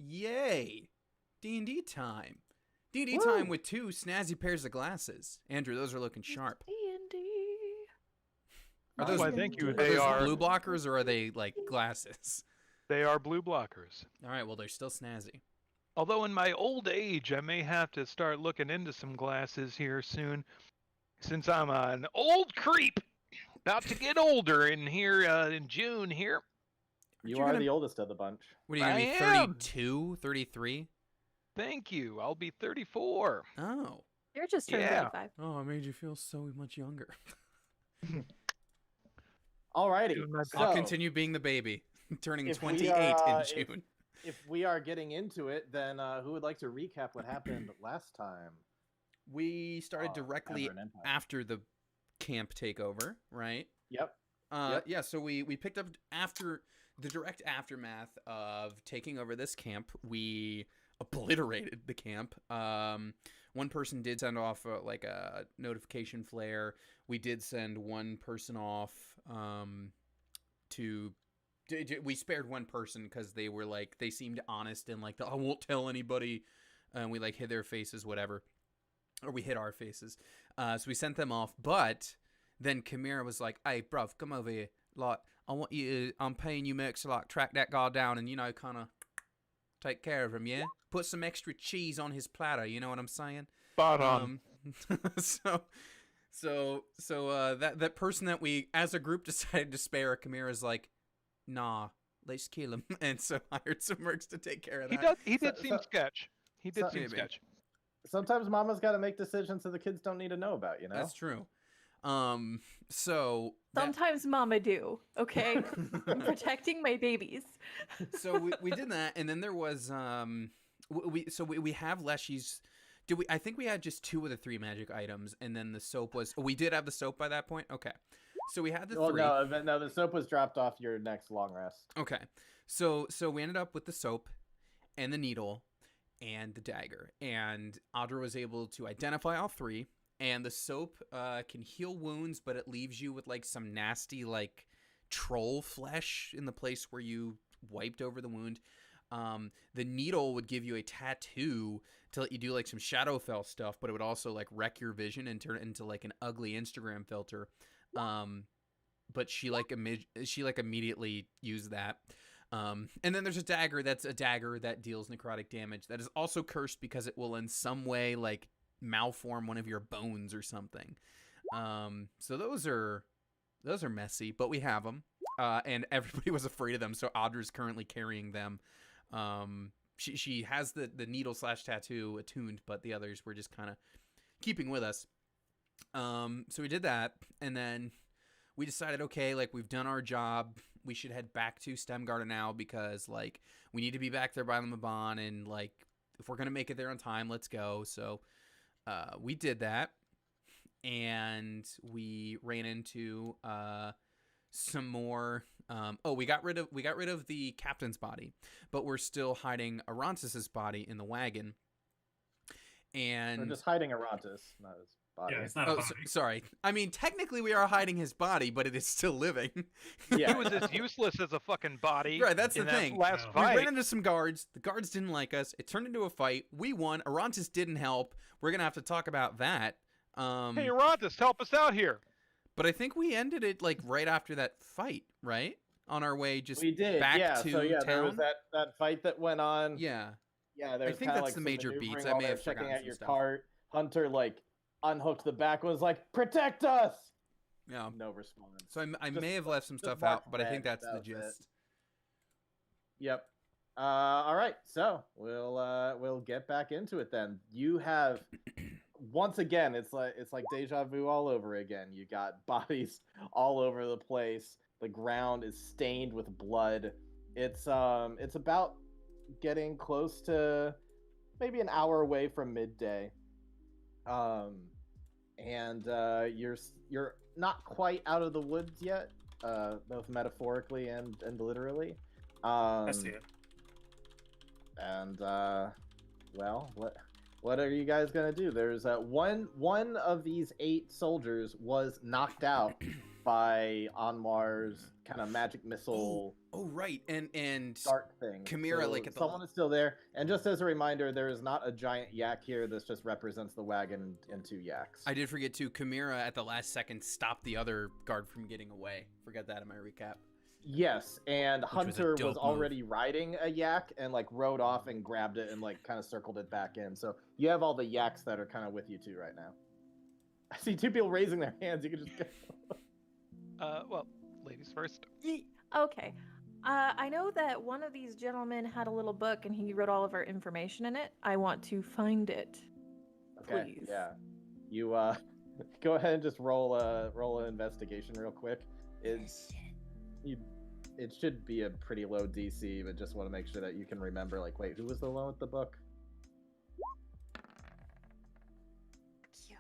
Yay! D&D time. D&D time with 2 snazzy pairs of glasses. Andrew, those are looking sharp. D&D. Are those, thank you. are They those are blue blockers or are they like glasses? They are blue blockers. All right, well, they're still snazzy. Although in my old age, I may have to start looking into some glasses here soon, since I'm an old creep, about to get older in here in June here. You are the oldest of the bunch. What are you going to be, 32, 33? Thank you. I'll be 34. Oh. You're just turned 35. Oh, I made you feel so much younger. Alrighty. I'll continue being the baby, turning 28 in June. If we are getting into it, then who would like to recap what happened last time? We started directly after the camp takeover, right? Yep. Yeah, so we picked up after the direct aftermath of taking over this camp. We obliterated the camp. One person did send off like a notification flare. We did send one person off we spared one person because they were like, they seemed honest and like, I won't tell anybody. And we like hid their faces, whatever. Or we hid our faces. So we sent them off. But then Chimera was like, hey, bruv, come over here. Like, I want you to, I'm paying you mercs to like track that guy down and, you know, kind of take care of him, yeah? Put some extra cheese on his platter, you know what I'm saying? Spot on. So that person that we, as a group, decided to spare, Chimera's like, nah, let's kill him. And so I hired some mercs to take care of that. He did seem sketch. He did seem sketch. Sometimes mama's got to make decisions that the kids don't need to know about, you know? That's true. So sometimes mama do, okay? I'm protecting my babies. So we did that, and then there was we have Leshy's. I think we had just 2 of the 3 magic items, and then the soap was. We did have the soap by that point. Okay, so we had the 3. No, the soap was dropped off your next long rest. Okay, so we ended up with the soap, and the needle, and the dagger, and Audra was able to identify all 3. And the soap can heal wounds, but it leaves you with like some nasty like troll flesh in the place where you wiped over the wound. The needle would give you a tattoo to let you do like some Shadowfell stuff, but it would also like wreck your vision and turn it into like an ugly Instagram filter. But she immediately used that. And then there's a dagger that's a dagger that deals necrotic damage that is also cursed because it will in some way like malform one of your bones or something. So those are messy, but we have them. And everybody was afraid of them, so Audra's currently carrying them. She has the needle / tattoo attuned, but the others were just kind of keeping with us. So we did that, and then we decided, okay, like we've done our job. We should head back to Stemgarden now because like we need to be back there by the Mabon, and like if we're gonna make it there on time, let's go. So we did that, and we ran into some more. We got rid of the captain's body, but we're still hiding Arantis's body in the wagon. And we're just hiding Arantis, not his body. Yeah, it's not a body. Sorry. I mean, technically we are hiding his body, but it is still living. Yeah. He was as useless as a fucking body. Right, that's the thing. Last We fight. ran into some guards. The guards didn't like us. It turned into a fight. We won. Arantis didn't help. We're going to have to talk about that. Hey, Arantis, help us out here. But I think we ended it like right after that fight, right? On our way just we did. back to town. There was that fight that went on. Yeah. Yeah, there's I think that's the major beats. I may have checking forgotten out your some stuff. cart. Hunter like unhooked the back, was like, "Protect us!" Yeah. No response. So I may have left some stuff mark out, but I think red, that's the that was gist. it. Yep. All right. So we'll get back into it then. You have once again, it's like deja vu all over again. You got bodies all over the place. The ground is stained with blood. It's about getting close to maybe an hour away from midday. And you're not quite out of the woods yet, both metaphorically and literally. I see it. And What are you guys gonna do? There's one of these 8 soldiers was knocked out by Anwar's kind of magic missile Oh, right. And dart thing. Chimera, So like, at the someone is still there. And just as a reminder, there is not a giant yak here. This just represents the wagon and 2 yaks. I did forget too. Chimera at the last second stopped the other guard from getting away. Forget that in my recap. Yes, and Which was a Hunter dope was already riding a yak and like rode off and grabbed it and like kind of circled it back in. So you have all the yaks that are kind of with you two right now. I see 2 people raising their hands. You can just go. Well, ladies first. Okay. I know that one of these gentlemen had a little book and he wrote all of our information in it. I want to find it. Okay. Please. Yeah. You go ahead and just roll an investigation real quick. It should be a pretty low DC, but just want to make sure that you can remember. Like, wait, who was the one with the book? You.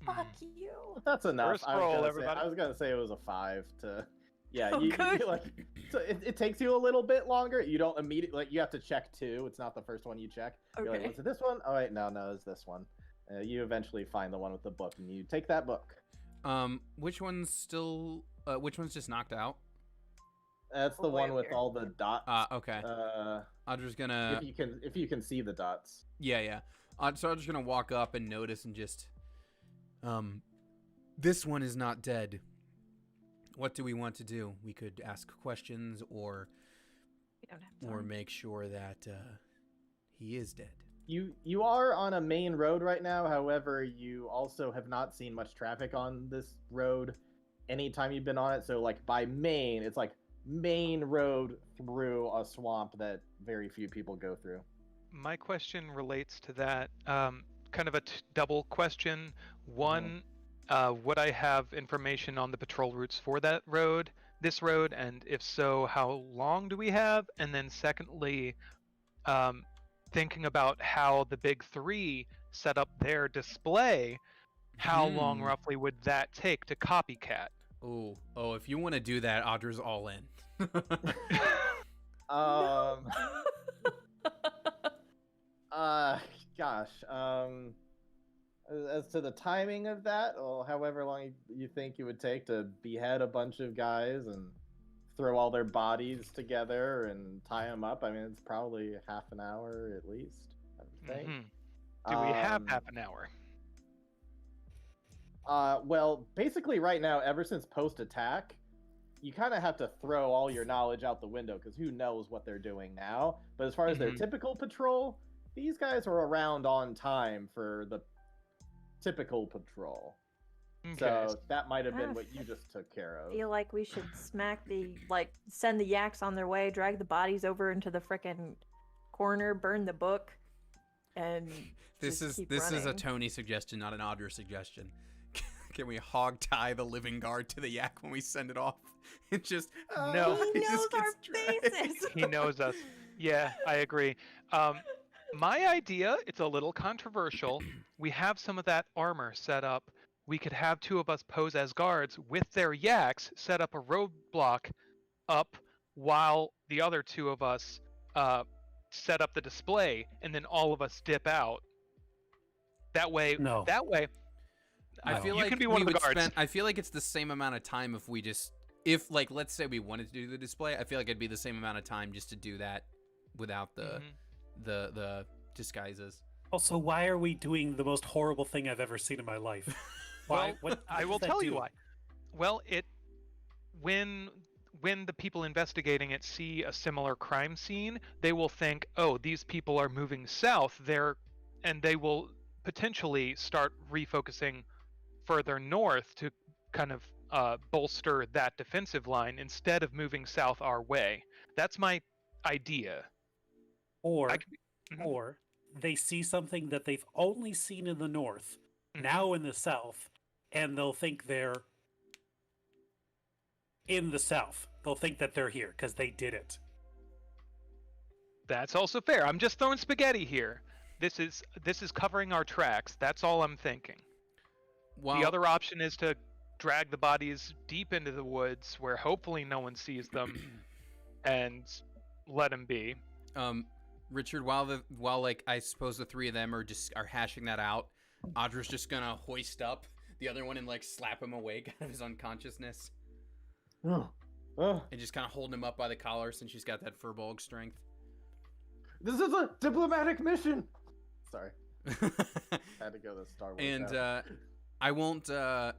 Fuck you. That's enough. First roll, everybody. I was gonna say it was a 5 to. Yeah, Oh, you good. like. So it takes you a little bit longer. You don't immediately like. You have to check 2. It's not the first one you check. You're like, Okay. was it this one? Oh wait, no, it's this one. You eventually find the one with the book, and you take that book. Which one's still? Which one's just knocked out? That's the All the way one up with here. all the dots. Okay. Audra's If gonna. you can see the dots. Yeah. So I'm just gonna walk up and notice and just. This one is not dead. What do we want to do? We could ask questions or We don't have time. make sure that he is dead. You are on a main road right now. However, you also have not seen much traffic on this road anytime you've been on it. So like by main, it's like main road through a swamp that very few people go through. My question relates to that. Kind of a double question. One, would I have information on the patrol routes for that road, this road, and if so, how long do we have? And then secondly, thinking about how the big 3 set up their display, how long roughly would that take to copycat? Oh, if you want to do that, Audra's all in. Gosh. As to the timing of that, or however long you think it would take to behead a bunch of guys and throw all their bodies together and tie them up, I mean, it's probably half an hour at least, I would think. Do we have half an hour? Well, basically right now, ever since post-attack, you kind of have to throw all your knowledge out the window because who knows what they're doing now. But as far as their typical patrol, these guys are around on time for the typical patrol. Okay. So that might have been what you just took care I of. feel like we should send the yaks on their way, drag the bodies over into the frickin' corner, burn the book, and This just is keep a running. Tony suggestion, not an Audra suggestion. Can we hog tie the living guard to the yak when we send it off? It just No. He just knows our gets dragged. faces. He knows us. Yeah, I agree. My idea, it's a little controversial. We have some of that armor set up. We could have 2 of us pose as guards with their yaks, set up a roadblock up while the other 2 of us set up the display, and then all of us dip out. That way, No. I feel You like can be one we of the would guards. spend. I feel like it's the same amount of time if like let's say we wanted to do the display. I feel like it'd be the same amount of time just to do that without the disguises. Also, why are we doing the most horrible thing I've ever seen in my life? Why? Well, I will tell you why. Well, when the people investigating it see a similar crime scene, they will think, "Oh, these people are moving south." And they will potentially start refocusing further north to kind of bolster that defensive line instead of moving south our way. That's my idea. Or, I could be- Mhm. or they see something that they've only seen in the north, Mhm. now in the south, and they'll think they're in the south. They'll think that they're here because they did it. That's also fair. I'm just throwing spaghetti here. This is covering our tracks. That's all I'm thinking. Well, The other option is to drag the bodies deep into the woods where hopefully no one sees them and let them be. Richard, while like I suppose the three of them are hashing that out, Audra's just gonna hoist up the other one and like slap him awake out of his unconsciousness. Oh. And just kind of holding him up by the collar since she's got that furbolg strength. This is a diplomatic mission. Sorry. Had to go the Star Wars. And I won't. I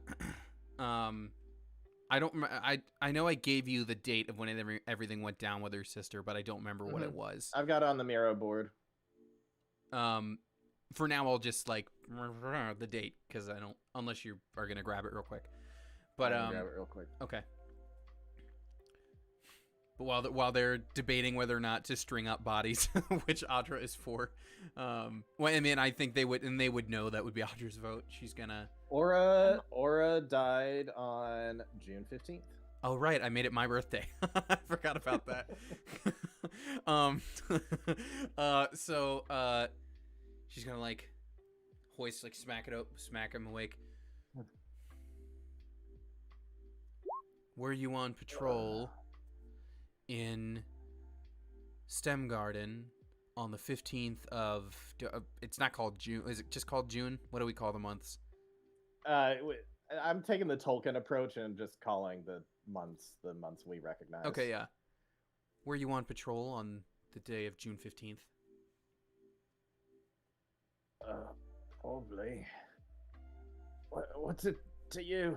don't. I know I gave you the date of when everything went down with her sister, but I don't remember what it was. I've got it on the Miro board. For now, I'll just like the date because I don't. Unless you are gonna grab it real quick. But grab it real quick. Okay. But while they're debating whether or not to string up bodies, which Audra is for, well, I mean, I think they would know that would be Audra's vote. She's gonna. Aura died on June 15th. Oh right, I made it my birthday. I forgot about that. So she's gonna like hoist, like smack him awake. Were you on patrol in STEM Garden on the 15th of... it's not called June. Is it just called June? What do we call the months? I'm taking the Tolkien approach and just calling the months we recognize. Okay, yeah. Were you on patrol on the day of June 15th? Probably. What's it to you?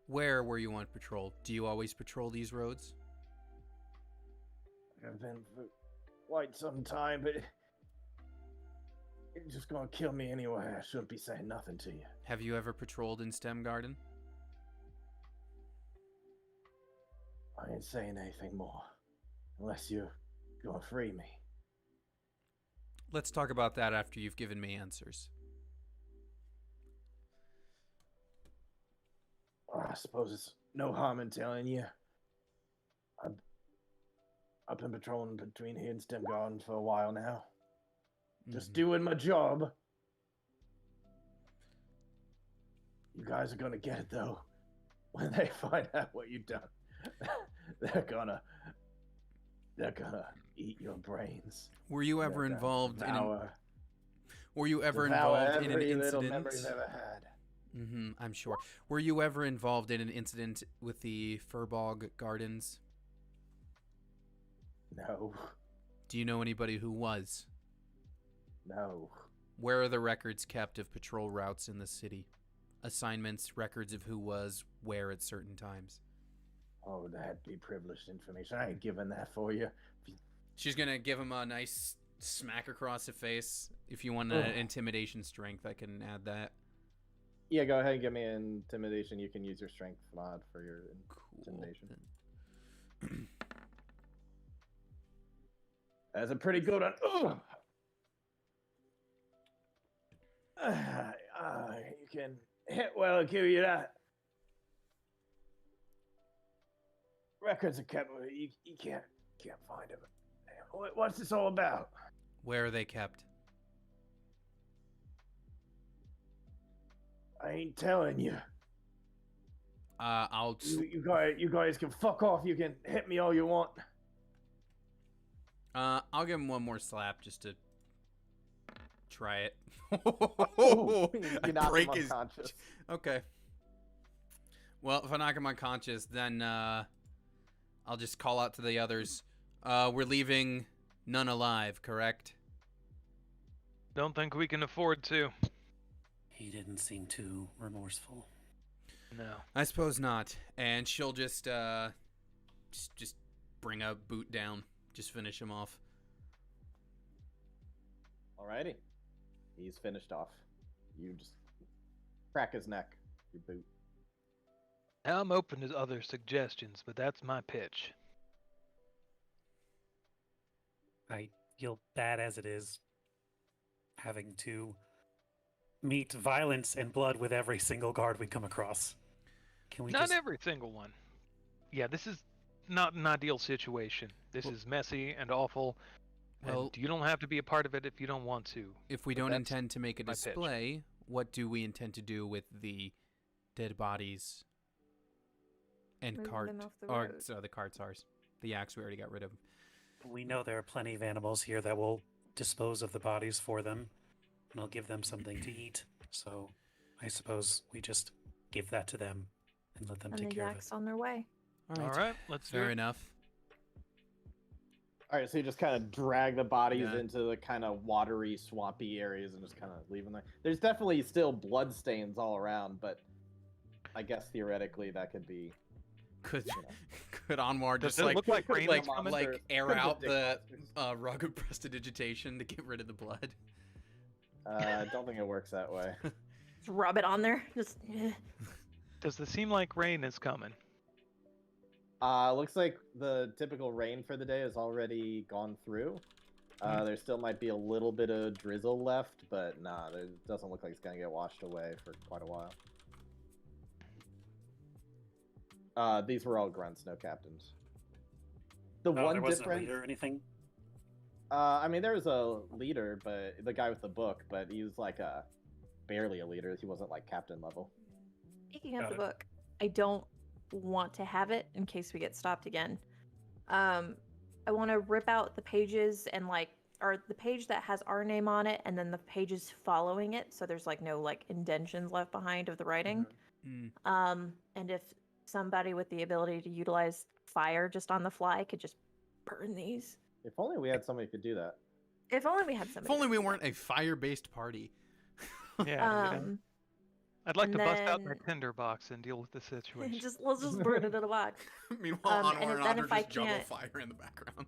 Where were you on patrol? Do you always patrol these roads? I've been for quite some time, but you're just gonna kill me anyway. I shouldn't be saying nothing to you. Have you ever patrolled in STEM Garden? I ain't saying anything more, unless you're gonna free me. Let's talk about that after you've given me answers. I suppose it's no harm in telling you. I've been patrolling between here and STEM Garden for a while now. Just doing my job. You guys are gonna get it though. When they find out what you've done, they're gonna eat your brains. Were you ever involved in? Were you ever devour involved in an every little incident? memory you've ever had. I'm sure. Were you ever involved in an incident with the Furbolg Gardens? No. Do you know anybody who was? No. Where are the records kept of patrol routes in the city? Assignments, records of who was where at certain times. Oh, that'd be privileged information. I ain't giving that for you. She's gonna give him a nice smack across the face. If you want an intimidation strength, I can add that. Yeah, go ahead and give me an intimidation. You can use your strength mod for your intimidation. Cool. That's a pretty good one. You can hit well, I'll give you that. Records are kept. You can't find them. What's this all about? Where are they kept? I ain't telling you. I'll. You guys can fuck off. You can hit me all you want. I'll give him one more slap just to try it. You knock him unconscious. Okay. Well, if I knock him unconscious, then I'll just call out to the others. We're leaving none alive, correct? Don't think we can afford to. He didn't seem too remorseful. No. I suppose not. And she'll just bring a boot down. Just finish him off. Alrighty. He's finished off. You just crack his neck. Your boot. Now I'm open to other suggestions, but that's my pitch. I feel bad as it is, having to meet violence and blood with every single guard we come across. Can we Not every single one. Yeah, this is not an ideal situation. This is messy and awful. Well, and you don't have to be a part of it if you don't want to. If we don't intend to make a my pitch. display, what do we intend to do with the dead bodies and Move cart? them off the Or road. so the cart's ours. The yaks we already got rid of. We know there are plenty of animals here that will dispose of the bodies for them, and I'll give them something to eat. So I suppose we just give that to them and let them And take the care of it. yak's on their way. All right, let's do Fair it. enough. All right, so you just kind of drag the bodies Yeah. into the kind of watery, swampy areas and just kind of leave them there. There's definitely still blood stains all around, but I guess theoretically that could be, Could you know. could Anwar Does just it like look like Could've rain been is a coming? monster. like air Could've been out dick the monsters. rug of prestidigitation to get rid of the blood? I don't think it works that way. Just rub it on there. Just Does it seem like rain is coming? Looks like the typical rain for the day has already gone through. There still might be a little bit of drizzle left, but nah, it doesn't look like it's gonna get washed away for quite a while. These were all grunts, no captains. The Oh, one there wasn't a difference. leader or anything? I mean, there was a leader, but the guy with the book, but he was like barely a leader. He wasn't like captain level. Speaking of Got the it. book, I don't want to have it in case we get stopped again. I want to rip out the pages and or the page that has our name on it, and then the pages following it, so there's like no like indentions left behind of the writing. And if somebody with the ability to utilize fire just on the fly could just burn these. If only we had somebody who could do that. If only we had If somebody. only to we do weren't that. a fire-based party. Yeah. I'd like and to bust out my then- tinder box and deal with the situation. let's just burn it in a box. Meanwhile, and Anwar and then Audra if I just juggle can't- fire in the background.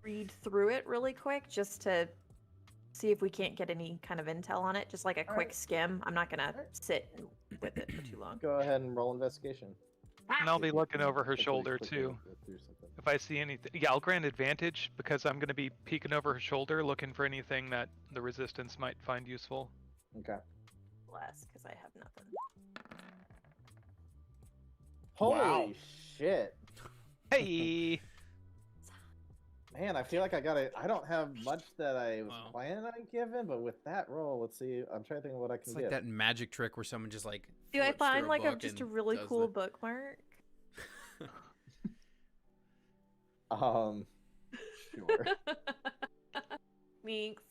Read through it really quick just to see if we can't get any kind of intel on it. Just like a quick Alright. skim. I'm not gonna Alright. sit with it for too long. Go ahead and roll investigation. And I'll be looking over her Quickly- shoulder quickly too. go through something. If I see anything, yeah, I'll grant advantage because I'm going to be peeking over her shoulder looking for anything that the resistance might find useful. Okay. Less, because I have nothing. Holy Wow. shit. Hey! Man, I feel like I don't have much that I was Wow. planning on giving, but with that roll, let's see. I'm trying to think of what I can It's get. like that magic trick where someone just like. Do I flips through find like a book just a and really does cool the- bookmark? Sure. Thanks.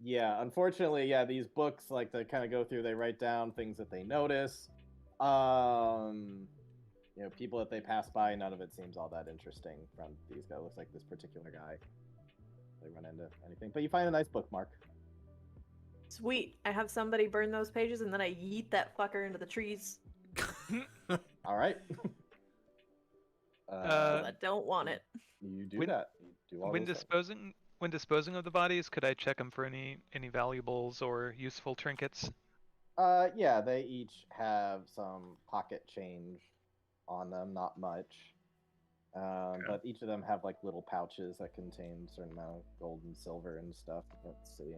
Yeah, unfortunately, these books like to kind of go through, they write down things that they notice. People that they pass by, none of it seems all that interesting from these guys. Looks like this particular guy. They run into anything, but you find a nice bookmark. Sweet. I have somebody burn those pages and then I yeet that fucker into the trees. All right. 'Cause I don't want it. You do When- that. You do all When those things. disposing of the bodies, could I check them for any valuables or useful trinkets? Yeah, they each have some pocket change on them, not much. But each of them have like little pouches that contain a certain amount of gold and silver and stuff. Let's see.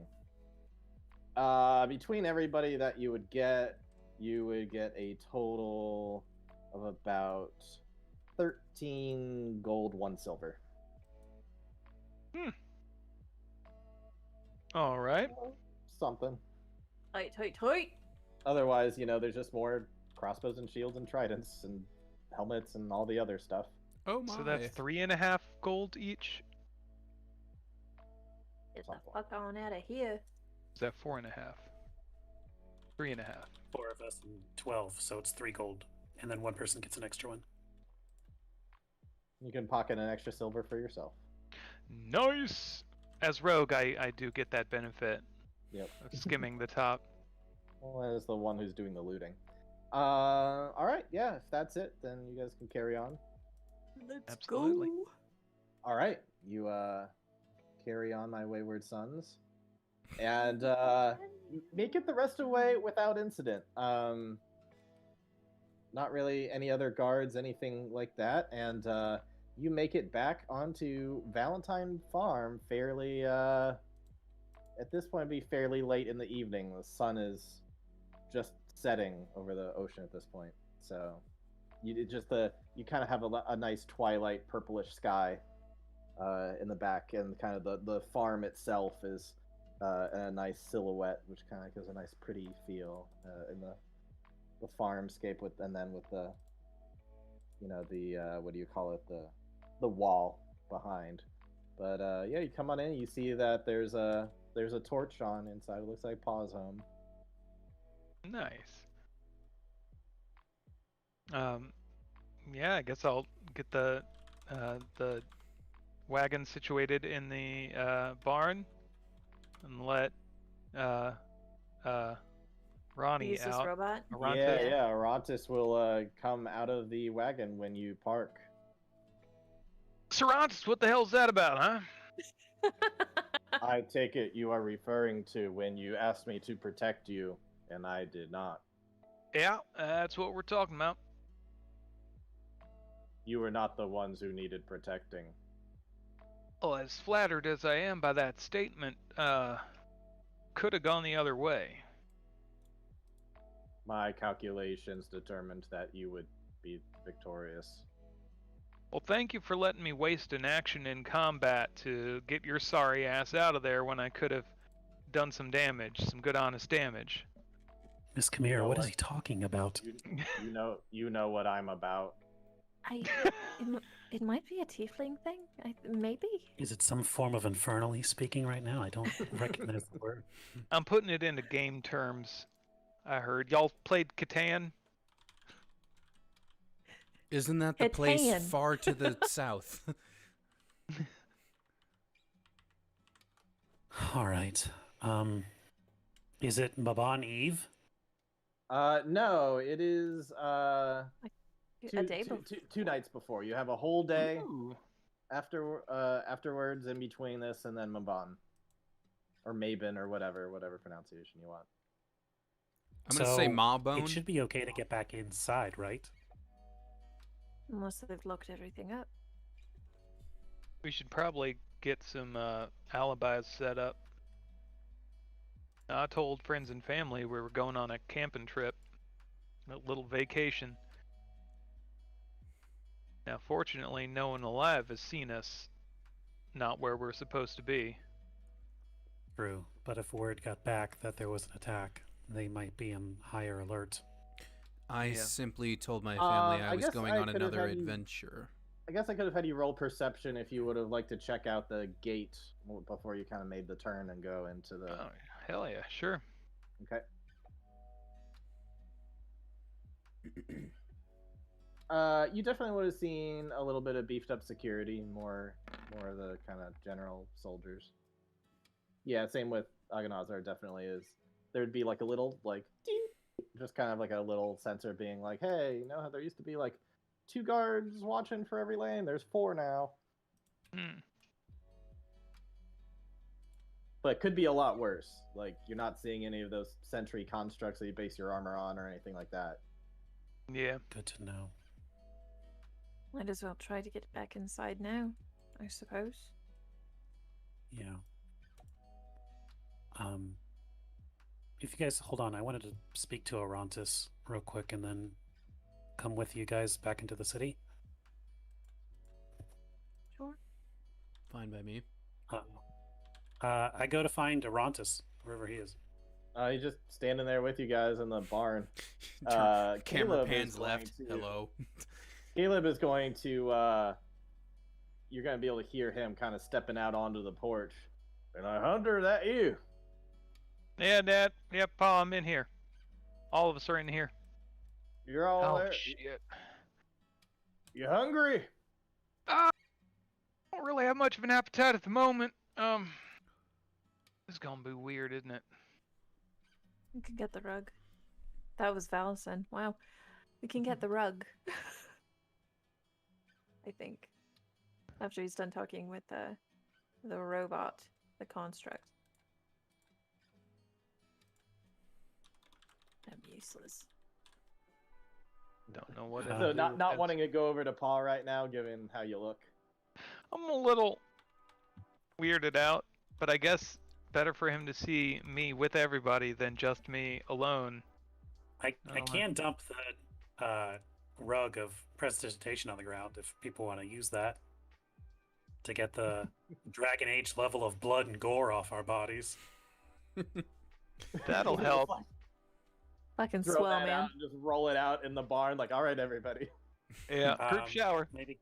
Between everybody that you would get a total of about 13 gold, 1 silver. All right. Something. Tight, tight, tight. Otherwise, there's just more crossbows and shields and tridents and helmets and all the other stuff. Oh my! So that's 3.5 gold each. Get the Something. fuck on out of here. Is that 4.5? 3.5. 4 of us and 12, so it's 3 gold. And then one person gets an extra one. You can pocket an extra silver for yourself. Nice. As rogue, I do get that benefit Yep. of skimming the top. Well, that is the one who's doing the looting. All right, yeah. If that's it, then you guys can carry on. Let's Absolutely. go. All right, you carry on, my wayward sons, and make it the rest of the way without incident. Not really any other guards, anything like that, and you make it back onto Valentine Farm fairly. At this point, it'd be fairly late in the evening. The sun is just setting over the ocean at this point, so you kind of have a nice twilight purplish sky in the back, and kind of the farm itself is a nice silhouette, which kind of gives a nice pretty feel in the farmscape with the the what do you call it, the wall behind. But yeah, you come on in, you see that there's a torch on inside. It looks like Pa's home. Nice. Yeah, I guess I'll get the wagon situated in the barn and let Ronnie Use this out. robot. Arantes. Yeah, Arantes will come out of the wagon when you park. Sarantis, what the hell's that about, huh? I take it you are referring to when you asked me to protect you, and I did not. Yeah, that's what we're talking about. You were not the ones who needed protecting. Well, as flattered as I am by that statement, could have gone the other way. My calculations determined that you would be victorious. Well, thank you for letting me waste an action in combat to get your sorry ass out of there when I could have done some damage, some good honest damage. Miss Kamira, know what is what? he talking about? You know what I'm about. It might be a tiefling thing. Maybe. Is it some form of infernal he's speaking right now? I don't recognize the word. I'm putting it into game terms. I heard y'all played Catan. Isn't that the place Catan. far to the south? All right. Is it Mabon Eve? No, it is A day before. two nights before. You have a whole day Ooh. afterwards in between this and then Mabon. Or Mabon or whatever pronunciation you want. I'm gonna say So, Mabon. It should be okay to get back inside, right? Unless they've locked everything up. We should probably get some alibis set up. I told friends and family we were going on a camping trip, a little vacation. Now, fortunately, no one alive has seen us not where we're supposed to be. True. But if word got back that there was an attack, they might be in higher alert. I Yeah. simply told my family I I was guess going I on could've another had you- adventure. I guess I could have had you roll perception if you would have liked to check out the gate before you kind of made the turn and go into the. Oh, hell yeah, sure. Okay. You definitely would have seen a little bit of beefed up security, more of the kind of general soldiers. Yeah, same with Aganazar. Definitely is. There'd be like a little like, ding, just kind of like a little sensor being like, hey, you know how there used to be like 2 guards watching for every lane? There's 4 now. Hmm. But it could be a lot worse. Like, you're not seeing any of those sentry constructs that you base your armor on or anything like that. Yeah. Good to know. Might as well try to get back inside now, I suppose. Yeah. If you guys hold on, I wanted to speak to Arantes real quick and then come with you guys back into the city. Sure. Fine by me. I go to find Arantes, wherever he is. He's just standing there with you guys in the barn. Camera Caleb is pans going left. to- Hello. Caleb is going to, you're going to be able to hear him kind of stepping out onto the porch. And Hunter, that you? Yeah, Dad. Yeah, Pa, I'm in here. All of us are in here. You're all Oh, there? shit. You hungry? I don't really have much of an appetite at the moment. This is gonna be weird, isn't it? We can get the rug. That was Valison. Wow. We can get the rug. I think. After he's done talking with the robot, the construct. I'm useless. Don't know what. So So to not do. not That's- wanting to go over to Paul right now, given how you look. I'm a little weirded out, but I guess better for him to see me with everybody than just me alone. I Oh, can dump the rug of prestidigitation on the ground if people want to use that to get the Dragon Age level of blood and gore off our bodies. That'll help. Fucking Throw swell, that man. out and just roll it out in the barn. Like, all right, everybody. Yeah, group shower. Maybe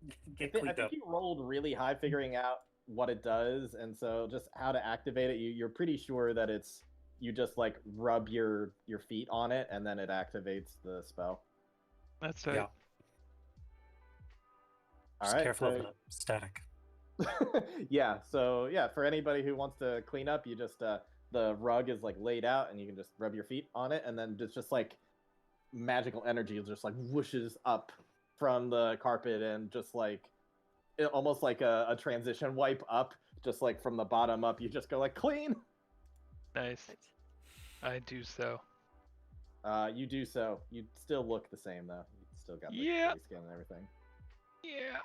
I, get thi- I cleaned think up. you rolled really high figuring out what it does, and so just how to activate it. You're pretty sure that it's you just like rub your feet on it, and then it activates the spell. That's Yeah. right. All Just right, careful so of the static. yeah, so yeah, for anybody who wants to clean up, you just the rug is like laid out, and you can just rub your feet on it, and then just like magical energy just like whooshes up from the carpet, and just like almost like a transition wipe up, just like from the bottom up. You just go like clean. Nice. I do so. You do so. You still look the same though. You still got the Yeah. gray skin and everything. Yeah.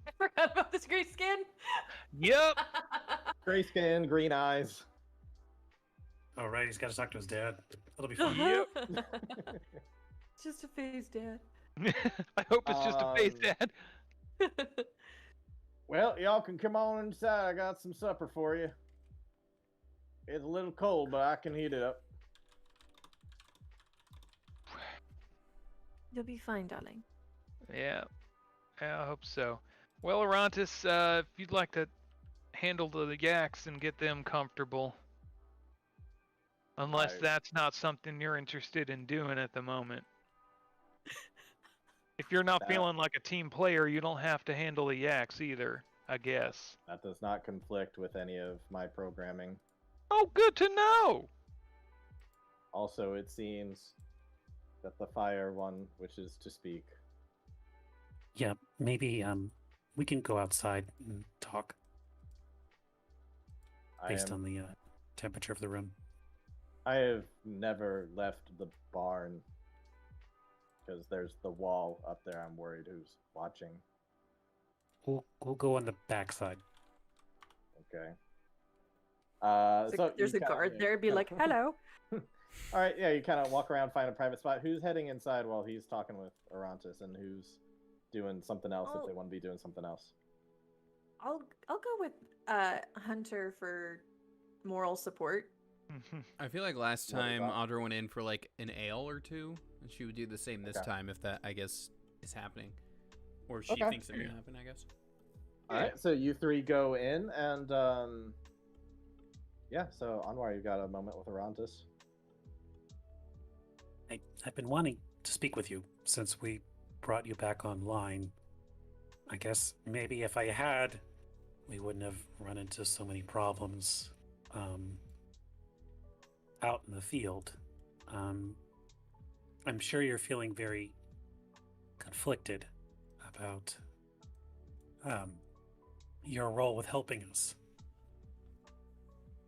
I forgot about this gray skin. Yep. Gray skin, green eyes. All right, he's got to talk to his dad. That'll be fun. Yep. It's just a phase, Dad. I hope it's just a face, Um, Dad. Well, y'all can come on inside. I got some supper for you. It's a little cold, but I can heat it up. You'll be fine, darling. Yeah. I hope so. Well, Arantis, if you'd like to handle the yaks and get them comfortable. Unless I- that's not something you're interested in doing at the moment. If you're not That- feeling like a team player, you don't have to handle the yaks either, I guess. That does not conflict with any of my programming. Oh, good to know! Also, it seems that the fire one wishes to speak. Yeah, maybe we can go outside and talk based on the temperature of the room. I have never left the barn because there's the wall up there. I'm worried who's watching. We'll go on the backside. Okay. There's you a guard kinda- there. Be kinda- like, hello. All right, yeah, you kind of walk around, find a private spot. Who's heading inside while he's talking with Arantis, and who's doing something else if Oh. they want to be doing something else? I'll go with Hunter for moral support. I feel like last What time about- Audra went in for like an ale or two, and she would do the same this Okay. time if that, I guess, is happening. Or she Okay. thinks it may happen, I guess. All right, so you three go in, and yeah, so Anwar, you got a moment with Arantis. I've been wanting to speak with you since we brought you back online. I guess maybe if I had, we wouldn't have run into so many problems out in the field. I'm sure you're feeling very conflicted about your role with helping us.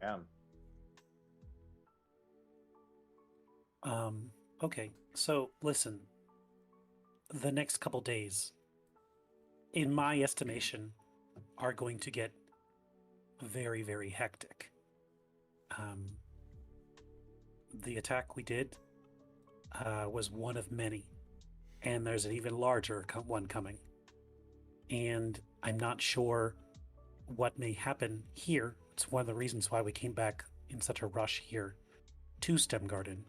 Yeah. Okay, so listen. The next couple days, in my estimation, are going to get very, very hectic. The attack we did was one of many, and there's an even larger one coming. And I'm not sure what may happen here. It's one of the reasons why we came back in such a rush here to Stem Garden.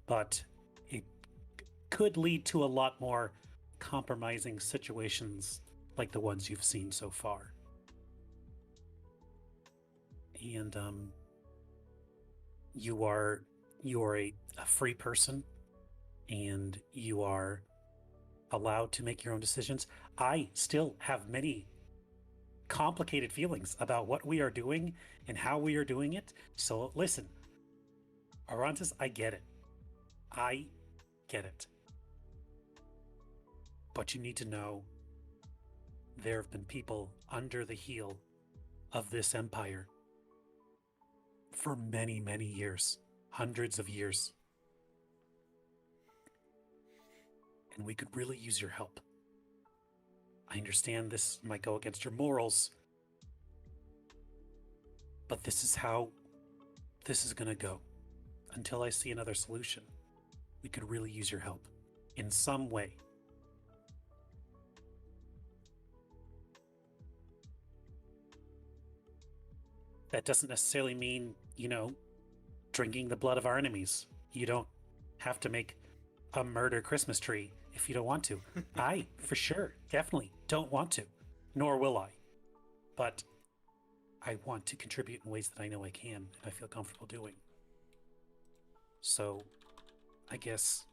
But it could lead to a lot more compromising situations like the ones you've seen so far. And you are a free person, and you are allowed to make your own decisions. I still have many complicated feelings about what we are doing and how we are doing it. So listen, Arantis, I get it. I get it. But you need to know there have been people under the heel of this empire for many, many years, hundreds of years. And we could really use your help. I understand this might go against your morals, but this is how this is going to go. Until I see another solution, we could really use your help in some way. That doesn't necessarily mean, drinking the blood of our enemies. You don't have to make a murder Christmas tree if you don't want to. I, for sure, definitely don't want to, nor will I. But I want to contribute in ways that I know I can and I feel comfortable doing. So I guess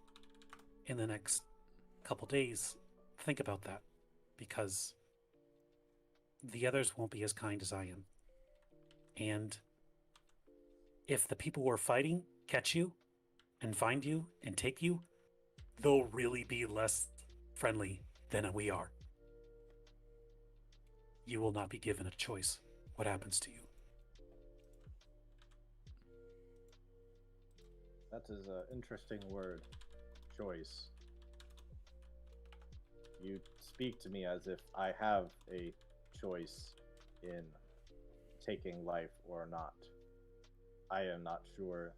in the next couple days, think about that, because the others won't be as kind as I am. And if the people we're fighting catch you and find you and take you, they'll really be less friendly than we are. You will not be given a choice what happens to you. That is an interesting word. Choice. You speak to me as if I have a choice in taking life or not. I am not sure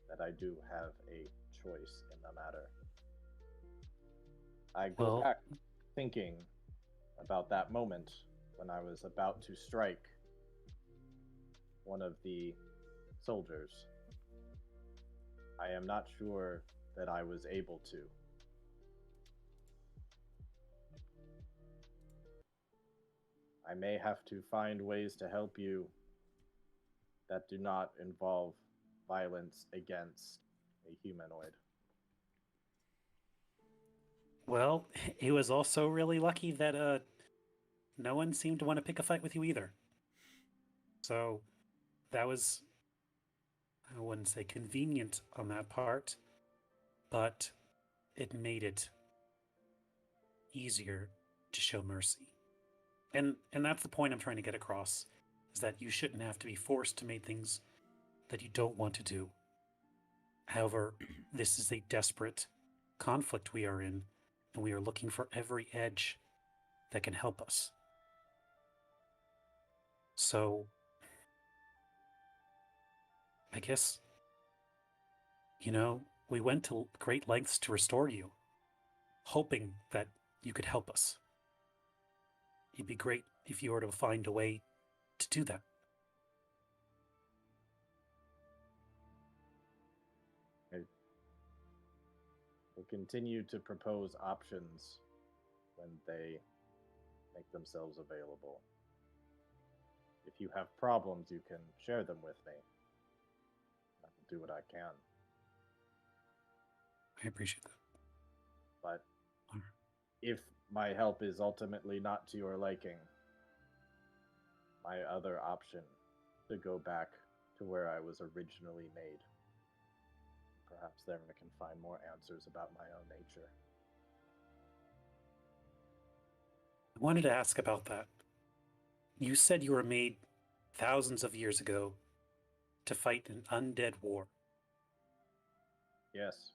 that I do have a choice in the matter. I go back thinking about that moment when I was about to strike one of the soldiers. I am not sure that I was able to. I may have to find ways to help you that do not involve violence against a humanoid. Well, he was also really lucky that no one seemed to want to pick a fight with you either. So that was, I wouldn't say convenient on that part, but it made it easier to show mercy. And that's the point I'm trying to get across, is that you shouldn't have to be forced to make things that you don't want to do. However, this is a desperate conflict we are in, and we are looking for every edge that can help us. So, I guess, we went to great lengths to restore you, hoping that you could help us. It'd be great if you were to find a way to do that. I will continue to propose options when they make themselves available. If you have problems, you can share them with me. I will do what I can. I appreciate that. But if my help is ultimately not to your liking, my other option to go back to where I was originally made. Perhaps there I can find more answers about my own nature. I wanted to ask about that. You said you were made thousands of years ago to fight an undead war. Yes.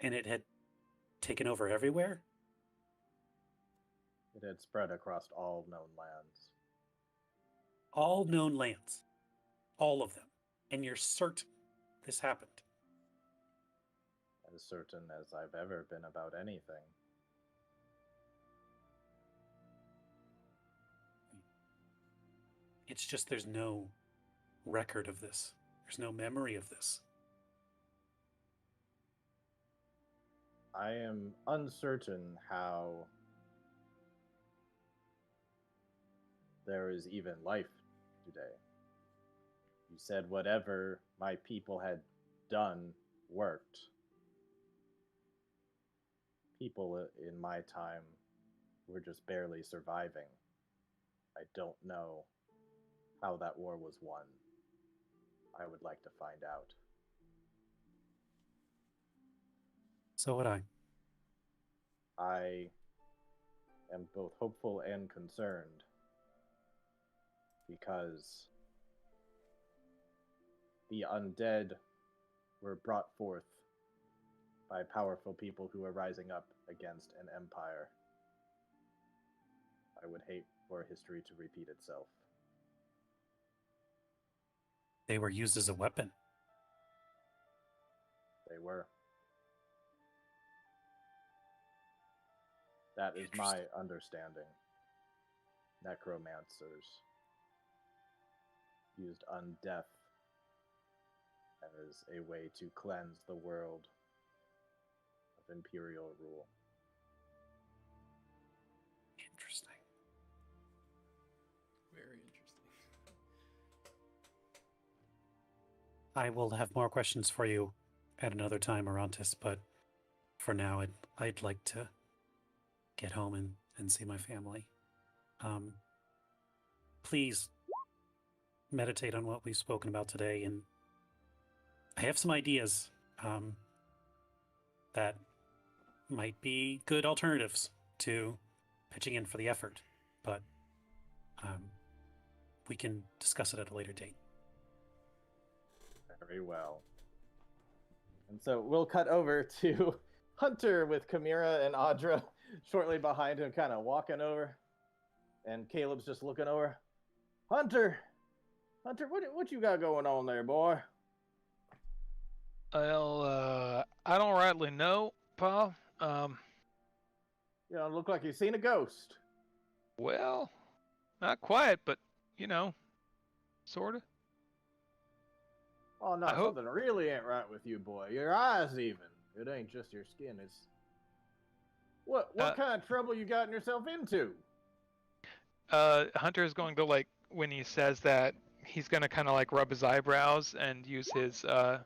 And it had taken over everywhere? It had spread across all known lands. All known lands. All of them. And you're certain this happened? As certain as I've ever been about anything. It's just there's no record of this. There's no memory of this. I am uncertain how there is even life today. You said whatever my people had done worked. People in my time were just barely surviving. I don't know how that war was won. I would like to find out. So would I. I am both hopeful and concerned because the undead were brought forth by powerful people who are rising up against an empire. I would hate for history to repeat itself. They were used as a weapon. They were. That is my understanding. Necromancers used undeath as a way to cleanse the world Imperial rule. Interesting. Very interesting. I will have more questions for you at another time, Orontis, but for now, I'd like to get home and see my family. Please meditate on what we've spoken about today, and I have some ideas that might be good alternatives to pitching in for the effort, but we can discuss it at a later date. Very well. And so we'll cut over to Hunter with Chimera and Audra shortly behind him, kind of walking over. And Caleb's just looking over. Hunter, what you got going on there, boy? Well, I don't rightly know, Pa. You don't look like you've seen a ghost. Well, not quite, but sorta. Oh no, I hope- something really ain't right with you, boy. Your eyes, even. It ain't just your skin. It's what kind of trouble you gotten yourself into? Hunter is going to when he says that, he's going to kind of rub his eyebrows and use his oh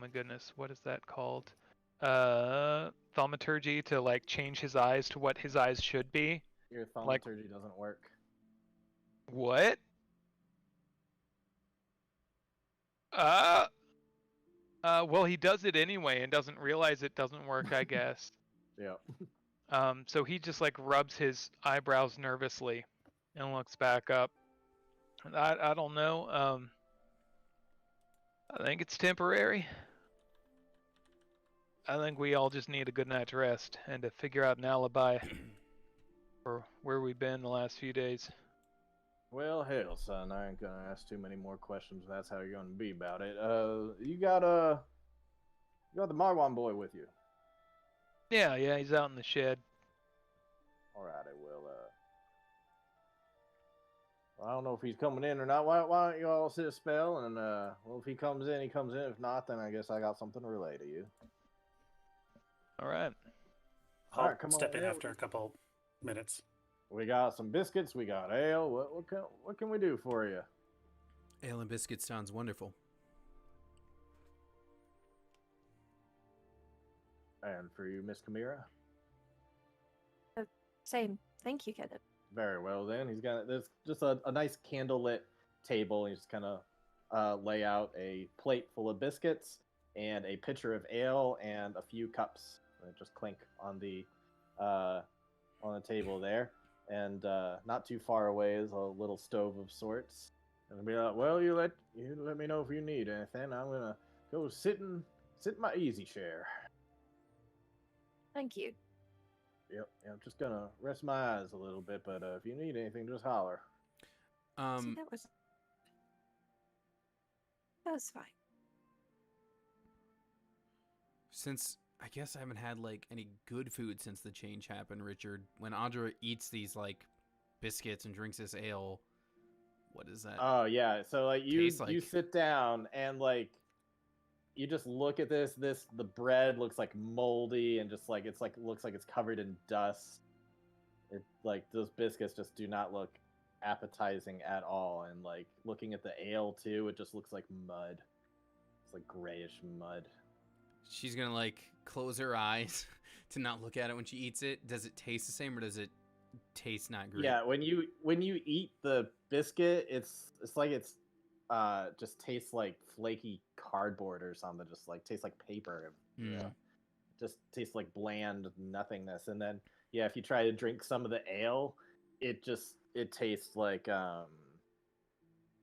my goodness, what is that called? Thaumaturgy, to change his eyes to what his eyes should be. Your thaumaturgy doesn't work. What? Well, he does it anyway and doesn't realize it doesn't work, I guess. Yeah. So he just rubs his eyebrows nervously and looks back up. I don't know. I think it's temporary. I think we all just need a good night's rest and to figure out an alibi for where we've been the last few days. Well, hell, son, I ain't gonna ask too many more questions if that's how you're gonna be about it. You got the Mabon boy with you. Yeah, he's out in the shed. Alrighty, well, I don't know if he's coming in or not. Why don't you all sit a spell, and well, if he comes in, he comes in. If not, then I guess I got something to relay to you. All right. I'll Alright, come step on in in. after a couple minutes. We got some biscuits. We got ale. What can we do for you? Ale and biscuits sounds wonderful. And for you, Miss Chimera? Same. Thank you, Kenneth. Very well, then. There's just a nice candlelit table. You just kind of lay out a plate full of biscuits and a pitcher of ale and a few cups. They just clink on the table there. And not too far away is a little stove of sorts. And I'll be like, well, you let me know if you need anything. I'm gonna go sit in my easy chair. Thank you. Yep, I'm just gonna rest my eyes a little bit, but if you need anything, just holler. See, that was fine. Since I guess I haven't had any good food since the change happened, Richard. When Audra eats these biscuits and drinks this ale, what is that? Oh yeah, so you Tastes like? sit down and you just look at this. The bread looks moldy and just looks like it's covered in dust. It those biscuits just do not look appetizing at all. And looking at the ale too, it just looks like mud. It's grayish mud. She's gonna close her eyes to not look at it when she eats it. Does it taste the same or does it taste not great? Yeah, when you eat the biscuit, it's just tastes like flaky cardboard or something. Just tastes like paper. Mm. Yeah, just tastes like bland nothingness. And then if you try to drink some of the ale, it tastes like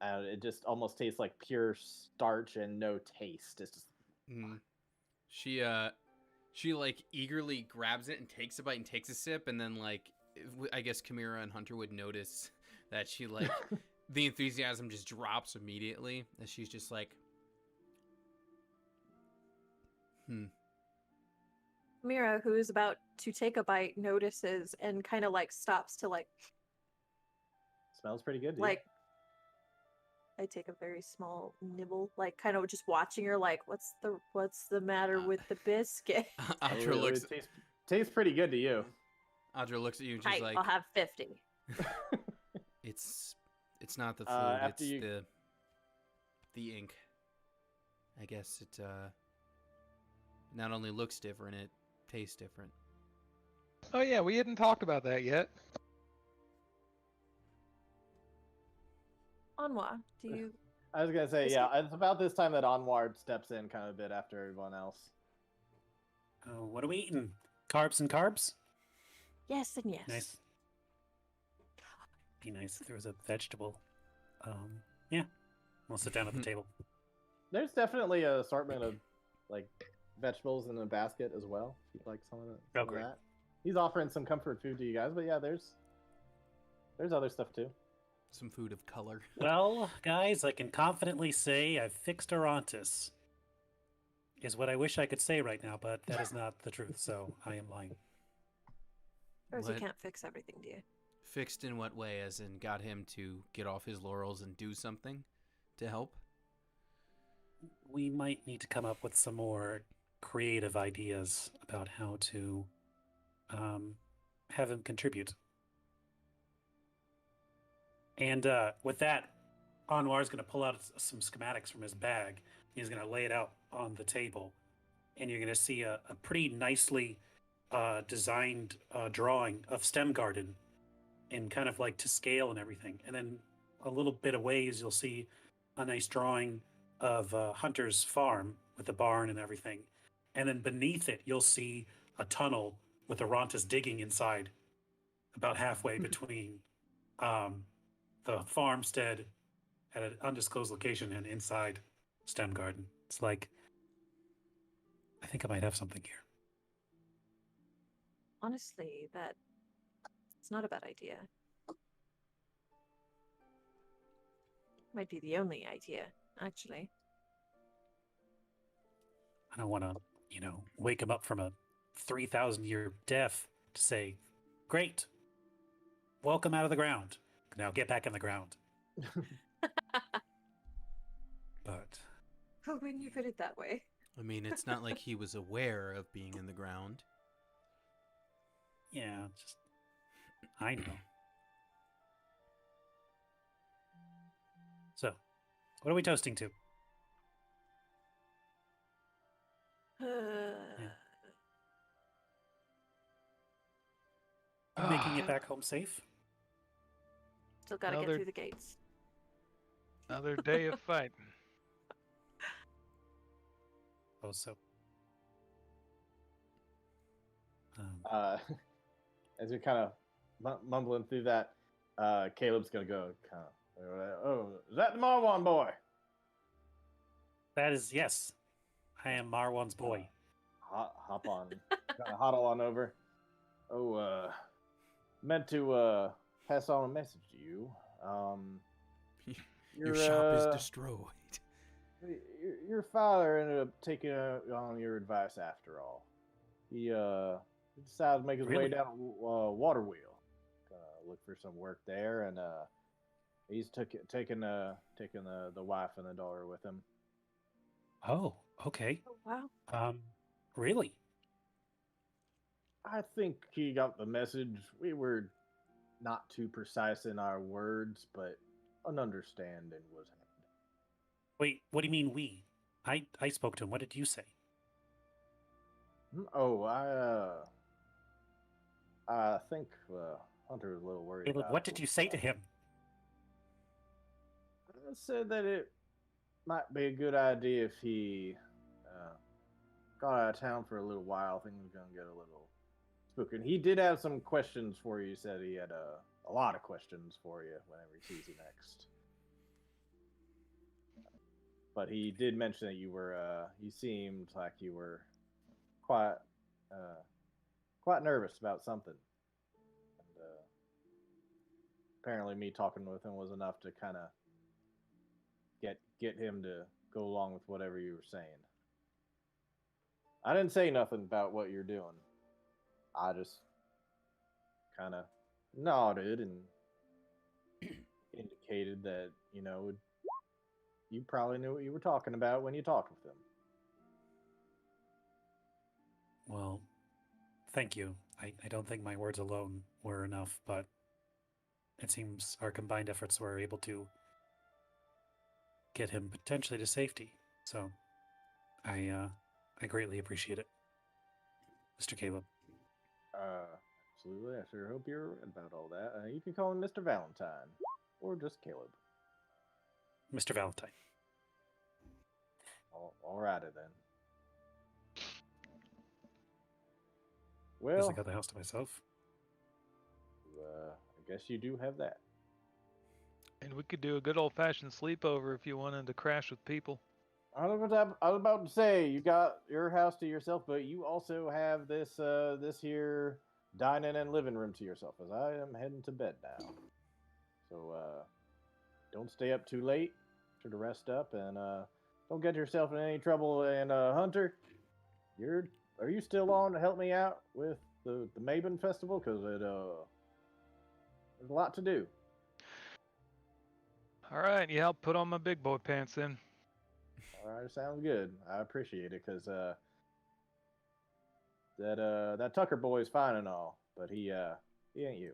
it just almost tastes like pure starch and no taste. It's just. Mm. She eagerly grabs it and takes a bite and takes a sip, and then I guess Chimera and Hunter would notice that she the enthusiasm just drops immediately as she's just Mira, who is about to take a bite, notices and kind of stops to Smells pretty good, dude. I take a very small nibble, like kind of just watching her, like, what's the matter with the biscuit? Audra looks. It tastes pretty good to you. Audra looks at you and she's Right, like, I'll have 50. It's not the food, After it's you- the ink. I guess it not only looks different, it tastes different. Oh yeah, we hadn't talked about that yet. Anwa, do you? I was gonna say, Is yeah, it's about this time that Onward steps in kind of a bit after everyone else. Oh, what are we eating? Carbs and carbs? Yes and yes. Nice. Be nice if there was a vegetable. Yeah. We'll sit down at the table. There's definitely an assortment of like vegetables in the basket as well. If you'd like some of Oh, great. that. He's offering some comfort food to you guys, but yeah, there's other stuff too. Some food of color. Well, guys, I can confidently say I've fixed Arantis. Is what I wish I could say right now, but that is not the truth, so I am lying. Or you What? can't fix everything, do you? Fixed in what way? As in got him to get off his laurels and do something to help? We might need to come up with some more creative ideas about how to have him contribute. And with that, Anwar's going to pull out some schematics from his bag. He's going to lay it out on the table. And you're going to see a pretty nicely designed drawing of Stem Garden and kind of like to scale and everything. And then a little bit of ways, you'll see a nice drawing of Hunter's farm with the barn and everything. And then beneath it, you'll see a tunnel with Arantis digging inside about halfway between the farmstead at an undisclosed location and inside Stem Garden. It's like, I think I might have something here. Honestly, it's not a bad idea. Might be the only idea, actually. I don't want to, wake him up from a 3,000-year death to say, great, welcome out of the ground. Now get back in the ground. But Oh, when you put it that way. I mean, it's not like he was aware of being in the ground. yeah, just I know. So, what are we toasting to? Making it back home safe? Still gotta get Another- through the gates. Another day of fighting. Oh, so. As you're kind of mumbling through that, Caleb's gonna go kind of, oh, is that the Mabon boy? That is, yes. I am Marwan's boy. Hop on, kind of huddle on over. Oh, meant to pass on a message to you. Your shop is destroyed. Your father ended up taking on your advice after all. He decided to make his way Really? down a water wheel, look for some work there, and he's taking the wife and the daughter with him. Oh, okay. Oh, wow. Really? I think he got the message. We were not too precise in our words, but an understanding was had. Wait, what do you mean we? I spoke to him. What did you say? Oh, I think Hunter was a little worried. Caleb, about what did you say to him? I said that it might be a good idea if he got out of town for a little while. Things were gonna get a little spooky. And he did have some questions for you. He said he had a lot of questions for you whenever he sees you next. But he did mention that you were. You seemed like you were quite nervous about something. And apparently, me talking with him was enough to kind of get him to go along with whatever you were saying. I didn't say nothing about what you're doing. I just kind of nodded and indicated that, you probably knew what you were talking about when you talked with him. Well, thank you. I don't think my words alone were enough, but it seems our combined efforts were able to get him potentially to safety. So I greatly appreciate it, Mr. Caleb. Absolutely. I sure hope you're right about all that. You can call him Mr. Valentine, or just Caleb. Mr. Valentine. Alrighty then. Guess I Well, got the house to myself. I guess you do have that. And we could do a good old-fashioned sleepover if you wanted to crash with people. I was about to say you got your house to yourself, but you also have this here dining and living room to yourself. As I am heading to bed now, so don't stay up too late. Sure to rest up and don't get yourself in any trouble. And Hunter, are you still on to help me out with the Mabon festival? Because there's a lot to do. All right, yeah, I'll put on my big boy pants then. All right, sounds good. I appreciate it because that Tucker boy is fine and all, but he ain't you.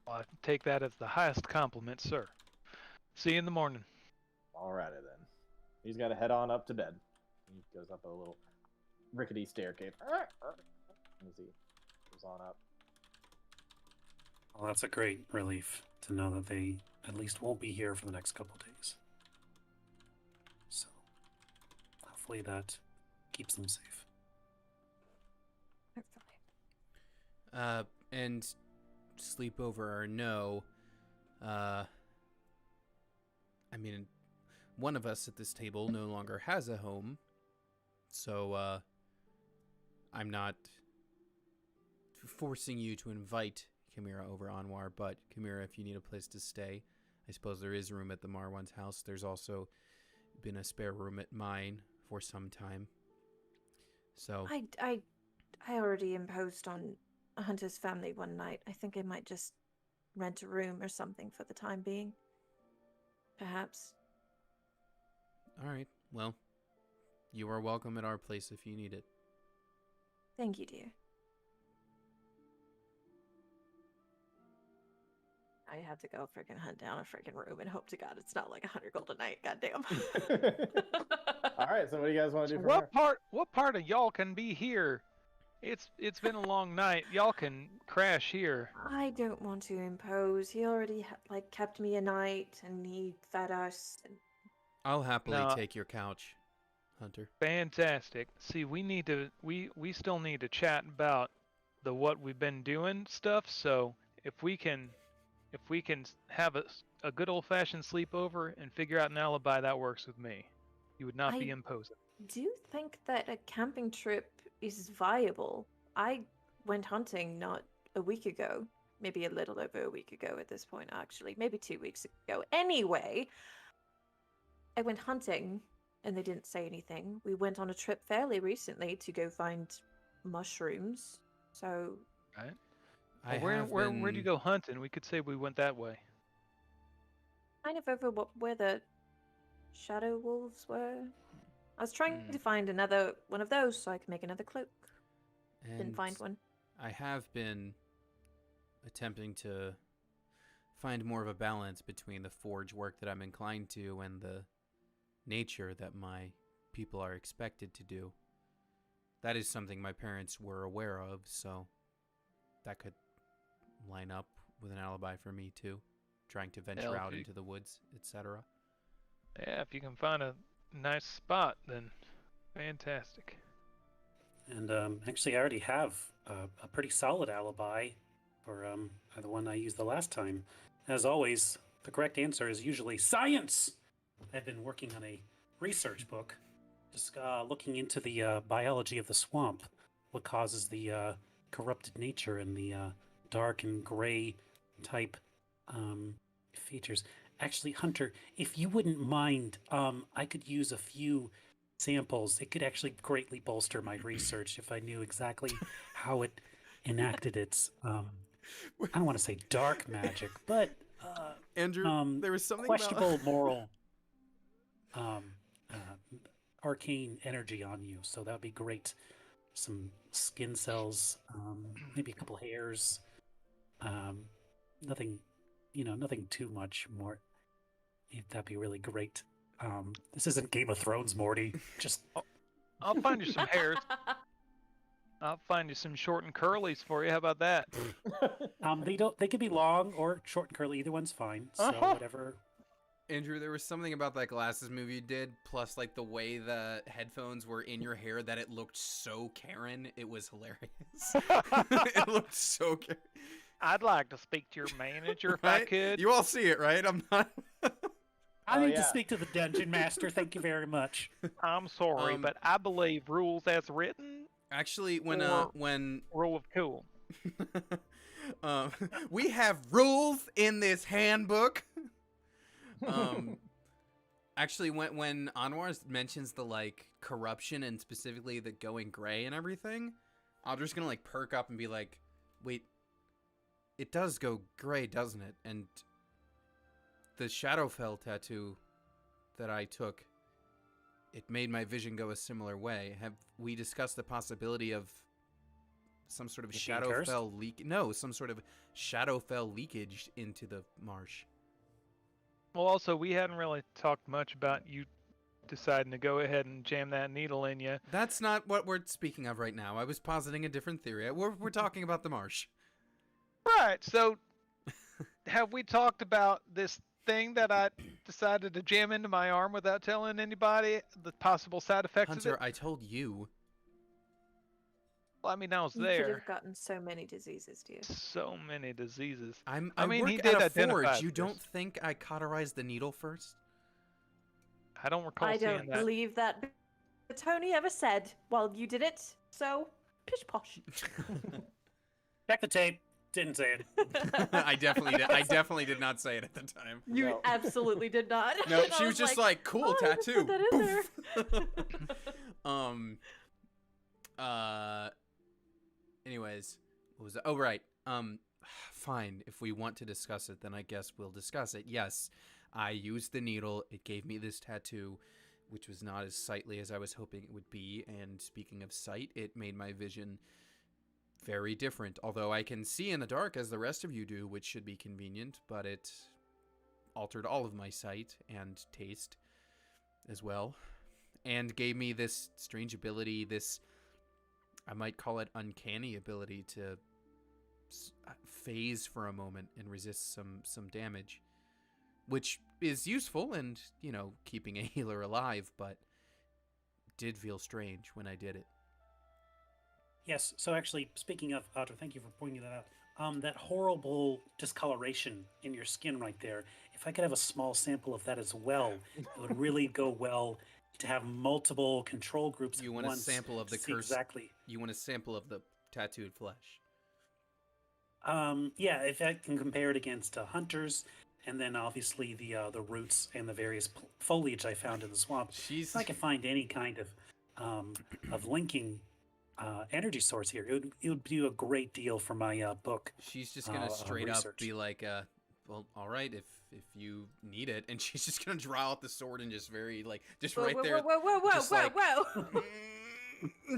Well, I take that as the highest compliment, sir. See you in the morning. Alrighty then. He's got to head on up to bed. He goes up a little rickety staircase. As he goes on up. Well, that's a great relief to know that they at least won't be here for the next couple days. So, hopefully that keeps them safe. Hopefully. And sleepover or no, I mean, one of us at this table no longer has a home, so I'm not forcing you to invite Chimera over Anwar, but Chimera, if you need a place to stay, I suppose there is room at the Marwan's house. There's also been a spare room at mine for some time. So I already imposed on Hunter's family one night. I think I might just rent a room or something for the time being. Perhaps. all right, well, you are welcome at our place if you need it. Thank you, dear. I have to go freaking hunt down a freaking room and hope to God it's not like 100 gold a night. Goddamn. All right, so what do you guys want to do from What part of y'all can be here? It's been a long night. Y'all can crash here. I don't want to impose. He already kept me a night and he fed us. And... I'll happily No. take your couch, Hunter. Fantastic. See, we still need to chat about the what we've been doing stuff. So if we can have a good old-fashioned sleepover and figure out an alibi, that works with me. You would not be imposing. Do you think that a camping trip is viable? I went hunting not a week ago, maybe a little over a week ago at this point, actually, maybe 2 weeks ago. Anyway, I went hunting and they didn't say anything. We went on a trip fairly recently to go find mushrooms. So, Right. I Where'd you go hunting? We could say we went that way. kind of over where the shadow wolves were. I was trying to find another one of those so I could make another cloak. Didn't find one. I have been attempting to find more of a balance between the forge work that I'm inclined to and the nature that my people are expected to do. That is something my parents were aware of, so that could line up with an alibi for me too, trying to venture out into the woods, etc. Yeah, if you can find a nice spot, then fantastic. And actually, I already have a pretty solid alibi for the one I used the last time. As always, the correct answer is usually science! I've been working on a research book, just looking into the biology of the swamp, what causes the corrupted nature and the dark and gray type features. Actually, Hunter, if you wouldn't mind, I could use a few samples. It could actually greatly bolster my research if I knew exactly how it enacted its, I don't want to say dark magic, but Andrew, there was something questionable about... moral arcane energy on you, so that would be great. Some skin cells, maybe a couple hairs. Nothing, nothing too much more. That'd be really great. This isn't Game of Thrones, Morty. Just I'll find you some hairs. I'll find you some short and curlies for you. How about that? they could be long or short and curly. Either one's fine. So whatever. Andrew, there was something about that glasses movie you did, plus like the way the headphones were in your hair that it looked so Karen. It was hilarious. It looked so Karen. I'd like to speak to your manager if Right? I could. You all see it, right? I'm not. I need to yeah. speak to the dungeon master. Thank you very much. I'm sorry, but I believe rules as written. Actually, Or- when Rule of cool. we have rules in this handbook. Actually, when Anwar mentions the like corruption and specifically the going gray and everything, I'm just gonna like perk up and be like, "Wait, it does go gray, doesn't it?" And the Shadowfell tattoo that I took, it made my vision go a similar way. Have we discussed the possibility of some sort of It being cursed? Shadowfell leak? No, some sort of Shadowfell leakage into the marsh. Well, also, we hadn't really talked much about you deciding to go ahead and jam that needle in you. That's not what we're speaking of right now. I was positing a different theory. We're talking about the marsh. Right, so have we talked about this thing that I decided to jam into my arm without telling anybody the possible side effects of Hunter, it? I told you. Well, I mean, I was You could there. have gotten so many diseases, dude. So many diseases. I I mean, work he did at a identify forge. You this. don't think I cauterized the needle first? I don't recall I seeing don't that. believe that Tony ever said while you did it. So, pish posh. Check the tape. Didn't say it. I definitely did not say it at the time. You No. absolutely did not. No, And I she was just like, cool "Oh, I just tattoo. put that in there." Anyways, what was that? Oh, right. Fine. If we want to discuss it, then I guess we'll discuss it. Yes, I used the needle. It gave me this tattoo, which was not as sightly as I was hoping it would be. And speaking of sight, it made my vision very different. Although I can see in the dark as the rest of you do, which should be convenient, but it altered all of my sight and taste as well. And gave me this strange ability, this, I might call it uncanny ability to phase for a moment and resist some damage, which is useful and, keeping a healer alive, but did feel strange when I did it. Yes. So actually, speaking of Otter, thank you for pointing that out. That horrible discoloration in your skin right there. If I could have a small sample of that as well, it would really go well to have multiple control groups. You at want a once sample of the to see curse? Exactly. You want a sample of the tattooed flesh? Yeah, if I can compare it against hunters, and then obviously the roots and the various foliage I found in the swamp. She's If I can find any kind of linking energy source here, it would do a great deal for my book. she's just gonna straight up research. be like, well, all right, if you need it, and she's just gonna draw out the sword and just very just Whoa, right whoa, there, Whoa, whoa, whoa, just whoa, like- whoa.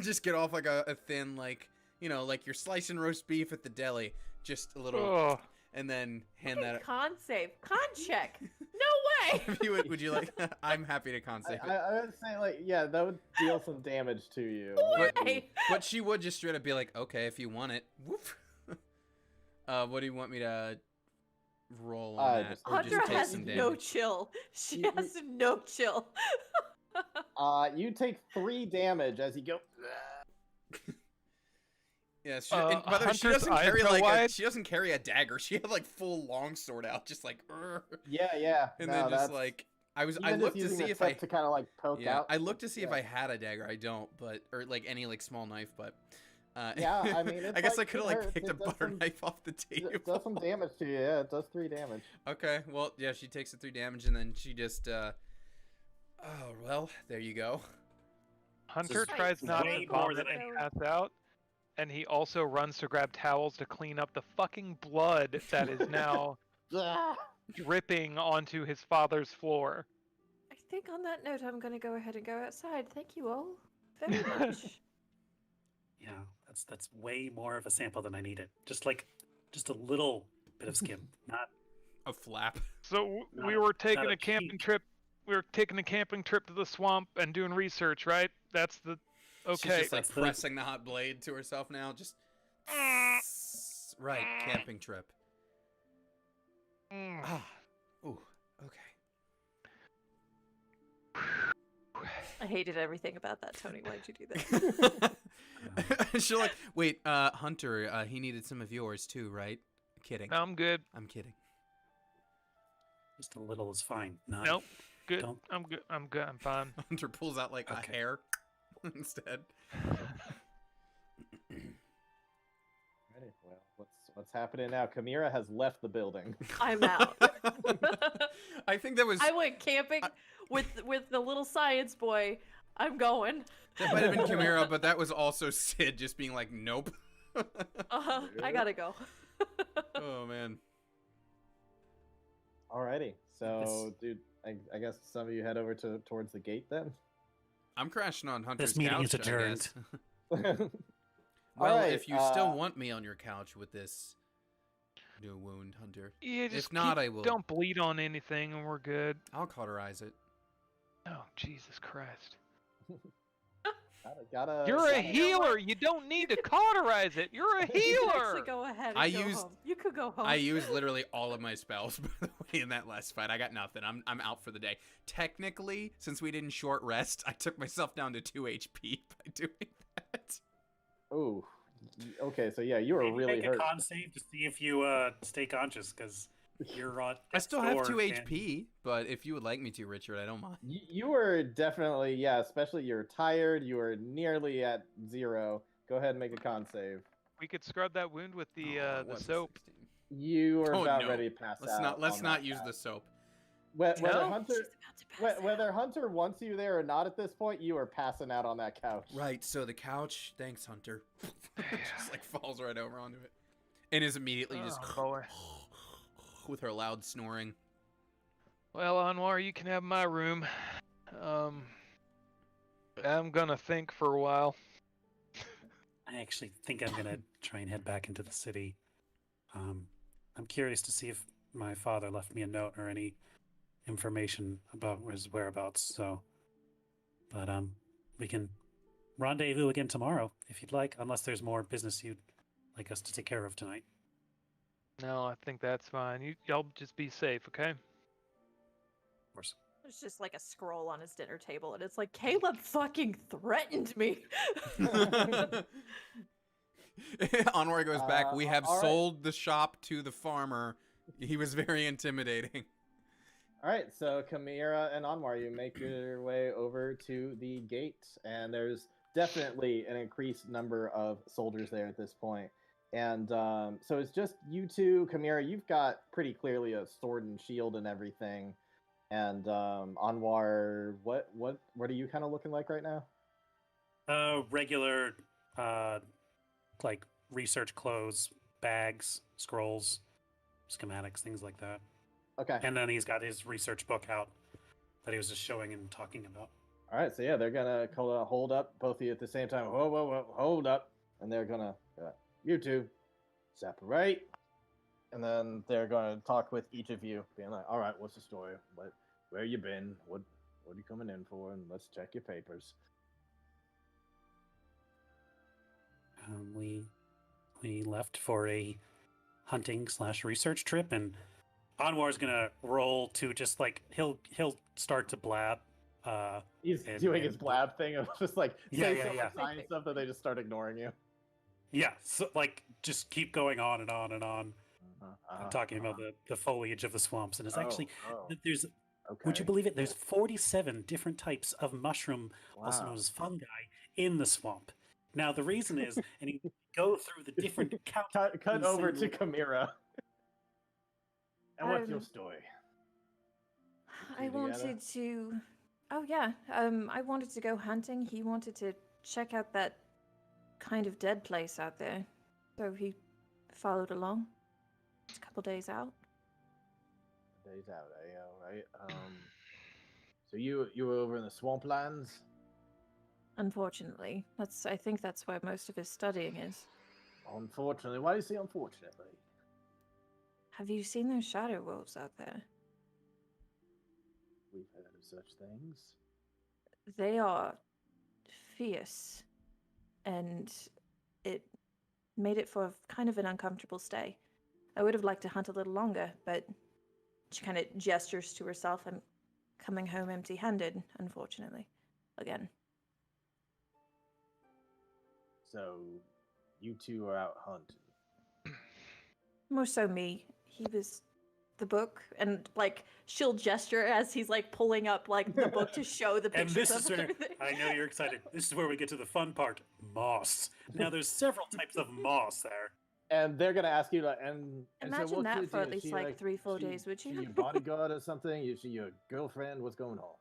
just get off like a thin like you're slicing roast beef at the deli, just a little, Oh, and then hand that. Con save. Con check. No way. If you would you like? I'm happy to con save it. I would say that would deal some damage to you. Way. But she would just straight up be like, okay, if you want it. Woof. What do you want me to roll on that? just- Or Hunter take has some no damage? chill. She You- has no chill. You take 3 damage as you go. Yeah, and by the way, she Hunter's doesn't eyes carry go wide. she doesn't carry a dagger. She had full long sword out, just Yeah. and no, then just that's- I even looked just to using see the if I tip to kind of poke out. I looked to see if Yeah. I had a dagger. I don't, but or any small knife, but Yeah, I mean, it's I guess I like, could it have hurts. picked a It does butter some- knife off the table. It does some damage to you. Yeah, it does 3 damage. Okay, well, yeah, she takes the 3 damage, and then she just, oh, well, there you go. Hunter is tries not way to more vomit than and pass out, and he also runs to grab towels to clean up the fucking blood that is now Ah! dripping onto his father's floor. I think on that note, I'm going to go ahead and go outside. Thank you all very much. Yeah, that's way more of a sample than I needed. Just a little bit of skim, not. A flap. So Not we a- were taking not a a camping peak. trip. We were taking a camping trip to the swamp and doing research, right? That's the. She's Okay. just like That's the- pressing the hot blade to herself now. Just right, camping trip. Mm. Ah, ooh, I hated everything about that, Tony. Why'd you do that? okay. She's like, wait, Hunter, he needed some of yours too, right? Kidding. No, I'm good. I'm kidding. Just a little is fine. Not, Nope. Good. Don't. I'm good. I'm good. I'm fine. Hunter pulls out like Okay. a hair instead. Alrighty, well, what's happening now? Chimera has left the building. I'm out. I think that was I went camping with the little science boy. I'm going. that might have been Chimera, but that was also Sid just being like, nope. I gotta go. Oh man. Alrighty, so dude, I guess some of you head over towards the gate then. I'm crashing on Hunter's meeting couch, is adjourned. I guess. Well, Alright, if you still want me on your couch with this new wound, Hunter, Yeah, just if not, keep- I will. Don't bleed on anything, and we're good. I'll cauterize it. Oh, Jesus Christ! gotta You're a gotta- healer. You don't need to cauterize it. You're a You can healer. actually go ahead and I go used- home. You could go home. I used literally all of my spells, by the way, in that last fight. I got nothing. I'm out for the day. Technically, since we didn't short rest, I took myself down to 2 HP by doing that. Ooh. Okay, so yeah, you were Maybe really make hurt. a con save to see if you stay conscious, because you're on. I still have 2 and- HP, but if you would like me to, Richard, I don't mind. You were definitely, yeah, especially you're tired, you were nearly at 0. Go ahead and make a con save. We could scrub that wound with the Oh, it was a soap. 16. You were Oh, about no. ready to pass Let's out. not. Let's on not that use couch. the soap. Whether No? Hunter, She's about to pass whether out. Hunter wants you there or not at this point, you are passing out on that couch. Right. So the couch. Thanks, Hunter. Just like falls right over onto it, and is immediately just Oh, boy. with her loud snoring. Well, Anwar, you can have my room. I'm gonna think for a while. I actually think I'm gonna try and head back into the city. I'm curious to see if my father left me a note or any information about his whereabouts. So, but we can rendezvous again tomorrow if you'd like, unless there's more business you'd like us to take care of tonight. No, I think that's fine. Y'all just be safe, okay? Of course. There's just like a scroll on his dinner table, and it's like, Caleb fucking threatened me. Onward goes back. We have all right. sold the shop to the farmer. He was very intimidating. All right, so Chimera and Anwar, you make your way over to the gate, and there's definitely an increased number of soldiers there at this point. And so it's just you two, Chimera. You've got pretty clearly a sword and shield and everything. And Anwar, what are you kind of looking like right now? Regular, like research clothes, bags, scrolls, schematics, things like that. Okay. And then he's got his research book out that he was just showing and talking about. All right, so yeah, they're gonna hold up both of you at the same time. Whoa, whoa, whoa, hold up! And they're gonna, you two, separate. And then they're gonna talk with each of you, being like, "All right, what's the story? Where you been? What are you coming in for? And let's check your papers." We left for a hunting / research trip, and Anwar's gonna roll to just like he'll start to blab. He's And- doing and- his blab thing of just like Yeah, say yeah, some yeah. science stuff that they just start ignoring you. Yeah, so like just keep going on and on and on, talking about the foliage of the swamps, and it's actually there's. Okay. Would you believe it? There's 47 different types of mushroom, also known as fungi, in the swamp. Now the reason is, and you go through the different Cut and over to single- Chimera. And what's your Um, story? I You together? wanted to. Oh yeah. I wanted to go hunting. He wanted to check out that kind of dead place out there, so he followed along. It's a couple days out. Days out, eh? All right. So you were over in the swamplands? Unfortunately, I think that's where most of his studying is. Unfortunately. Why do you say unfortunately? Have you seen those shadow wolves out there? We've heard of such things. They are fierce, and it made it for kind of an uncomfortable stay. I would have liked to hunt a little longer, but she kind of gestures to herself. I'm coming home empty-handed, unfortunately. Again. So, you two are out hunting. More so me. He was the book, and like she'll gesture as he's like pulling up like the book to show the And pictures this is of where everything. I know you're excited. This is where we get to the fun part: moss. Now, there's several types of moss there. And they're gonna ask you, like, and so Imagine what's that your for deal? at least She, like 3-4 she- days, would she you? your bodyguard or something? Is she your girlfriend? What's going on?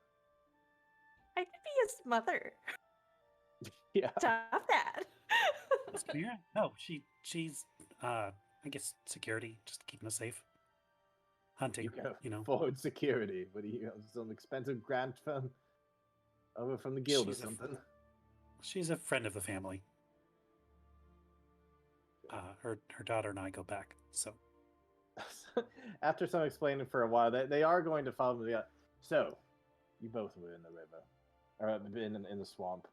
I could be his mother. Yeah. Stop that. Miss Chimera? No, she's I guess security, just keeping us safe. Hunting, You go you know. forward security. What do you some expensive grant from over from the guild or She's a- something? She's a friend of the family. Her daughter and I go back, so After some explaining for a while, they are going to follow me. So, you both were in the river, or in the swamp.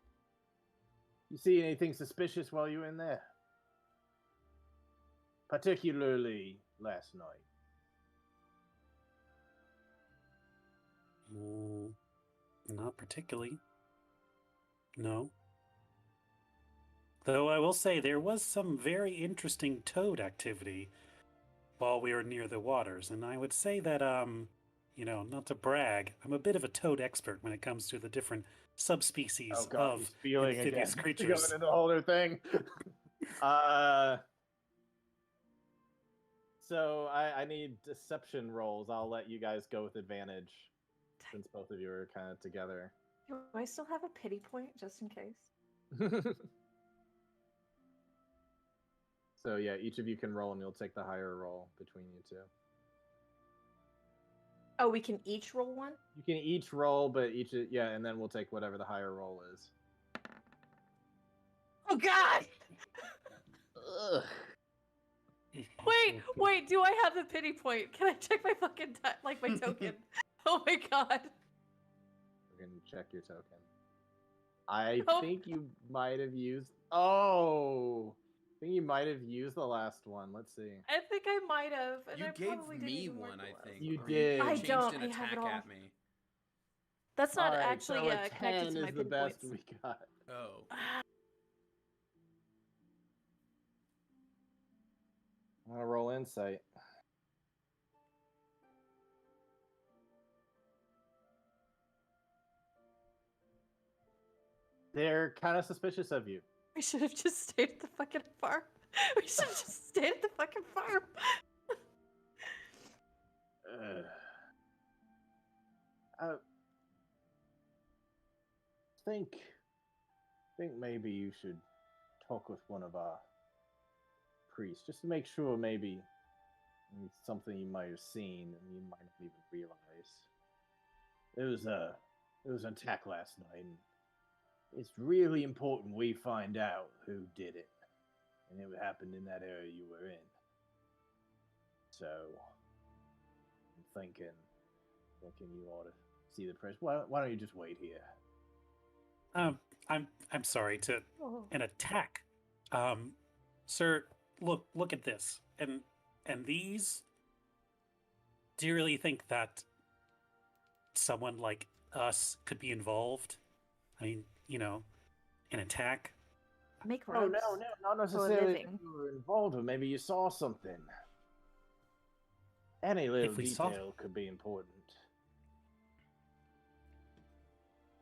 You see anything suspicious while you were in there? Particularly last night. not particularly. No. Though I will say there was some very interesting toad activity while we were near the waters, and I would say that not to brag, I'm a bit of a toad expert when it comes to the different subspecies Oh god, of he's feeling amphibious again. creatures. Going into the whole other thing. So I need deception rolls. I'll let you guys go with advantage since both of you are kind of together. Do I still have a pity point just in case? So yeah, each of you can roll, and you'll take the higher roll between you two. Oh, we can each roll one? You can each roll, but and then we'll take whatever the higher roll is. Oh god! Ugh. Wait, do I have a pity point? Can I check my fucking my token? Oh my god. We're gonna check your token. I Oh. think you might have used. Oh, I think you might have used the last one. Let's see. I think I might have. And You I gave probably didn't me even one, mark the I last think. You or did. I changed don't, an I have attack it all. at me. That's not All right, actually so a 10 connected to my is the pity best points. we got. Oh. I'm gonna roll insight. They're kind of suspicious of you. We should have just stayed at the fucking farm. We should have just stayed at the fucking farm. I think maybe you should talk with one of our priests just to make sure maybe it's something you might have seen and you might not even realize. There was an attack last night, and it's really important we find out who did it, and it happened in that area you were in. So I'm thinking you ought to see the priest. Why don't you just wait here? I'm sorry to Oh. an attack. Sir, look at this. And these, do you really think that someone like us could be involved? I mean, an attack? Make Oh robes. no, not for a necessarily that living. you were involved, but maybe you saw something. Any little we saw- detail could be important.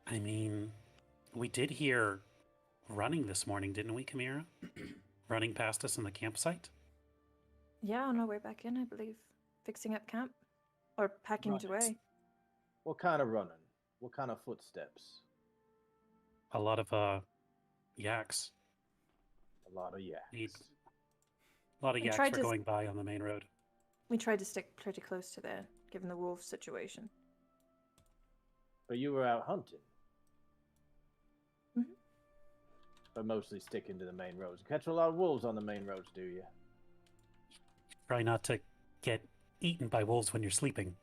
I mean, we did hear running this morning, didn't we, Chimera? Running past us in the campsite? Yeah, on our way back in, I believe. Fixing up camp. Or packing it Right. away. What kind of running? What kind of footsteps? A lot of yaks. A lot of yaks. Neat. A lot of I yaks tried were to- going by on the main road. We tried to stick pretty close to there, given the wolf situation. But you were out hunting. Mhm. But mostly sticking to the main roads. You catch a lot of wolves on the main roads, do you? Try not to get eaten by wolves when you're sleeping.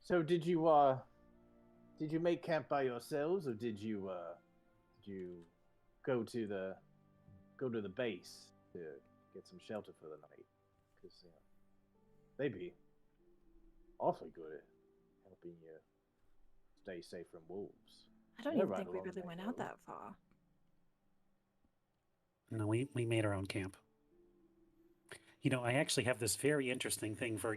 So did you make camp by yourselves, or did you go to the base to get some shelter for the night? Because they'd be awfully good at helping you stay safe from wolves. I don't They're even right think we along really that went out road. that far. No, we made our own camp. You know, I actually have this very interesting thing for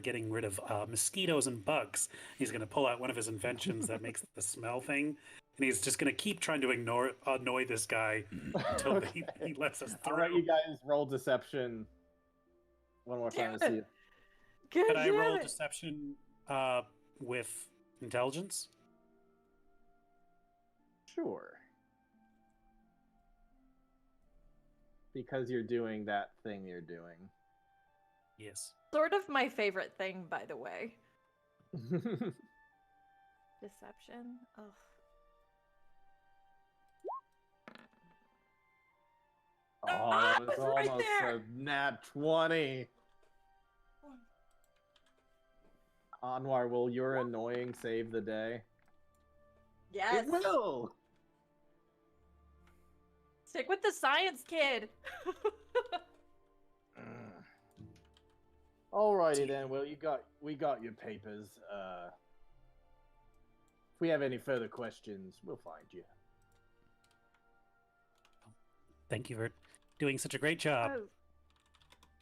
getting rid of mosquitoes and bugs. He's going to pull out one of his inventions that makes the smell thing, and he's just going to keep trying to annoy this guy until Okay. he lets us I'll through. let you guys roll deception one more time to Damn see it. it. Good Can I roll damn it. deception with intelligence? Sure. Because you're doing that thing you're doing. Yes. Sort of my favorite thing, by the way. Deception. Ugh. Oh, it it's was right almost there! a nat 20. Anwar, will your annoying save the day? Yes. It will! Stick with the science, kid. Alrighty then, well we got your papers. If we have any further questions, we'll find you. Thank you for doing such a great job. Oh.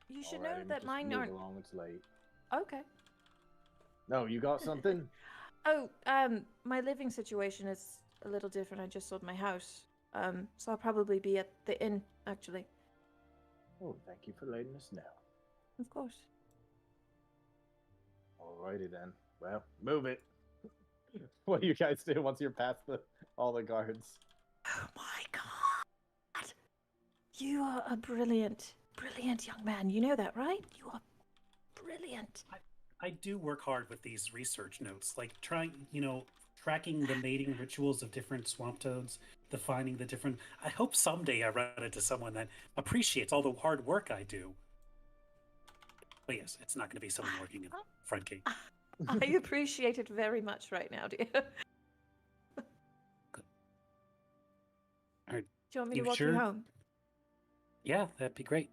You should know Alrighty, that just mine move aren't. along, it's late. Okay. No, you got something? Oh, my living situation is a little different. I just sold my house. So I'll probably be at the inn, actually. Oh, thank you for letting us know. Of course. Alrighty then. Well, move it. What do you guys do once you're past all the guards? Oh my god. You are a brilliant, brilliant young man. You know that, right? You are brilliant. I do work hard with these research notes, like tracking the mating rituals of different swamp toads, defining the different. I hope someday I run into someone that appreciates all the hard work I do. But yes, it's not going to be someone working in front gate. I appreciate it very much right now, dear. Are Do you want me you to walk sure? you home? Yeah, that'd be great.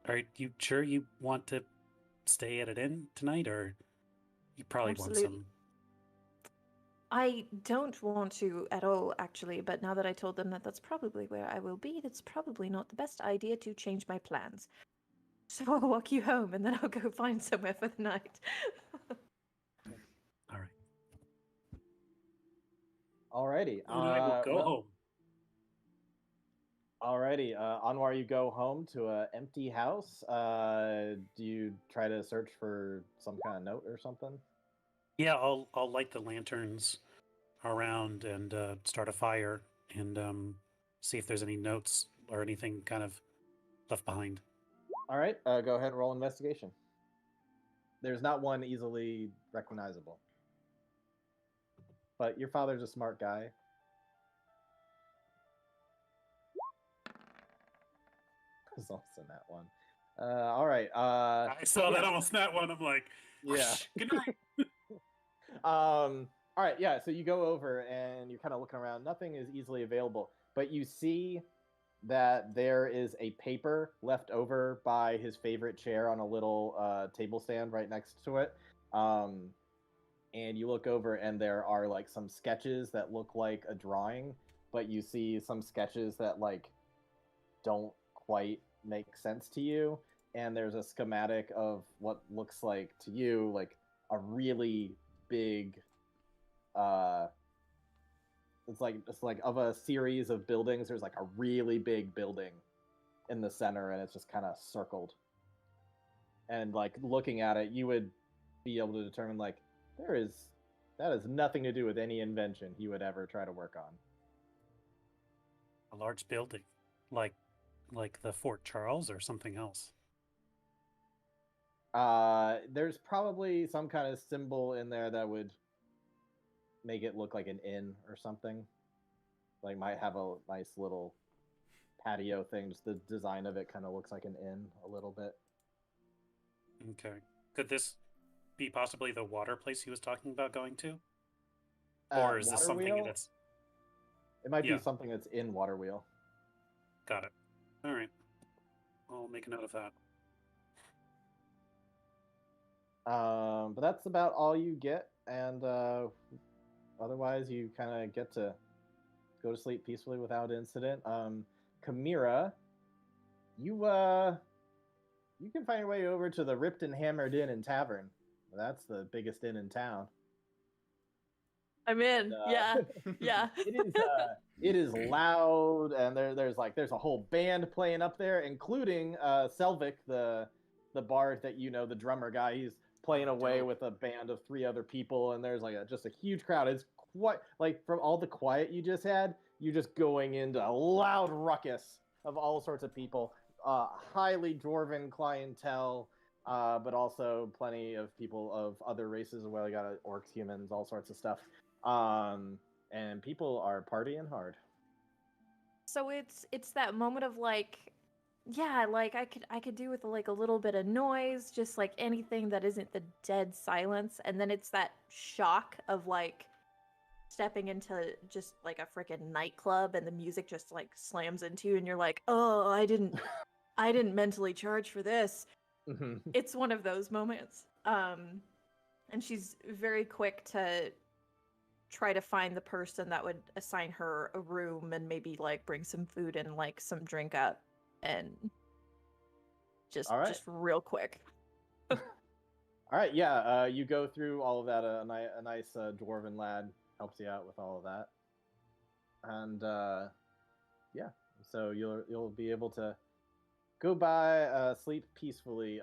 Are you sure you want to stay at an inn tonight, or you probably Absolutely. want some? I don't want to at all, actually, but now that I told them that that's probably where I will be, that's probably not the best idea to change my plans. So I'll walk you home and then I'll go find somewhere for the night. All right. Alrighty. And I will go home. Alrighty. Anwar, you go home to an empty house. Do you try to search for some kind of note or something? Yeah, I'll light the lanterns around and start a fire and see if there's any notes or anything kind of left behind. All right. Go ahead and roll investigation. There's not one easily recognizable. But your father's a smart guy. It's also that one. All right. I saw yeah. that almost that one. I'm like, Yeah. good night. All right, yeah, so you go over and you're kind of looking around. Nothing is easily available, but you see that there is a paper left over by his favorite chair on a little table stand right next to it. And you look over and there are like some sketches that look like a drawing, but you see some sketches that like don't quite make sense to you. And there's a schematic of what looks like to you like a really big it's like of a series of buildings, there's like a really big building in the center and it's just kind of circled. And like looking at it, you would be able to determine like that has nothing to do with any invention he would ever try to work on. A large building, like the Fort Charles or something else. There's probably some kind of symbol in there that would make it look like an inn or something. Like might have a nice little patio thing. Just the design of it kind of looks like an inn a little bit. Okay. Could this be possibly the water place he was talking about going to? Uh, Or is this Water something Wheel? that's... It might Yeah. be something that's in Waterwheel. Got it. All right. I'll make a note of that. But that's about all you get, and otherwise you kind of get to go to sleep peacefully without incident. Chimera, you can find your way over to the Ripped and Hammered Inn and Tavern. That's the biggest inn in town. I'm in. And, Yeah. Yeah. it is loud, and there's a whole band playing up there, including Selvik, the bard that the drummer guy. He's playing away Dope. with a band of 3 other people, and there's just a huge crowd. It's quite like from all the quiet you just had, you're just going into a loud ruckus of all sorts of people. Highly dwarven clientele, but also plenty of people of other races as well. You got orcs, humans, all sorts of stuff. And people are partying hard. So it's that moment of like, yeah, like I could do with like a little bit of noise, just like anything that isn't the dead silence, and then it's that shock of like stepping into just like a freaking nightclub and the music just like slams into you and you're like, oh, I didn't mentally charge for this. It's one of those moments. And she's very quick to try to find the person that would assign her a room and maybe like bring some food and like some drink up, and just real quick. All right, yeah. You go through all of that. A nice dwarven lad helps you out with all of that, and yeah. So you'll be able to go by, sleep peacefully.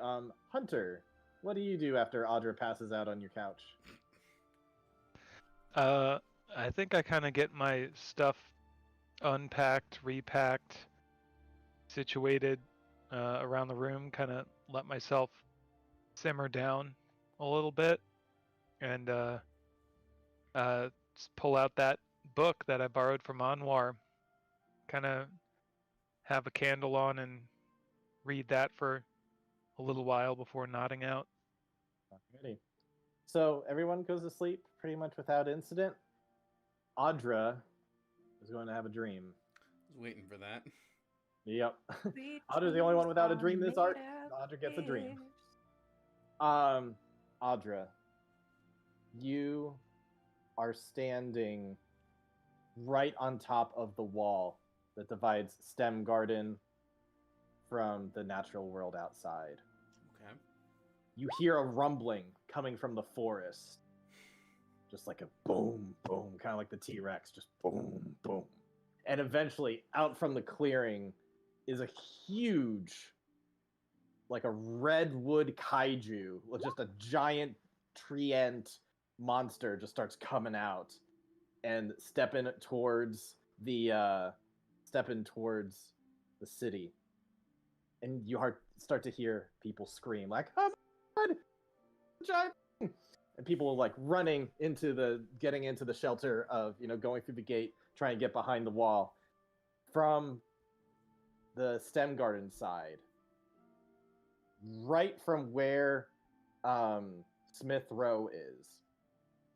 Hunter, what do you do after Audra passes out on your couch? I think I kind of get my stuff unpacked, repacked, situated around the room, kind of let myself simmer down a little bit, and just pull out that book that I borrowed from Anwar, kind of have a candle on and read that for a little while before nodding out. Alrighty. So everyone goes to sleep pretty much without incident. Audra is going to have a dream. I was waiting for that. Yep. Audra's the only one without a dream this arc. Audra gets a dream. Audra, you are standing right on top of the wall that divides Stem Garden from the natural world outside. Okay. You hear a rumbling coming from the forest. Just like a boom, boom, kind of like the T-Rex, just boom, boom. And eventually, out from the clearing is a huge, like a redwood kaiju, just a giant tree-ant monster just starts coming out and stepping towards the city. And you start to hear people scream like, "Oh my God, giant!" And people like getting into the shelter of, going through the gate, trying to get behind the wall. From the Stem Garden side, right from where Smith Row is,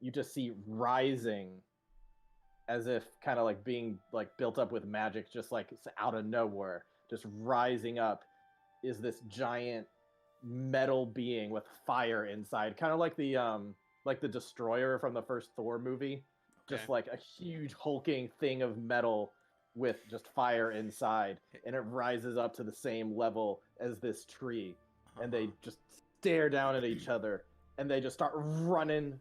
you just see rising, as if kind of like being like built up with magic, just like out of nowhere, just rising up, is this giant metal being with fire inside, kind of like the Destroyer from the first Thor movie. Okay. Just like a huge hulking thing of metal with just fire inside, and it rises up to the same level as this tree, and they just stare down at each other, and they just start running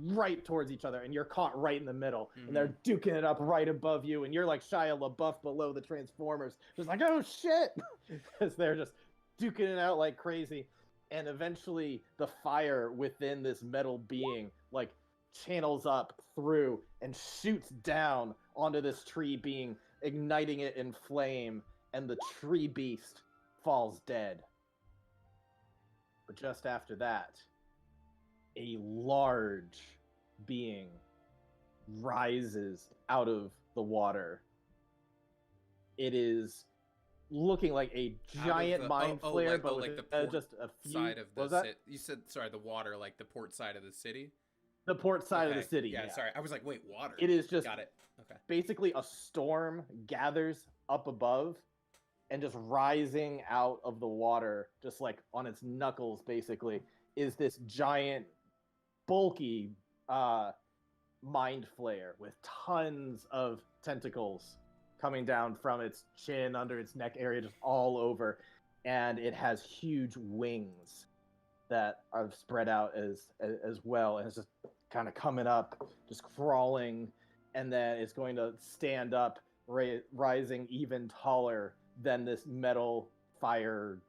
right towards each other, and you're caught right in the middle, and they're duking it up right above you, and you're like Shia LaBeouf below the Transformers, just like, oh shit, because they're just duking it out like crazy. And eventually the fire within this metal being like channels up through and shoots down onto this tree being, igniting it in flame, and the tree beast falls dead. But just after that, a large being rises out of the water. It is looking like a giant mind flare, like, but like with the port just a few. side of What was the that? city. You said, sorry, the water, like the port side of the city. The port side of Okay, the city. Yeah, Yeah, sorry. I was like, wait, water. it is just Got it. Okay. basically a storm gathers up above and just rising out of the water, just like on its knuckles, basically, is this giant, bulky mind flare with tons of tentacles coming down from its chin, under its neck area, just all over. And it has huge wings that are spread out as well. And it's just kind of coming up, just crawling. And then it's going to stand up, rising even taller than this metal fire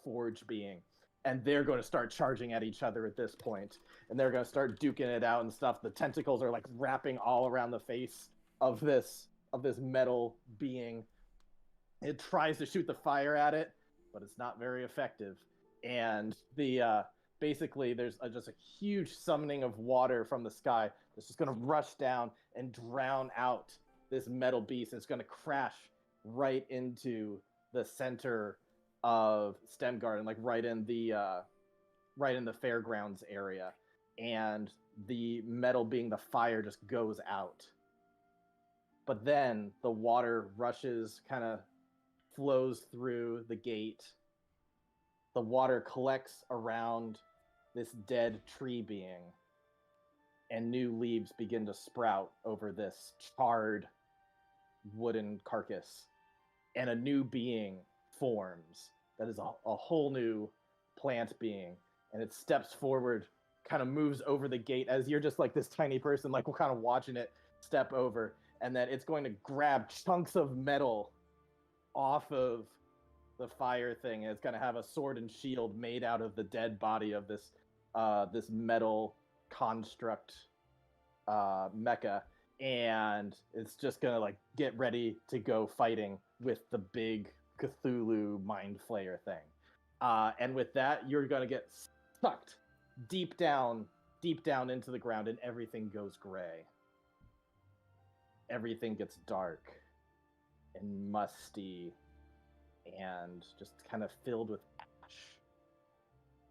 forge being. And they're going to start charging at each other at this point. And they're going to start duking it out and stuff. The tentacles are like wrapping all around the face of this metal being. It tries to shoot the fire at it, but it's not very effective. And the basically there's just a huge summoning of water from the sky that's just going to rush down and drown out this metal beast. It's going to crash right into the center of STEM Garden, like right in the fairgrounds area. And the metal being the fire just goes out. But then the water rushes, kind of flows through the gate. The water collects around this dead tree being, and new leaves begin to sprout over this charred wooden carcass. And a new being forms that is a whole new plant being. And it steps forward, kind of moves over the gate as you're just like this tiny person, like we're kind of watching it step over. And then it's going to grab chunks of metal off of the fire thing. And it's going to have a sword and shield made out of the dead body of this metal construct mecha. And it's just going to like get ready to go fighting with the big Cthulhu mind flayer thing. And with that, you're going to get sucked deep down into the ground, and everything goes gray. Everything gets dark and musty and just kind of filled with ash.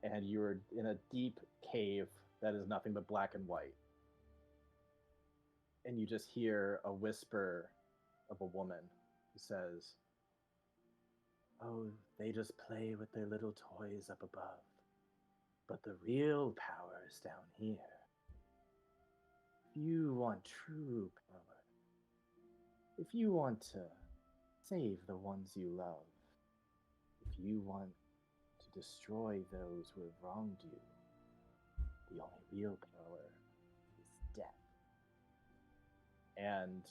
And you're in a deep cave that is nothing but black and white. And you just hear a whisper of a woman who says, "Oh, they just play with their little toys up above. But the real power is down here. If you want true power, if you want to save the ones you love, if you want to destroy those who have wronged you, the only real power is death." And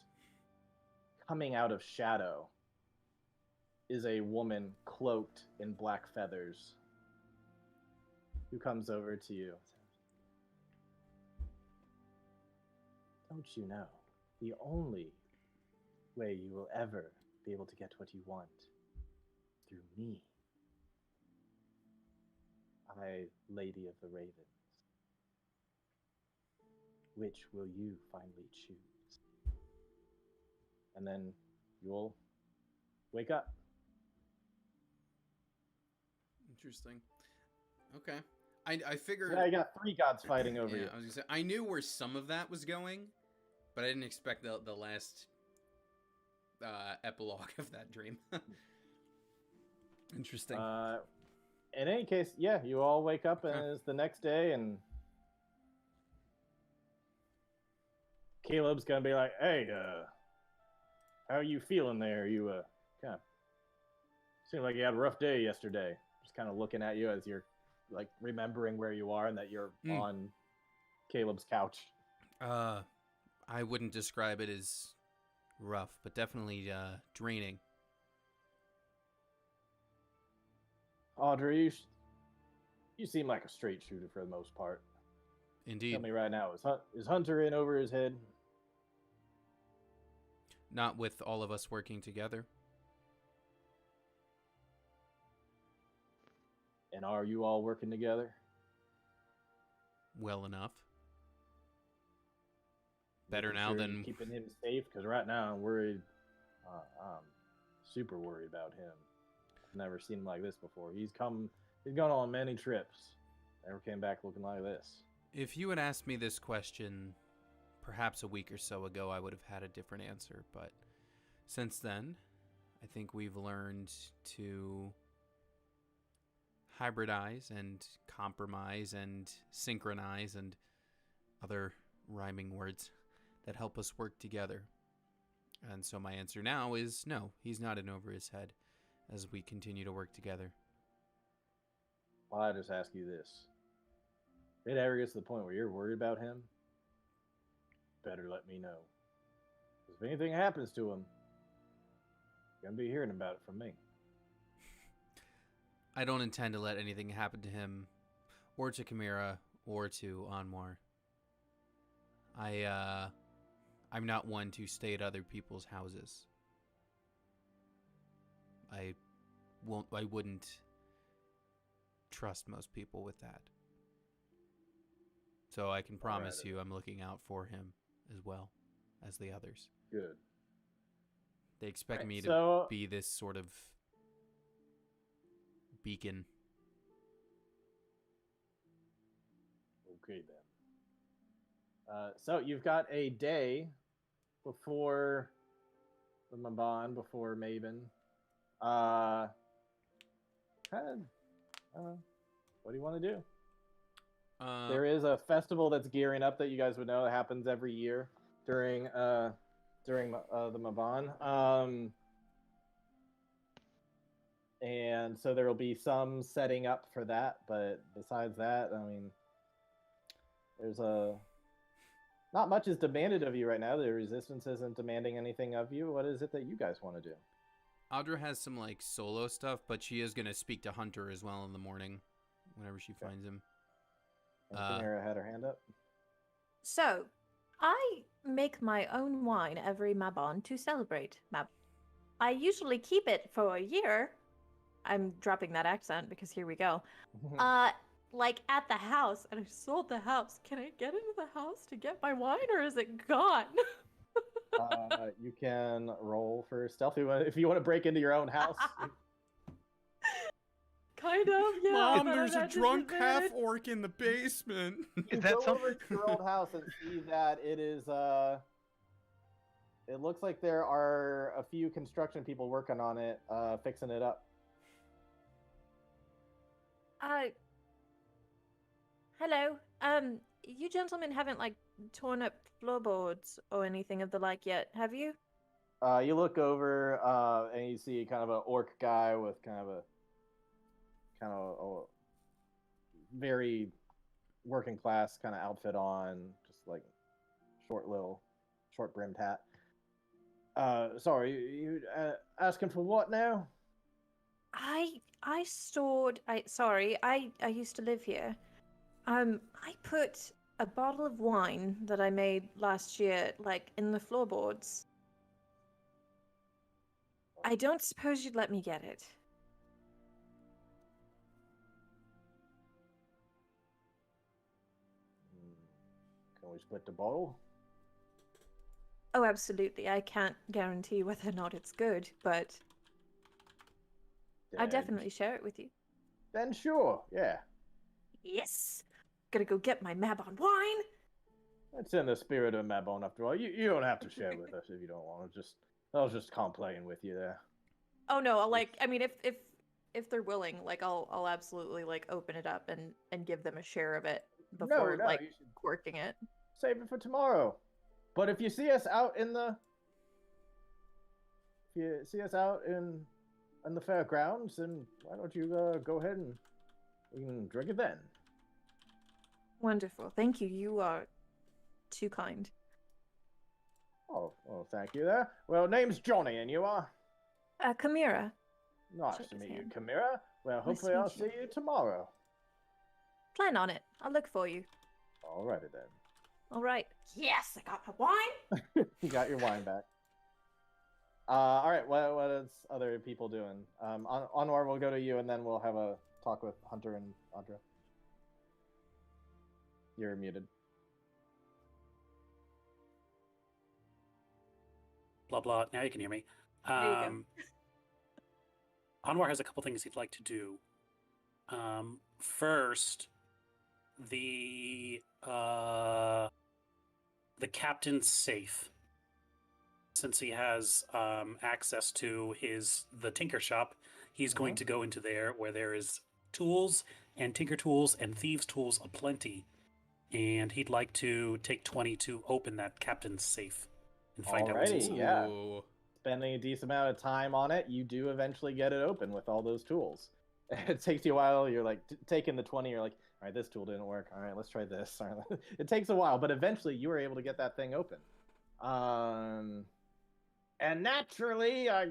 coming out of shadow is a woman cloaked in black feathers who comes over to you. "Don't you know, the only way you will ever be able to get what you want is through me, I, Lady of the Ravens. Which will you finally choose?" And then you'll wake up. Interesting. Okay. I figured. Yeah, I got 3 gods fighting over you. I was gonna say I knew where some of that was going, but I didn't expect the last epilogue of that dream. Interesting. In any case, yeah, you all wake up and it's the next day, and Caleb's gonna be like, "Hey, how are you feeling there? You kind of seemed like you had a rough day yesterday." Just kind of looking at you as you're like remembering where you are and that you're on Caleb's couch. I wouldn't describe it as rough, but definitely draining. Audrey, you seem like a straight shooter for the most part. Indeed. Tell me right now, is Hunter in over his head? Not with all of us working together. And are you all working together? Well enough. Better Making now sure than you're keeping him safe, because right now I'm worried. I'm super worried about him. I've never seen him like this before. He's gone on many trips. Never came back looking like this. If you had asked me this question perhaps a week or so ago, I would have had a different answer. But since then, I think we've learned to hybridize and compromise and synchronize and other rhyming words that help us work together. And so my answer now is no, he's not in over his head as we continue to work together. Well, I just ask you this. If it ever gets to the point where you're worried about him, better let me know. Because if anything happens to him, you're going to be hearing about it from me. I don't intend to let anything happen to him or to Chimera or to Anwar. I'm not one to stay at other people's houses. I wouldn't trust most people with that. So I can promise you I'm looking out for him as well as the others. Good. They expect me to So, be this sort of beacon. okay then. So you've got a day before the Mabon, before Mabon. What do you want to do? There is a festival that's gearing up that you guys would know that happens every year during the Mabon. And so there will be some setting up for that, but besides that, I mean, there's not much is demanded of you right now. The resistance isn't demanding anything of you. What is it that you guys want to do? Audra has some like solo stuff, but she is gonna speak to Hunter as well in the morning, whenever she finds him. And Chimera had her hand up. So, I make my own wine every Mabon to celebrate Mabon. I usually keep it for a year. I'm dropping that accent because here we go. Like at the house, and I sold the house. Can I get into the house to get my wine, or is it gone? You can roll for stealth if you want to break into your own house. Kind of, yeah. Mom, but there's I'm a not drunk half disadvantaged. orc in the basement. Is that Go something? over to your old house and see that it is. It looks like there are a few construction people working on it, fixing it up. Hello. You gentlemen haven't like torn up floorboards or anything of the like yet, have you? You look over and you see kind of an orc guy with kind of a very working class kind of outfit on, just like short brimmed hat. Sorry, you asking for what now? I used to live here. I put a bottle of wine that I made last year, like, in the floorboards. I don't suppose you'd let me get it. Can we split the bottle? Oh, absolutely. I can't guarantee whether or not it's good, but I'd definitely share it with you. Then sure, yeah. Yes! Gotta go get my Mabon wine! It's in the spirit of Mabon after all. You don't have to share with us if you don't want to. I was just playing with you there. Oh no, I mean, if they're willing, like, I'll absolutely, like, open it up and give them a share of it before, No, like, you should quirking it. save it for tomorrow. But if you see us out in the fairgrounds, then why don't you go ahead and we can drink it then. Wonderful. Thank you. You are too kind. Oh, well, thank you there. Well, name's Johnny, and you are? Chimera. Nice Shake to his meet you, hand. Chimera. Well, Nice hopefully to I'll meet see you. you tomorrow. Plan on it. I'll look for you. Alrighty then. All right. Yes, I got my wine. You got your wine back. All right. What is other people doing? Anwar, we'll go to you, and then we'll have a talk with Hunter and Audra. You're muted. Blah blah. Now you can hear me. There you go. Anwar has a couple things he'd like to do. First, the captain's safe. Since he has access to the tinker shop, he's going to go into there where there is tools and tinker tools and thieves tools aplenty, and he'd like to take 20 to open that captain's safe and find out what's Alrighty, inside. yeah. Ooh. Spending a decent amount of time on it, you do eventually get it open with all those tools. It takes you a while. You're like taking the 20. You're like, all right, this tool didn't work. All right, let's try this. All right. It takes a while, but eventually you were able to get that thing open. And naturally, I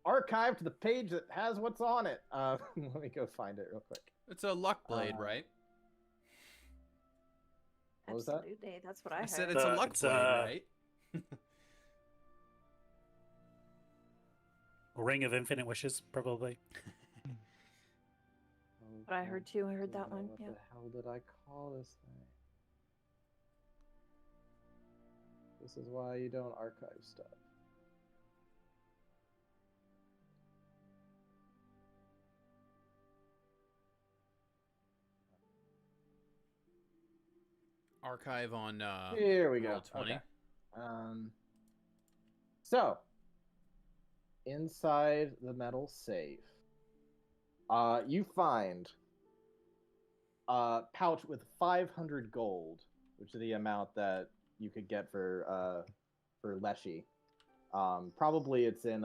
archived the page that has what's on it. Let me go find it real quick. It's a luck blade, right? What was that? Absolutely, that's what I I heard. said it's a luck It's, blade, right? Ring of Infinite Wishes, probably. But I heard too. I heard that one. What Yeah. the hell did I call this thing? This is why you don't archive stuff. Archive on Here we go. Roll20. Okay. So inside the metal safe, you find a pouch with 500 gold, which is the amount that you could get for Leshy. Probably it's in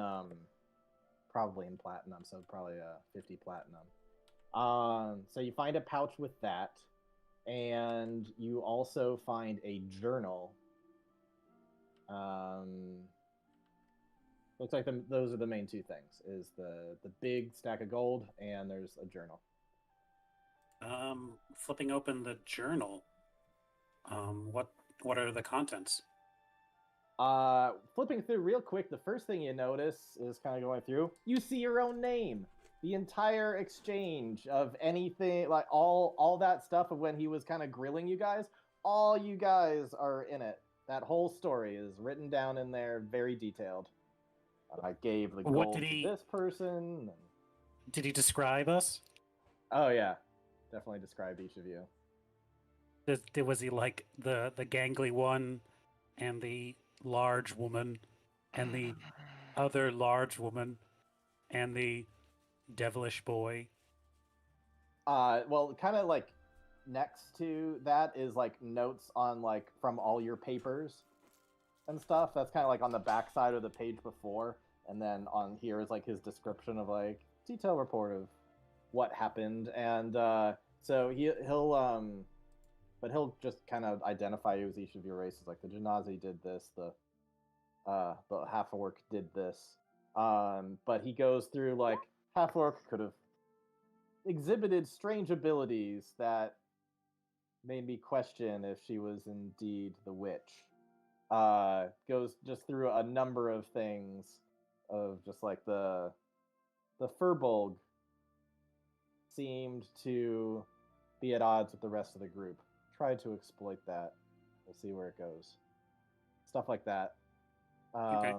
probably in platinum, so probably 50 platinum. So you find a pouch with that, and you also find a journal. Looks like those are the main two things: is the big stack of gold, and there's a journal. Flipping open the journal. What are the contents? Flipping through real quick, the first thing you notice is kind of going through. You see your own name. The entire exchange of anything, like all that stuff of when he was kind of grilling you guys, all you guys are in it. That whole story is written down in there, very detailed. I gave the gold to this person. Did he describe us? Oh yeah, definitely described each of you. Was he like the gangly one, and the large woman, and the other large woman, and the devilish boy? Well, kind of like next to that is like notes on like from all your papers and stuff. That's kind of like on the back side of the page before, and then on here is like his description of like detailed report of what happened, and so he'll just kind of identify you as each of your races. Like the Janazi did this, the Half-Orc did this, but he goes through like Half-Orc could have exhibited strange abilities that made me question if she was indeed the witch. Goes just through a number of things of just like the Furbolg seemed to be at odds with the rest of the group. Tried to exploit that. We'll see where it goes. Stuff like that. Okay.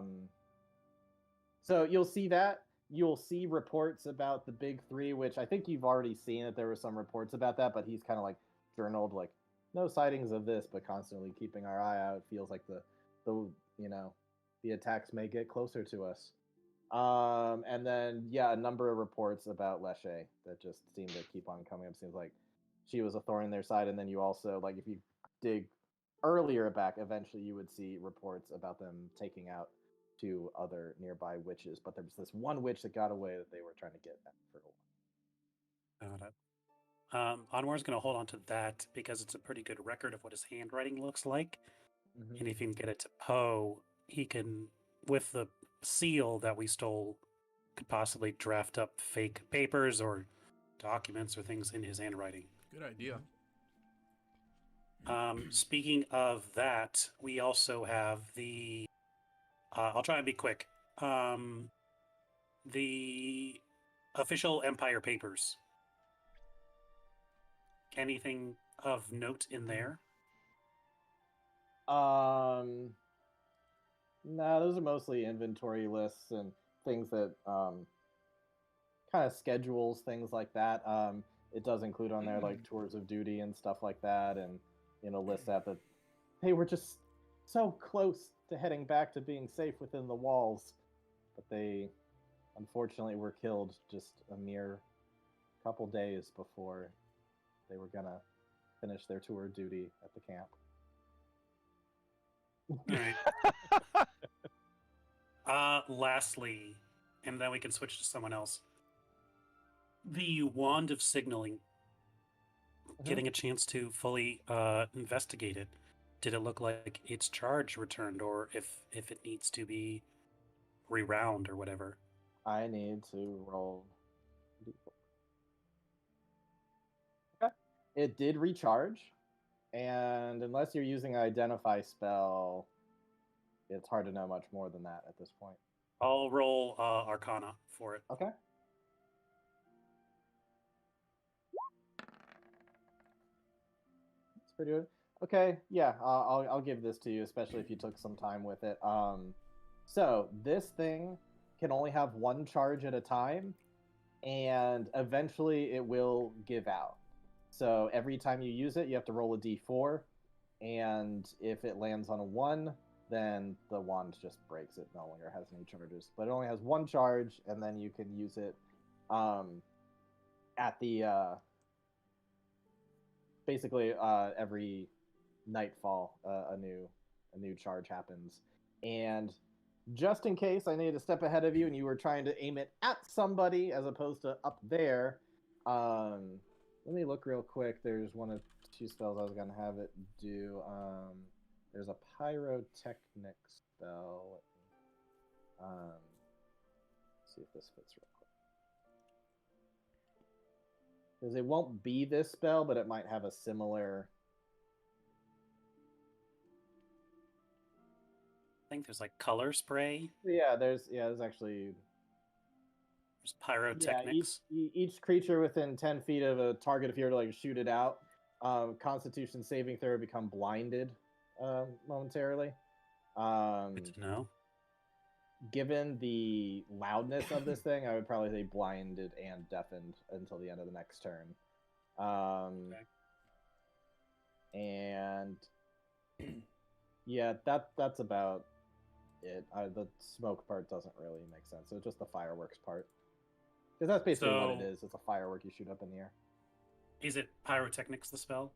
So you'll see that. You'll see reports about the big three, which I think you've already seen that there were some reports about that, but he's kind of like journaled like no sightings of this, but constantly keeping our eye out. It feels like the attacks may get closer to us. And then a number of reports about Leshe that just seem to keep on coming up. Seems like she was a thorn in their side, and then you also like if you dig earlier back, eventually you would see reports about them taking out 2 other nearby witches, but there was this one witch that got away that they were trying to get at for a while. Got it. Anwar's going to hold on to that because it's a pretty good record of what his handwriting looks like. Mm-hmm. And if he can get it to Poe, he can, with the seal that we stole, could possibly draft up fake papers or documents or things in his handwriting. Good idea. Speaking of that, we also have the... I'll try and be quick. The official Empire papers. anything of note in there? No, those are mostly inventory lists and things that kind of schedules, things like that. It does include on there like tours of duty and stuff like that, and lists that they were just so close to heading back to being safe within the walls, but they unfortunately were killed just a mere couple days before they were gonna finish their tour of duty at the camp. All right. Lastly, and then we can switch to someone else. The Wand of Signaling. Getting a chance to fully investigate it. Did it look like its charge returned, or if it needs to be rewound or whatever? I need to roll. Okay. It did recharge, and unless you're using an identify spell, it's hard to know much more than that at this point. I'll roll Arcana for it. Okay. That's pretty good. Okay, yeah, I'll give this to you, especially if you took some time with it. So this thing can only have one charge at a time, and eventually it will give out. So every time you use it, you have to roll a d4, and if it lands on a 1, then the wand just breaks. It no longer has any charges. But it only has one charge, and then you can use it at the... basically, every nightfall, a new charge happens. And just in case I needed to step ahead of you and you were trying to aim it at somebody as opposed to up there, let me look real quick. There's one of two spells I was going to have it do. There's a Pyrotechnics spell. See if this fits real quick. Because it won't be this spell, but it might have a similar... I think there's like color spray. Yeah, there's actually... There's Pyrotechnics. Yeah, each creature within 10 feet of a target, if you were to like shoot it out, Constitution saving throw become blinded momentarily. Good to know. Given the loudness of this thing, I would probably say blinded and deafened until the end of the next turn. Okay. And yeah, that's about it. The smoke part doesn't really make sense. So it's just the fireworks part. Because that's basically what it is. It's a firework you shoot up in the air. Is it Pyrotechnics, the spell?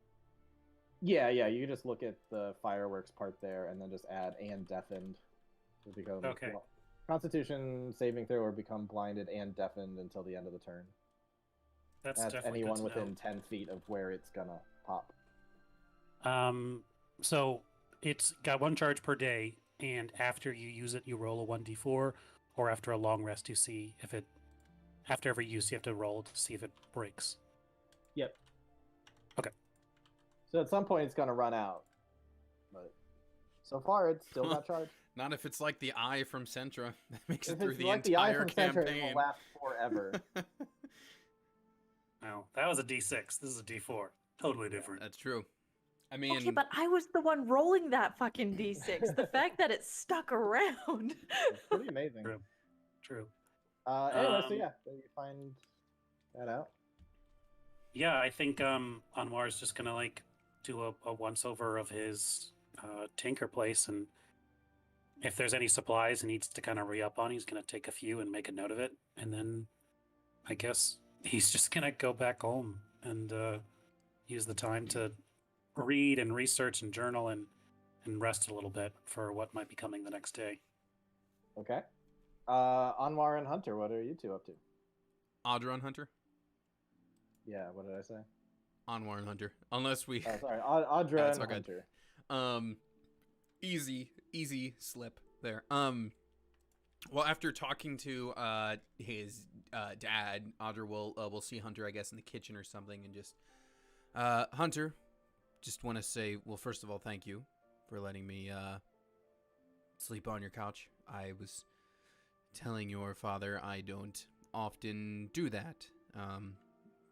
Yeah. You can just look at the fireworks part there and then just add and deafened. To become Okay. Constitution saving throw or become blinded and deafened until the end of the turn. That's That's definitely anyone good to within 10 feet of where it's gonna pop. know. So it's got one charge per day, and after you use it, you roll a 1d4, or after a long rest, you see if it... After every use, you have to roll to see if it breaks. Yep. Okay. So at some point it's gonna run out. But so far it's still got charge. Not if it's like the eye from Sentra that makes it If through it's the like the eye entire from Center, it campaign. will last forever. Oh, that was a d6. This is a d4. Totally different. That's true. I mean, Okay, but I was the one rolling that fucking d6. The fact that it stuck around. It's pretty amazing. True. Anyway, so yeah, so you find that out. Yeah, I think Anwar's just gonna like do a once over of his tinker place, and if there's any supplies he needs to kind of re-up on, he's gonna take a few and make a note of it, and then I guess he's just gonna go back home and use the time to read and research and journal and rest a little bit for what might be coming the next day. Okay. Anwar and Hunter, what are you two up to? Audra and Hunter? Yeah, what did I say? Anwar and Hunter. Unless we... Oh, sorry, Audra That's and all good. Hunter. Easy slip there. Well, after talking to his dad, Audra will see Hunter, I guess, in the kitchen or something, and just Hunter, just want to say, well, first of all, thank you for letting me sleep on your couch. I was telling your father I don't often do that.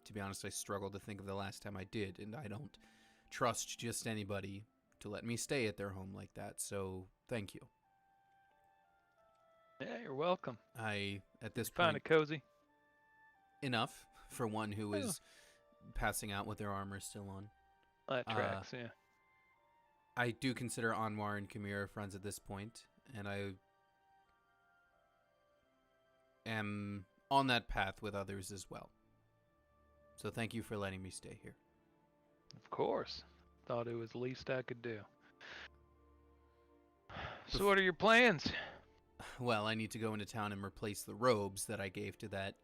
to be honest, I struggle to think of the last time I did, and I don't trust just anybody to let me stay at their home like that, so thank you. Yeah, you're welcome. At this Find point, it cozy. enough for one who Oh. is passing out with their armor still on. That tracks, yeah. I do consider Anwar and Kamira friends at this point, and I am on that path with others as well. So thank you for letting me stay here. Of course. Thought it was the least I could do. So what are your plans? Well, I need to go into town and replace the robes that I gave to that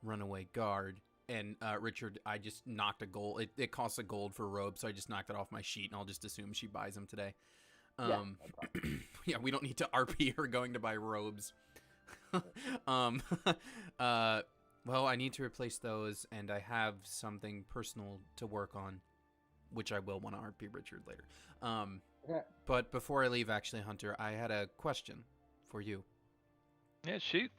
runaway guard. And Richard, I just knocked a gold. It costs a gold for robes, so I just knocked it off my sheet, and I'll just assume she buys them today. Yeah, we don't need to RP her going to buy robes. Well, I need to replace those, and I have something personal to work on, which I will want to RP Richard later. Okay. But before I leave, actually, Hunter, I had a question for you. Yeah, shoot.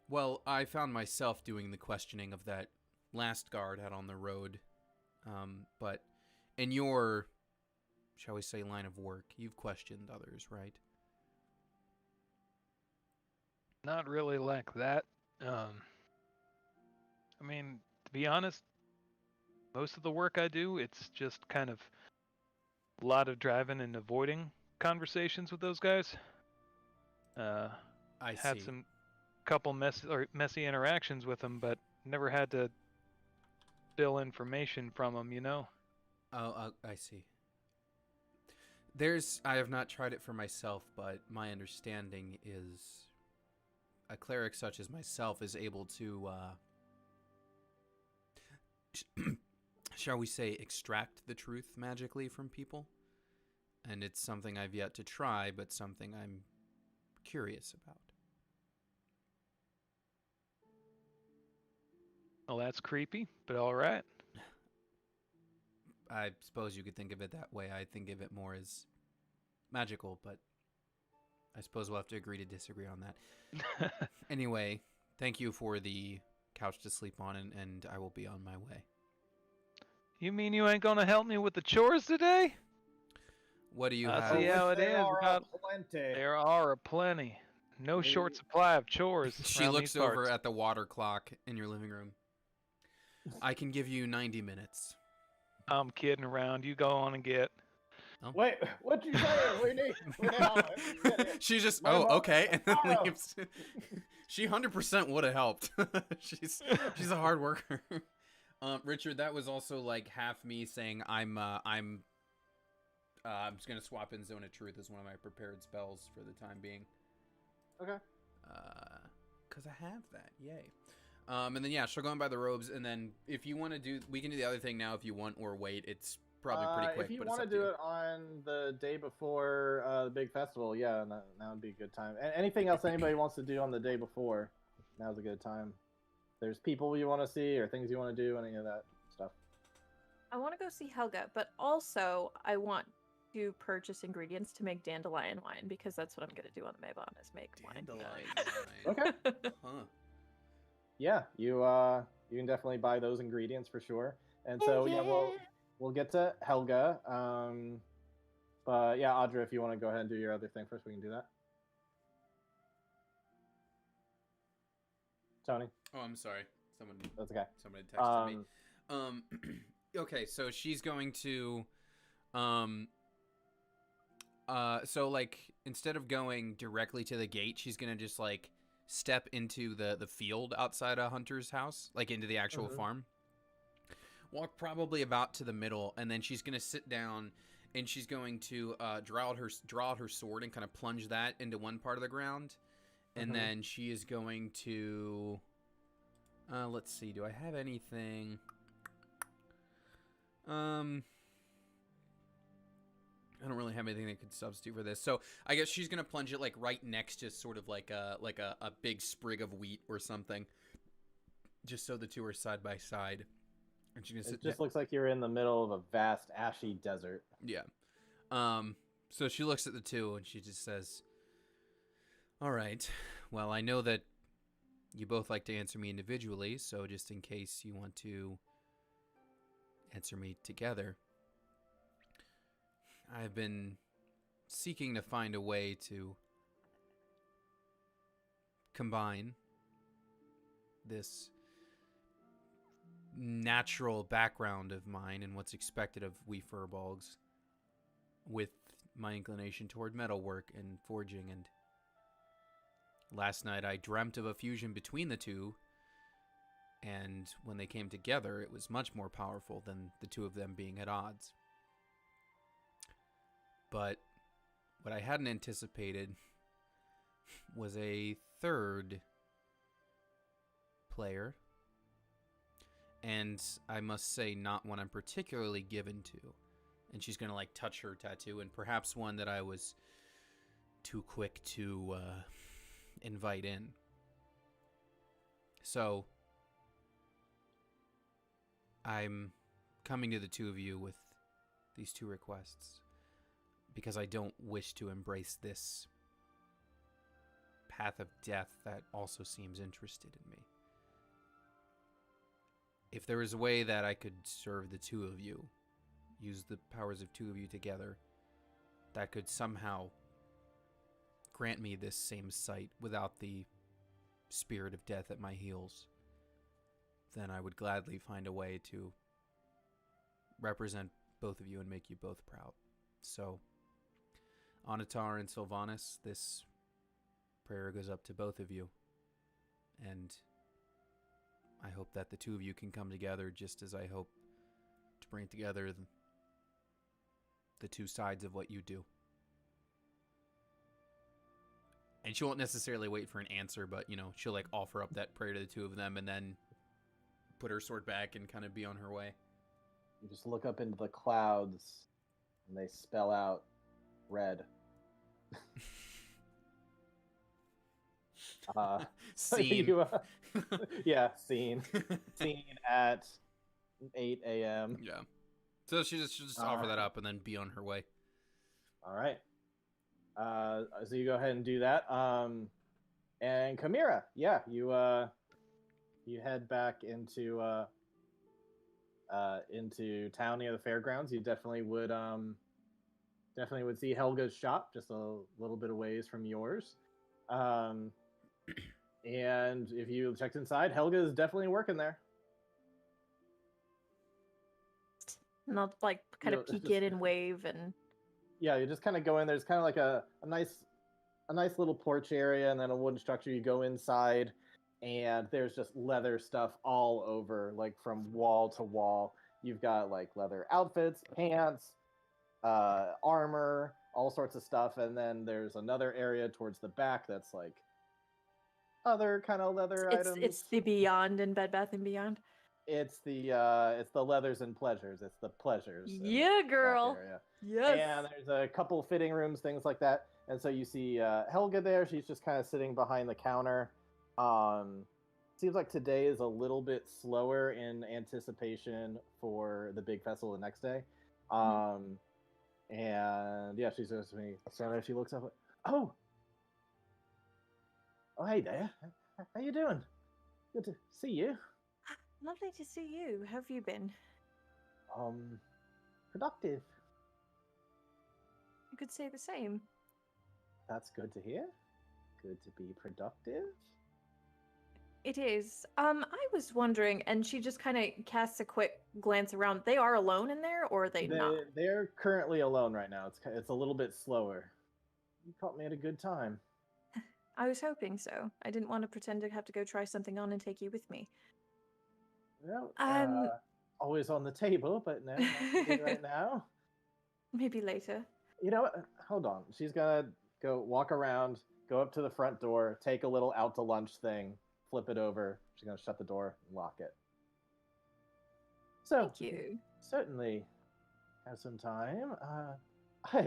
Well, I found myself doing the questioning of that last guard out on the road. But in your, shall we say, line of work, you've questioned others, right? Not really like that. I mean, to be honest, most of the work I do, it's just kind of a lot of driving and avoiding conversations with those guys. I Had see. some couple messy interactions with them, but never had to steal information from them, you know? Oh, I see. I have not tried it for myself, but my understanding is a cleric such as myself is able to, shall we say, extract the truth magically from people. And it's something I've yet to try, but something I'm curious about. Well, that's creepy, but all right. I suppose you could think of it that way. I think of it more as magical, but I suppose we'll have to agree to disagree on that. Anyway, thank you for the couch to sleep on, and I will be on my way. You mean you ain't gonna help me with the chores today? What do you I have? see how it There is. are Got- plenty. There are aplenty. No short supply of chores. She around looks these over parts. at the water clock in your living room. I can give you 90 minutes. I'm kidding around. You go on and get. Wait, what you saying? We need. She's just, My oh, mom- okay, and then tomorrow. leaves. She 100% would have helped. She's a hard worker. Richard, that was also like half me saying I'm just gonna swap in Zone of Truth as one of my prepared spells for the time being. Okay. Cause I have that, yay. And then yeah, she'll go and buy the robes, and then if you want to do, we can do the other thing now if you want, or wait. It's probably pretty quick. If you but want it's to up do it on the day before the big festival, yeah, that would be a good time. And anything else anybody wants to do on the day before, now's a good time. There's people you want to see or things you want to do, any of that stuff. I want to go see Helga, but also I want to purchase ingredients to make dandelion wine because that's what I'm going to do on the Mabon is make wine. Okay. Huh. Yeah, you can definitely buy those ingredients for sure. And so yeah, we'll get to Helga. But yeah, Audra, if you want to go ahead and do your other thing first, we can do that. Tony, Oh, I'm sorry. that's okay. Somebody texted me. Okay, so she's going to so like instead of going directly to the gate, she's gonna just like step into the field outside a hunter's house, like into the actual farm. Walk probably about to the middle, and then she's gonna sit down and she's going to draw out her sword and kind of plunge that into one part of the ground. And then she is going to let's see, do I have anything? I don't really have anything that could substitute for this. So I guess she's gonna plunge it like right next to sort of like a big sprig of wheat or something. Just so the two are side by side. And she's gonna sit It just looks like you're in the middle of a vast ashy desert. Yeah. So she looks at the two and she just says, "All right. Well, I know that you both like to answer me individually, so just in case you want to answer me together, I've been seeking to find a way to combine this natural background of mine and what's expected of we furbolgs with my inclination toward metalwork and forging. And last night I dreamt of a fusion between the two, and when they came together it was much more powerful than the two of them being at odds. But what I hadn't anticipated was a third player, and I must say not one I'm particularly given to. And she's gonna like touch her tattoo, and perhaps one that I was too quick to invite in. So I'm coming to the two of you with these two requests because I don't wish to embrace this path of death that also seems interested in me. If there was a way that I could serve the two of you, use the powers of two of you together, that could somehow grant me this same sight without the spirit of death at my heels, then I would gladly find a way to represent both of you and make you both proud. So, Anatar and Sylvanas, this prayer goes up to both of you, and I hope that the two of you can come together just as I hope to bring together the two sides of what you do. And she won't necessarily wait for an answer, but, you know, she'll like offer up that prayer to the two of them and then put her sword back and kind of be on her way. You just look up into the clouds, and they spell out red. Scene. Yeah, scene. Scene at 8 a.m. Yeah. So she'll just offer that up and then be on her way. All right. So you go ahead and do that. And Chimera, yeah, you head back into town near the fairgrounds. You definitely would see Helga's shop just a little bit of ways from yours. And if you checked inside, Helga is definitely working there. Not like kind of peek in and wave and. Yeah, you just kind of go in. There's kind of like a nice little porch area, and then a wooden structure. You go inside, and there's just leather stuff all over, like from wall to wall. You've got like leather outfits, pants, armor, all sorts of stuff, and then there's another area towards the back that's like other kind of leather items. It's the Beyond in Bed Bath & Beyond. It's the leathers and pleasures. It's the pleasures. Yeah, girl. Yes. And there's a couple fitting rooms, things like that. And so you see Helga there. She's just kind of sitting behind the counter. Seems like today is a little bit slower in anticipation for the big festival the next day. And yeah, she says to me, so she looks up, oh, hey there. How you doing? Good to see you. Lovely to see you. How have you been? Productive. You could say the same. That's good to hear. Good to be productive. It is. I was wondering, and she just kind of casts a quick glance around. They are alone in there, or are they not? They're currently alone right now. It's a little bit slower. You caught me at a good time. I was hoping so. I didn't want to pretend to have to go try something on and take you with me. Well, always on the table, but no, not right now. Maybe later. You know what? Hold on. She's gonna go walk around, go up to the front door, take a little out to lunch thing, flip it over. She's gonna shut the door and lock it. So, thank you. Certainly have some time. I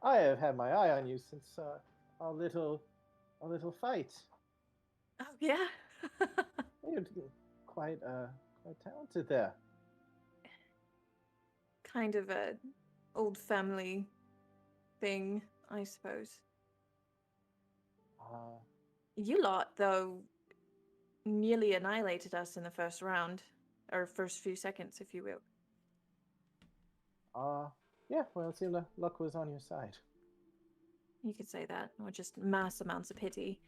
have had my eye on you since our little fight. Oh yeah. You're quite talented there. Kind of a old family thing, I suppose. You lot, though, nearly annihilated us in the first round, or first few seconds, if you will. Yeah, well, it seemed the luck was on your side. You could say that, or just mass amounts of pity.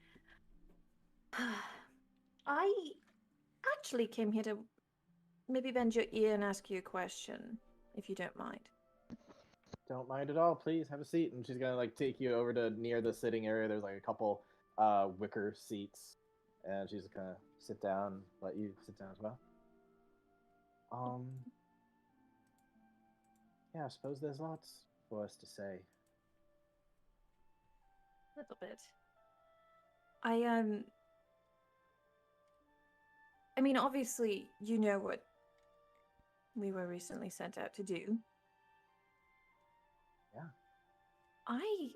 I actually came here to maybe bend your ear and ask you a question, if you don't mind. Don't mind at all. Please have a seat. And she's gonna like take you over to near the sitting area. There's like a couple wicker seats, and she's gonna sit down. Let you sit down as well. Yeah, I suppose there's lots for us to say. A little bit. I mean, obviously, you know what we were recently sent out to do. Yeah. I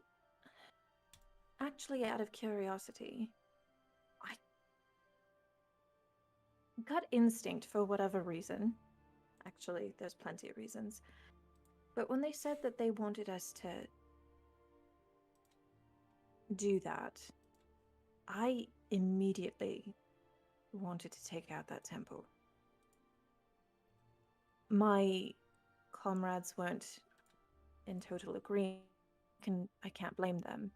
actually, out of curiosity, I gut instinct for whatever reason. Actually, there's plenty of reasons. But when they said that they wanted us to do that, I immediately wanted to take out that temple. My comrades weren't in total agreement. I can't blame them.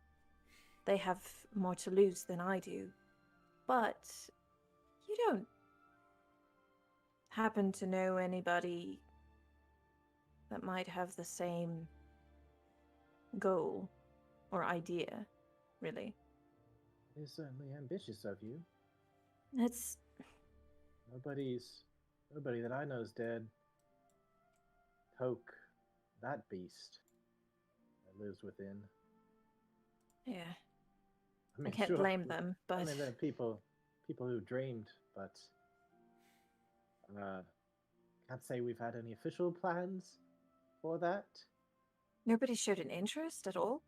They have more to lose than I do. But you don't happen to know anybody that might have the same goal or idea, really? It's certainly ambitious of you. It's Nobody that I know is dead. Poke that beast that lives within. yeah. I mean, can't sure, blame them, but I mean, there are people who dreamed, but can't say we've had any official plans for that. nobody showed an interest at all.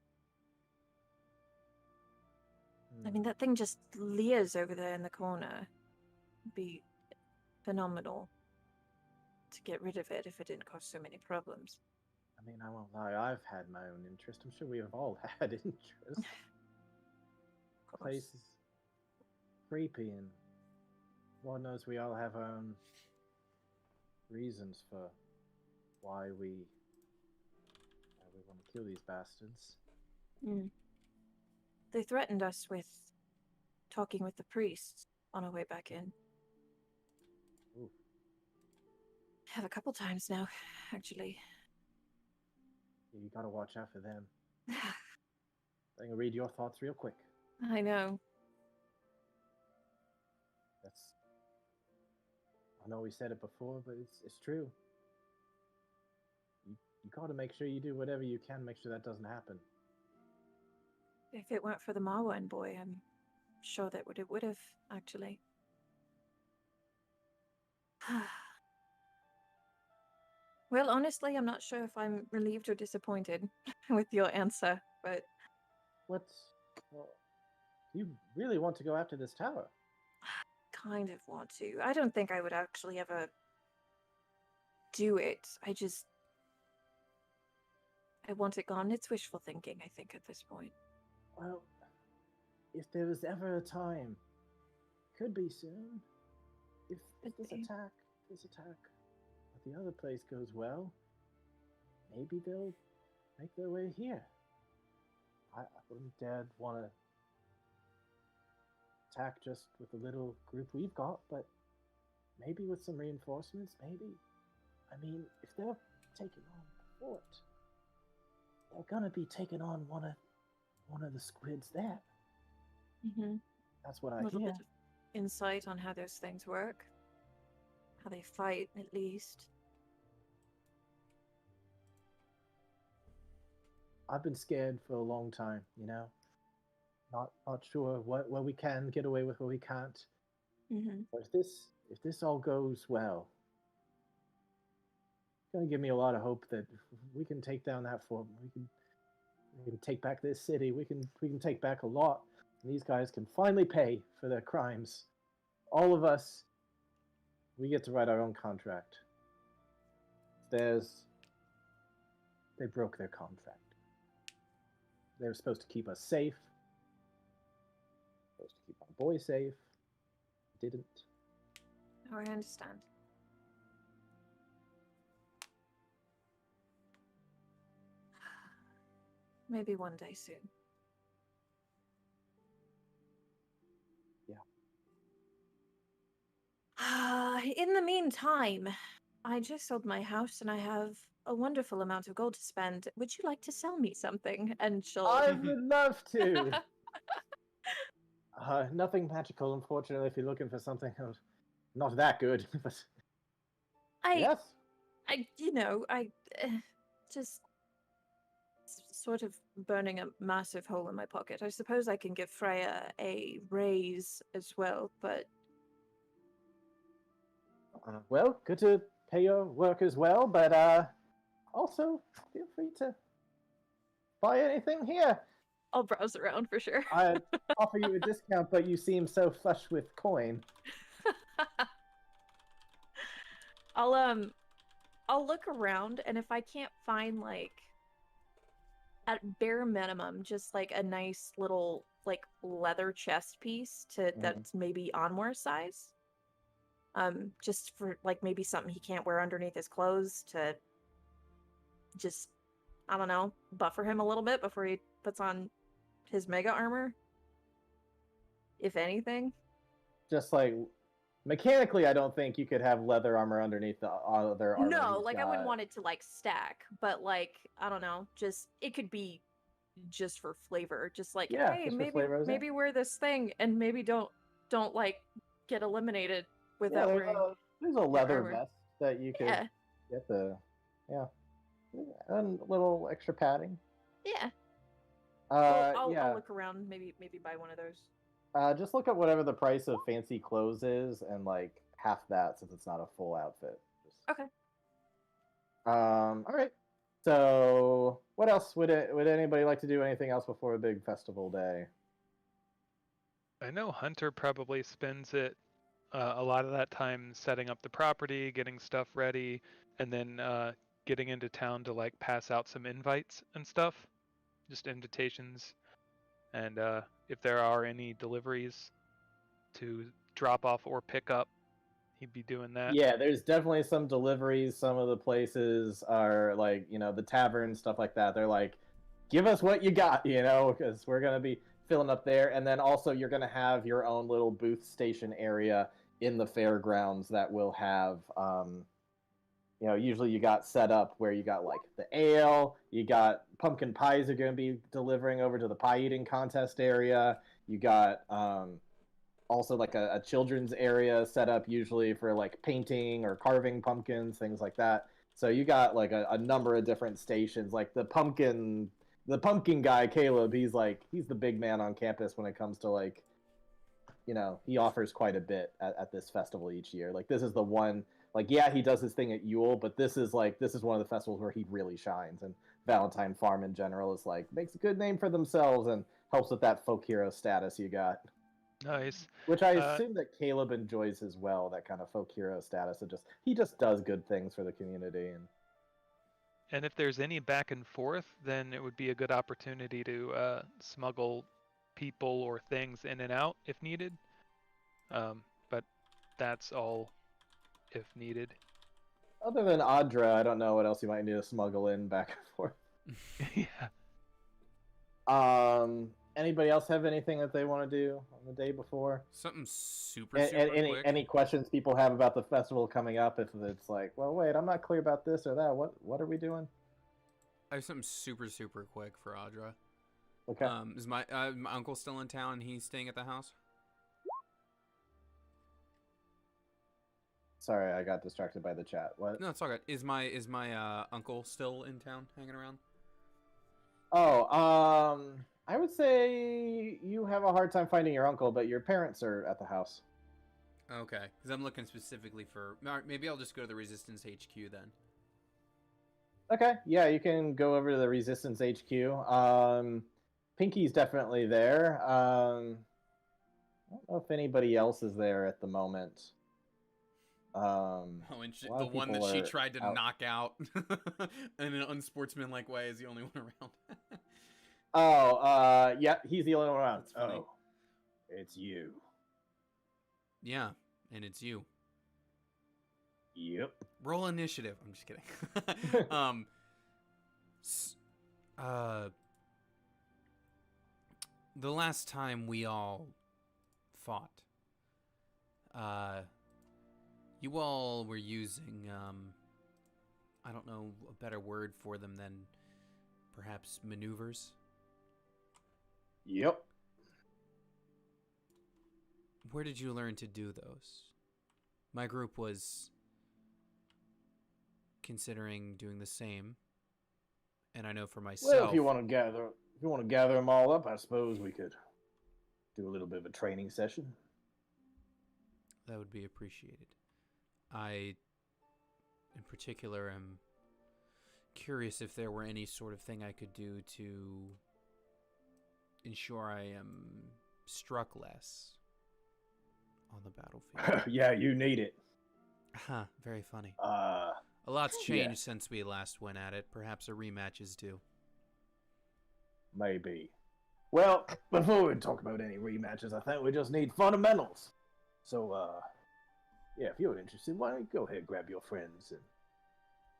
I mean, Hmm. that thing just leers over there in the corner. It'd be phenomenal to get rid of it if it didn't cause so many problems. I mean, I won't lie. I've had my own interest. I'm sure we have all had interest. Of course. Place is creepy, and Lord knows we all have our own reasons for why we want to kill these bastards. Mm. They threatened us with talking with the priests on our way back in. Ooh. Have a couple times now, actually. Yeah, you gotta watch out for them. I'm gonna read your thoughts real quick. I know. I know we said it before, but it's true. You gotta make sure you do whatever you can, make sure that doesn't happen. If it weren't for the Marwan boy, I'm sure that it would have, actually. Well, honestly, I'm not sure if I'm relieved or disappointed with your answer, but Well, you really want to go after this tower? kind of want to. I don't think I would actually ever do it. I want it gone. It's wishful thinking, I think, at this point. Well, if there was ever a time, could be soon. If this attack at the other place goes well, maybe they'll make their way here. I wouldn't dare want to attack just with the little group we've got, but maybe with some reinforcements, maybe. I mean, if they're taking on the fort, they're gonna be taking on one of the squids there. Mm-hmm. That's what I A little hear. bit of insight on how those things work, how they fight, at least. I've been scared for a long time, you know. Not sure what we can get away with, what we can't. Mm-hmm. But if this all goes well, it's gonna give me a lot of hope that we can take down that fort. We can take back this city. We can take back a lot. And these guys can finally pay for their crimes. All of us, we get to write our own contract. They broke their contract. They were supposed to keep us safe. Supposed to keep our boy safe. didn't. Oh, I understand. Maybe one day soon. In the meantime, I just sold my house and I have a wonderful amount of gold to spend. Would you like to sell me something? And she'll. I would love to. Nothing magical, unfortunately, if you're looking for something not that good. But yes. I just sort of burning a massive hole in my pocket. I suppose I can give Freya a raise as well, but Well, good to pay your work as well, but also feel free to buy anything here. I'll browse around for sure. I offer you a discount, but you seem so flush with coin. I'll look around, and if I can't find, like, at bare minimum, just like a nice little like leather chest piece that's maybe Anwar's size. Just for like maybe something he can't wear underneath his clothes to just, I don't know, buffer him a little bit before he puts on his mega armor. If anything. Just like mechanically, I don't think you could have leather armor underneath the other armor. No, like I wouldn't want it to like stack, but like I don't know, just it could be just for flavor, just like hey, maybe wear this thing and maybe don't like get eliminated without wearing. There's a leather vest that you could get and a little extra padding. Yeah. I'll look around, maybe buy one of those. Just look at whatever the price of fancy clothes is, and like half that since it's not a full outfit. Okay. All right. So, what else would anybody like to do? Anything else before a big festival day? I know Hunter probably spends it a lot of that time setting up the property, getting stuff ready, and then getting into town to like pass out some invites and stuff, just invitations, and if there are any deliveries to drop off or pick up, he'd be doing that. Yeah, there's definitely some deliveries. Some of the places are like, the tavern, stuff like that. They're like, give us what you got, because we're going to be filling up there. And then also you're going to have your own little booth station area in the fairgrounds that will have, usually you got set up where you got like the ale, you got pumpkin pies are going to be delivering over to the pie eating contest area. You got also like a children's area set up usually for like painting or carving pumpkins, things like that. So you got like a number of different stations. Like the pumpkin guy, Caleb, he's the big man on campus when it comes to like, he offers quite a bit at this festival each year. Like this is the one, like, yeah, he does his thing at Yule, but this is one of the festivals where he really shines. And Valentine Farm in general is like, makes a good name for themselves and helps with that folk hero status you got. Nice. Which I assume that Caleb enjoys as well, that kind of folk hero status. He just does good things for the community. And if there's any back and forth, then it would be a good opportunity to smuggle people or things in and out if needed. But that's all if needed. Other than Audra, I don't know what else you might need to smuggle in back and forth. Yeah. Anybody else have anything that they want to do on the day before? Something super quick. Any questions people have about the festival coming up? If it's like, well, wait, I'm not clear about this or that. What are we doing? I have something super quick for Audra. Okay. Is my uncle still in town and he's staying at the house? Sorry, I got distracted by the chat. What? No, it's all good. Is my uncle still in town hanging around? Oh, I would say you have a hard time finding your uncle, but your parents are at the house. Okay, because I'm looking specifically for... Maybe I'll just go to the Resistance HQ then. Okay, yeah, you can go over to the Resistance HQ. Pinky's definitely there. I don't know if anybody else is there at the moment. And the one that she tried to knock out in an unsportsmanlike way is the only one around. Yeah, he's the only one around. That's funny. Oh, it's you. Yeah, and it's you. Yep. Roll initiative. I'm just kidding. s- uh, the last time we all fought, you all were using, I don't know a better word for them than perhaps maneuvers. Yep. Where did you learn to do those? My group was considering doing the same, and I know for myself. Well, if you want to gather them all up, I suppose we could do a little bit of a training session. That would be appreciated. I, in particular, am curious if there were any sort of thing I could do to ensure I am struck less on the battlefield. Yeah, you need it. Huh, very funny. Uh, A lot's changed yeah. since we last went at it. Perhaps a rematch is due. Maybe. Well, before we talk about any rematches, I think we just need fundamentals. So, yeah, if you're interested, why don't you go ahead and grab your friends, and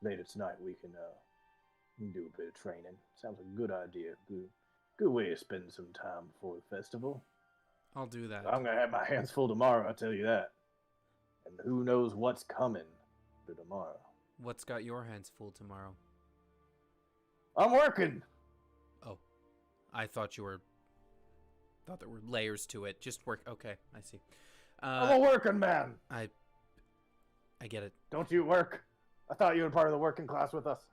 later tonight we can do a bit of training. Sounds like a good idea. Good way to spend some time before the festival. I'll do that. I'm gonna have my hands full tomorrow, I'll tell you that. And who knows what's coming for tomorrow. What's got your hands full tomorrow? I'm working! Oh, I thought there were layers to it. Just work. Okay, I see. I'm a working man! I get it. Don't you work? I thought you were part of the working class with us.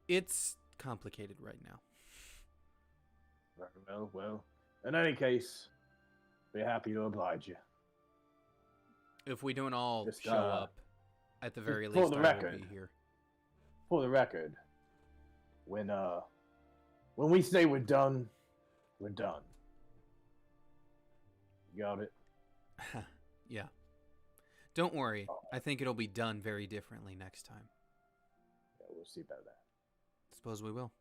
It's complicated right now. Very well. In any case, be happy to oblige you. If we don't all Just, show up, at the very for least, the I record. will be here. For the record, when we say we're done, we're done. You got it? Yeah. Don't worry. I think it'll be done very differently next time. Yeah, we'll see about that. Suppose we will.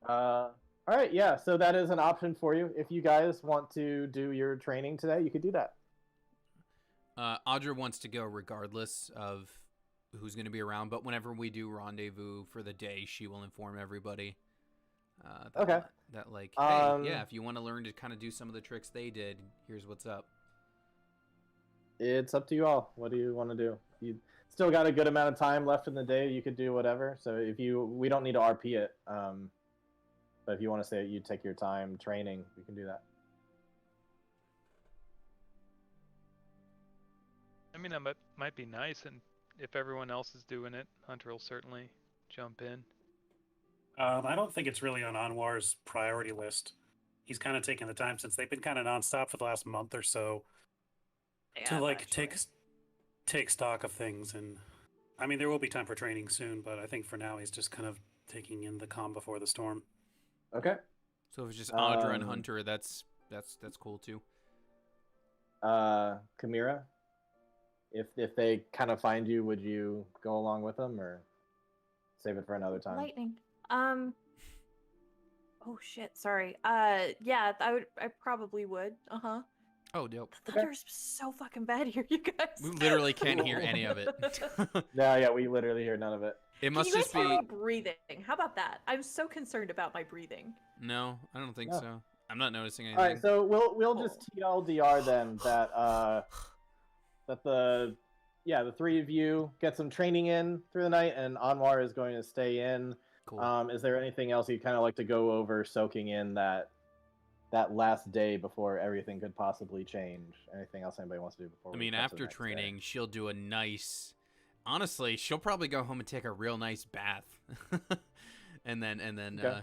All right, yeah, so that is an option for you. If you guys want to do your training today, you could do that. Audra wants to go regardless of who's going to be around, but whenever we do rendezvous for the day, she will inform everybody. Okay. That like, hey, yeah, if you want to learn to kind of do some of the tricks they did, here's what's up. It's up to you all. What do you want to do? You still got a good amount of time left in the day. You could do whatever. So we don't need to RP it. But if you want to say you take your time training, we can do that. I mean, that might be nice, and if everyone else is doing it, Hunter will certainly jump in. I don't think it's really on Anwar's priority list. He's kind of taking the time, since they've been kind of nonstop for the last month or so, to like take stock of things. And I mean, there will be time for training soon, but I think for now he's just kind of taking in the calm before the storm. Okay. So if it's just Audra and Hunter, that's cool too. Kamira, if they kind of find you, would you go along with them or save it for another time? Lightning. Oh shit. Sorry. Yeah, I probably would. Uh-huh. Oh, dope. The thunder's so fucking bad here, you guys. We literally can't hear any of it. No, yeah, we literally hear none of it. It must Can you just guys be. hear me breathing? How about that? I'm so concerned about my breathing. No, I don't think No. so. I'm not noticing anything. All right, so we'll just TLDR then that the three of you get some training in through the night, and Anwar is going to stay in. Cool. Is there anything else you'd kind of like to go over, soaking in that last day before everything could possibly change? Anything else anybody wants to do before? I we mean, get to the after next training, day? she'll do a nice. Honestly, she'll probably go home and take a real nice bath, and then Okay.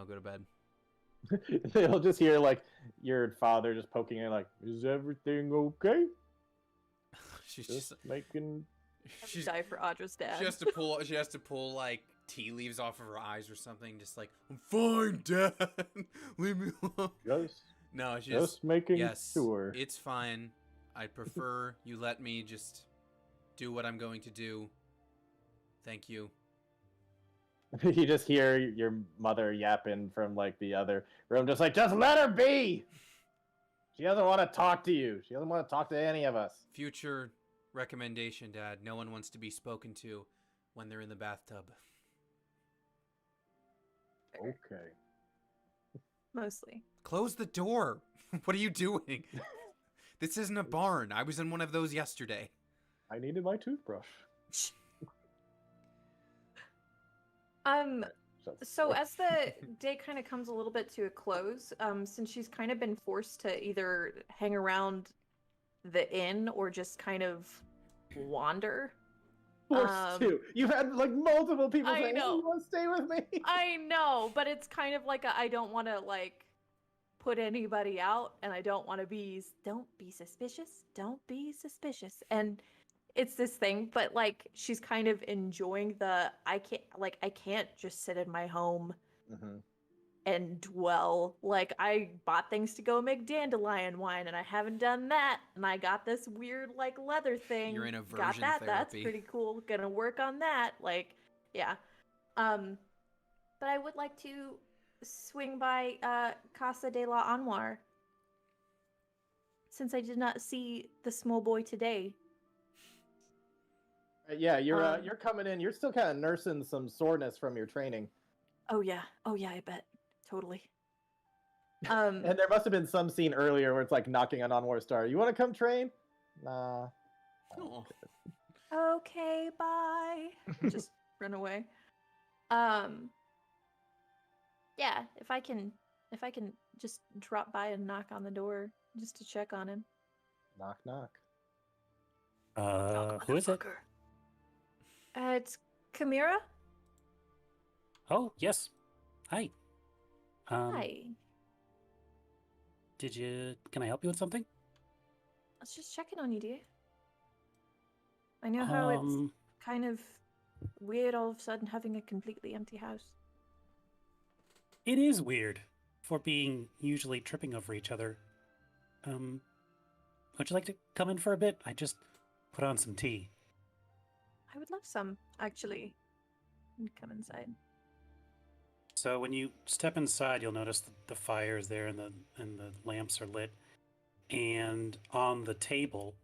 Go to bed. They'll just hear like your father just poking her, like, "Is everything okay? She's Just just. making." She's. Die for Audra's dad. She has to pull. She has to pull like tea leaves off of her eyes or something. Just like, I'm fine, Dad. Leave me alone. No, she's Just making yes, sure. it's fine. I prefer you let me just do what I'm going to do. Thank you. You just hear your mother yapping from like the other room, just like, "Just let her be. She doesn't want to talk to you. She doesn't want to talk to any of us. Future recommendation, Dad. No one wants to be spoken to when they're in the bathtub. Okay. Mostly. Close the door. What are you doing? This isn't a barn. I was in one of those yesterday. I needed my toothbrush. So as the day kind of comes a little bit to a close, since she's kind of been forced to either hang around the inn or just kind of wander. Forced to. You've had like multiple people I saying, know. "Oh, you want to stay with me?" I know, but it's kind of like I don't want to like put anybody out, and I don't want to be. Don't be suspicious. Don't be suspicious. And it's this thing, but like she's kind of enjoying the I can't just sit in my home and dwell. Like I bought things to go make dandelion wine, and I haven't done that. And I got this weird like leather thing. You're in got aversion that. That's therapy. pretty cool. Gonna work on that. Like, yeah. But I would like to swing by Casa de la Anwar, since I did not see the small boy today. Yeah, you're coming in. You're still kind of nursing some soreness from your training. Oh yeah, I bet. Totally. And there must have been some scene earlier where it's like knocking on War Star. You want to come train? Nah. Oh. Okay, bye. Just run away. Yeah, if I can just drop by and knock on the door just to check on him. Knock, knock. Who is it? It's Chimera. Oh, yes. Hi. Hi. Can I help you with something? I was just checking on you, dear. I know how it's kind of weird all of a sudden having a completely empty house. It is weird for being usually tripping over each other. Would you like to come in for a bit? I just put on some tea. I would love some, actually. Come inside. So when you step inside, you'll notice the fire is there and the lamps are lit. And on the table,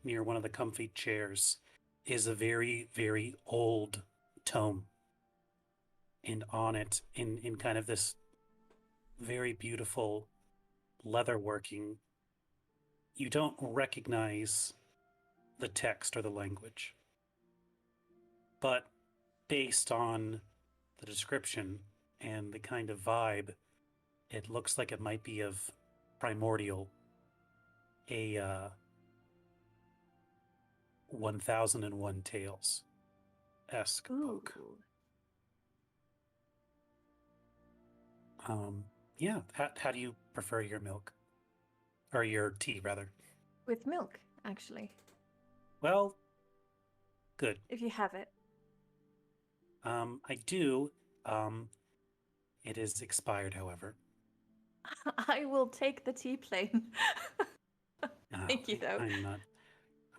near one of the comfy chairs, is a very, very old tome. And on it, in kind of this very beautiful leatherworking, you don't recognize the text or the language. But based on the description and the kind of vibe, it looks like it might be of Primordial, a 1001 Tales-esque book. Yeah, how do you prefer your milk? Or your tea, rather? With milk, actually. Well, good. If you have it. I do. It is expired, however. I will take the tea plain. Thank you, though. I'm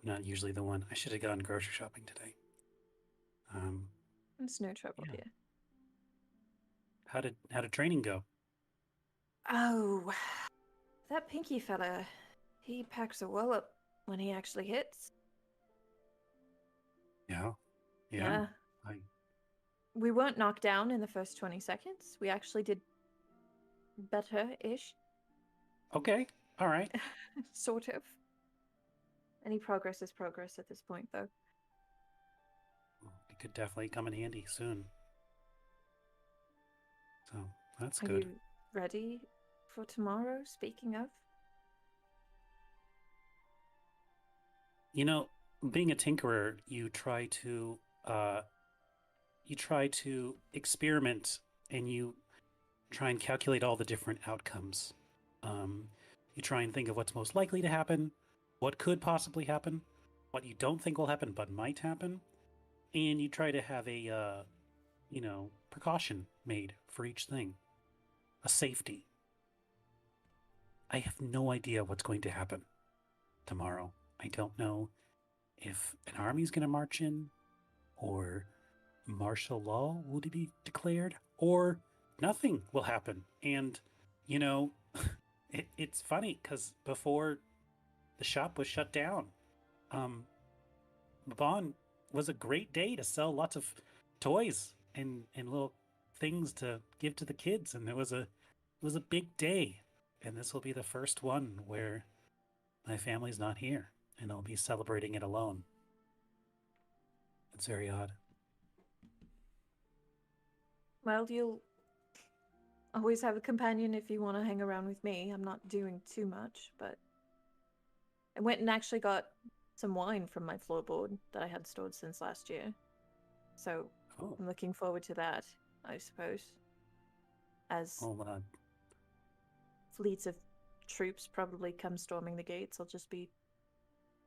not usually the one. I should have gone grocery shopping today. It's no trouble, Yeah. dear. How did training go? Oh, that Pinky fella, he packs a wallop when he actually hits. Yeah. We weren't knocked down in the first 20 seconds. We actually did better-ish. Okay. All right. Sort of. Any progress is progress at this point, though. It could definitely come in handy soon. So that's Are good. you ready for tomorrow, speaking of? You know, being a tinkerer, you try to experiment and you try and calculate all the different outcomes. You try and think of what's most likely to happen, what could possibly happen, what you don't think will happen but might happen, and you try to have a precaution made for each thing, a safety. I have no idea what's going to happen tomorrow. I don't know if an army's going to march in, or martial law will be declared, or nothing will happen. And, It's funny because before the shop was shut down, Mabon was a great day to sell lots of toys and little things to give to the kids, and it was a big day. And this will be the first one where my family's not here, and I'll be celebrating it alone. It's very odd. Well, you'll always have a companion if you want to hang around with me. I'm not doing too much, but I went and actually got some wine from my floorboard that I had stored since last year. So Oh, I'm looking forward to that, I suppose. As well, fleets of troops probably come storming the gates, I'll just be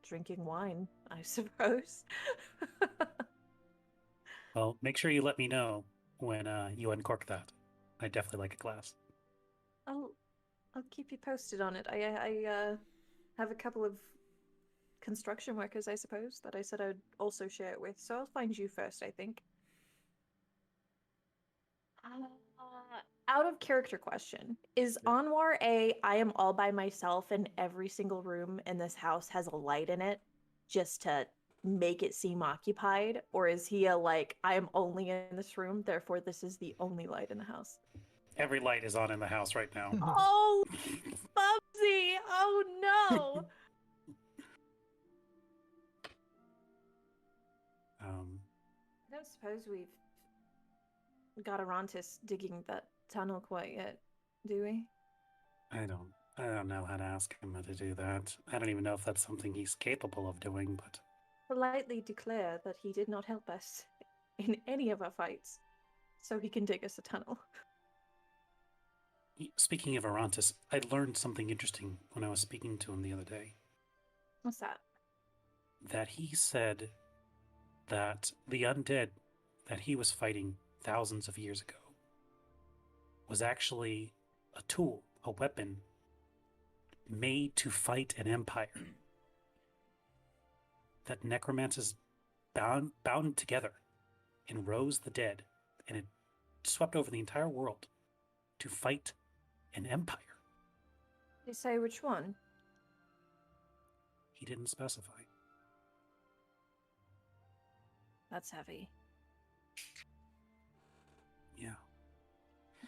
drinking wine, I suppose. well, make sure you let me know when you uncork that. I definitely like a glass. I'll keep you posted on it. I have a couple of construction workers, I suppose, that I said I'd also share it with. So I'll find you first, I think. Out of character question, is Anwar I am all by myself and every single room in this house has a light in it just to make it seem occupied? Or is he a like, I am only in this room, therefore this is the only light in the house? Every light is on in the house right now. Oh, Bubsy! Oh no! I don't suppose we've got Arantis digging that tunnel quite yet, do we? I don't know how to ask him how to do that. I don't even know if that's something he's capable of doing, but Politely declare that he did not help us in any of our fights, so he can dig us a tunnel. speaking of Arantis, I learned something interesting when I was speaking to him the other day. What's that? That he said that the undead that he was fighting thousands of years ago was actually a tool, a weapon made to fight an empire. That necromancers bound together and rose the dead, and it swept over the entire world to fight an empire. Did you say which one? He didn't specify. That's heavy. Yeah.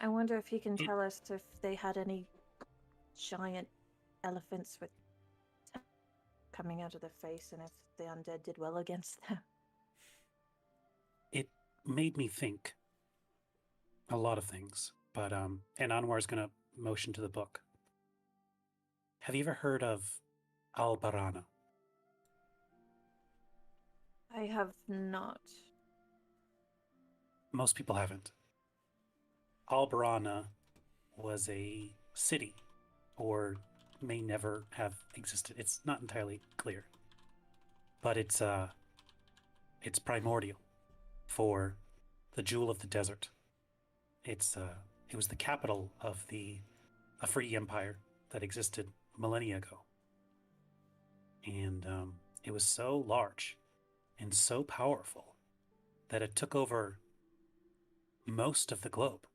I wonder if he can tell us if they had any giant elephants with coming out of their face and if the undead did well against them. It made me think a lot of things, but and Anwar's gonna motion to the book. Have you ever heard of Aberrant? I have not. Most people haven't. Aberrant was a city, or may never have existed. It's not entirely clear, but it's primordial for the Jewel of the Desert. It was the capital of a free empire that existed millennia ago, and it was so large and so powerful that it took over most of the globe.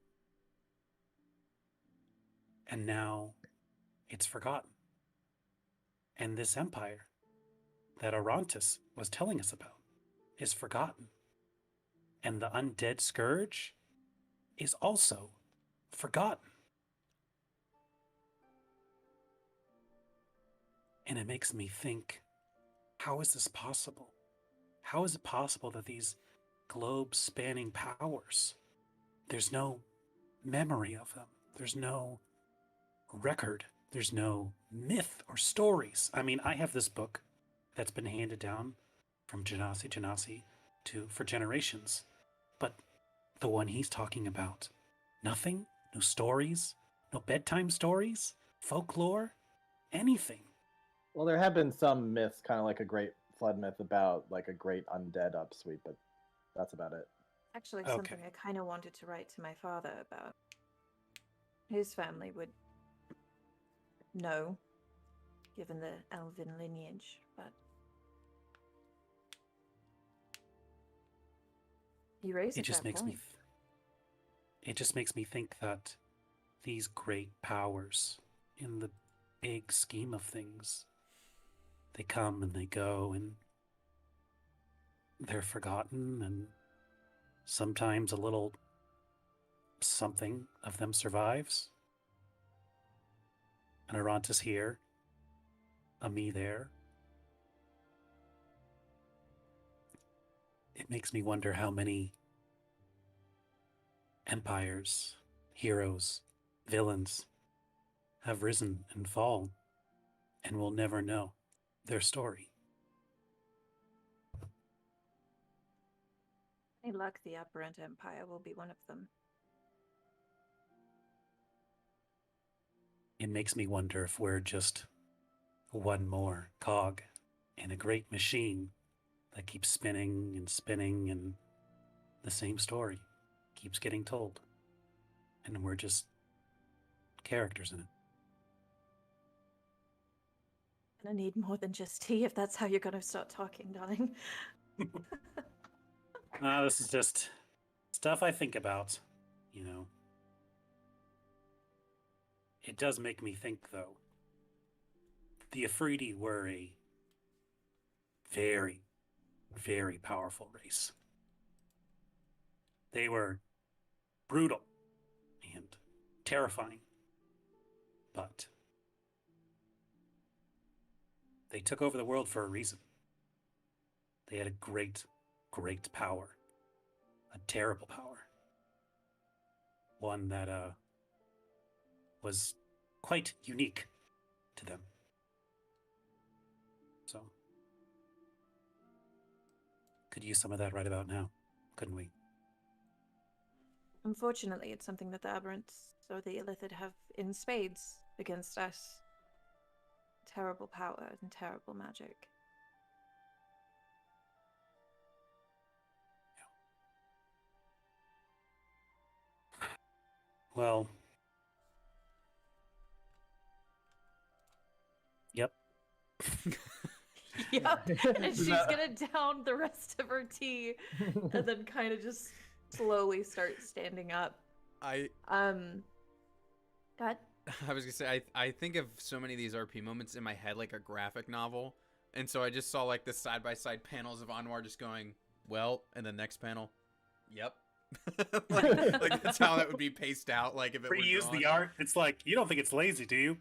And now it's forgotten. And this empire that Arantis was telling us about is forgotten. And the undead scourge is also forgotten. And it makes me think, how is this possible? How is it possible that these globe-spanning powers, there's no memory of them? There's no record. There's no myth or stories. I mean, I have this book that's been handed down from Genasi for generations, but the one he's talking about, nothing, no stories, no bedtime stories, folklore, anything. Well, there have been some myths, kind of like a great flood myth about like a great undead upsweep, but that's about it. Actually, Okay. something I kind of wanted to write to my father about. His family would know, given the elven lineage, but he raised It just makes me it just makes me think that these great powers in the big scheme of things. They come and they go, and they're forgotten, and sometimes a little something of them survives. An Aberrant is here, a me there. It makes me wonder how many empires, heroes, villains have risen and fallen, and we'll never know their story. Any luck, the Aberrant Empire will be one of them. It makes me wonder if we're just one more cog in a great machine that keeps spinning and spinning, and the same story keeps getting told. And we're just characters in it. Gonna need more than just tea if that's how you're gonna start talking, darling. This is just stuff I think about, you know. It does make me think, though. The Afridi were a very, very powerful race. They were brutal and terrifying, but they took over the world for a reason. They had a great, great power, a terrible power, one that was quite unique to them. So, could use some of that right about now, couldn't we? Unfortunately, it's something that the Aberrants or the Illithid have in spades against us. Terrible power and terrible magic. Well, yep. Yep. And she's gonna down the rest of her tea and then kind of just slowly start standing up. I Go ahead. I was gonna say I think of so many of these RP moments in my head like a graphic novel, and so I just saw like the side by side panels of Anwar just going, well, and the next panel, yep. like that's how that would be paced out. Like if it were Reuse drawn. the art. It's like, you don't think it's lazy, do you?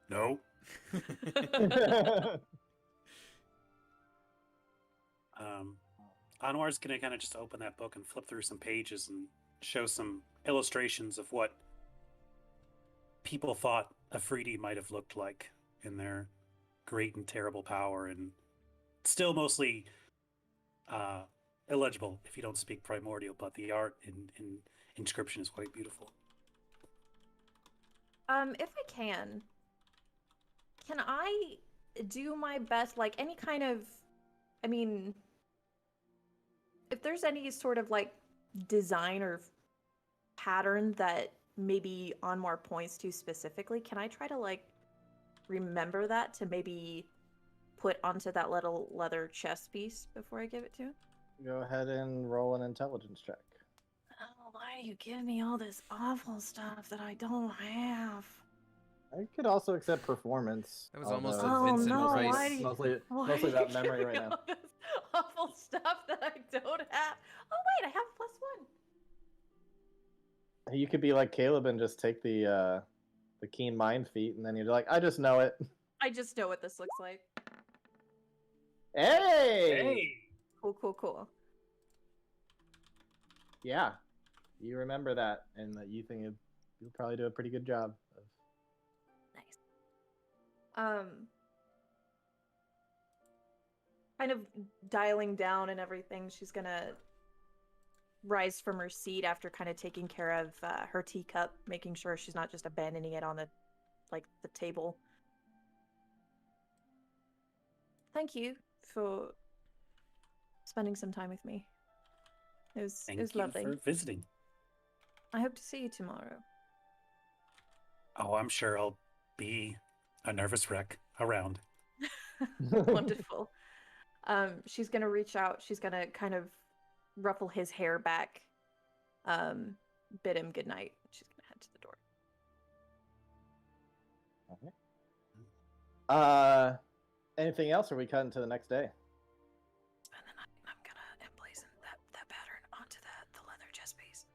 No. Anwar's gonna kind of just open that book and flip through some pages and show some illustrations of what people thought Afridi might have looked like in their great and terrible power, and still mostly illegible if you don't speak primordial, but the art in inscription is quite beautiful. If I can I do my best, like any kind of, I mean, if there's any sort of like design or pattern that maybe Anwar points to specifically, can I try to like remember that to maybe put onto that little leather chest piece before I give it to him? Go ahead and roll an intelligence check. Oh, why do you give me all this awful stuff that I don't have? I could also accept performance. That was almost although a Vincent no, Price. why do you- Mostly Why mostly do you about memory give right me now. all this awful stuff that I don't have. Oh wait, I have +1. You could be like Caleb and just take the keen mind feat, and then you're like, I just know it. I just know what this looks like. Hey! Cool. Yeah, you remember that, and that you think you'll probably do a pretty good job of. Nice. Kind of dialing down and everything, she's gonna rise from her seat after kind of taking care of her teacup, making sure she's not just abandoning it on the table. Thank you for spending some time with me. It was lovely. Thank you for visiting. I hope to see you tomorrow. Oh, I'm sure I'll be a nervous wreck around. Wonderful. She's gonna reach out. She's gonna kind of ruffle his hair back, bid him goodnight. She's gonna head to the door. Anything else, or are we cutting to the next day? Spend the night, and I'm gonna emblazon that pattern onto the leather chest piece.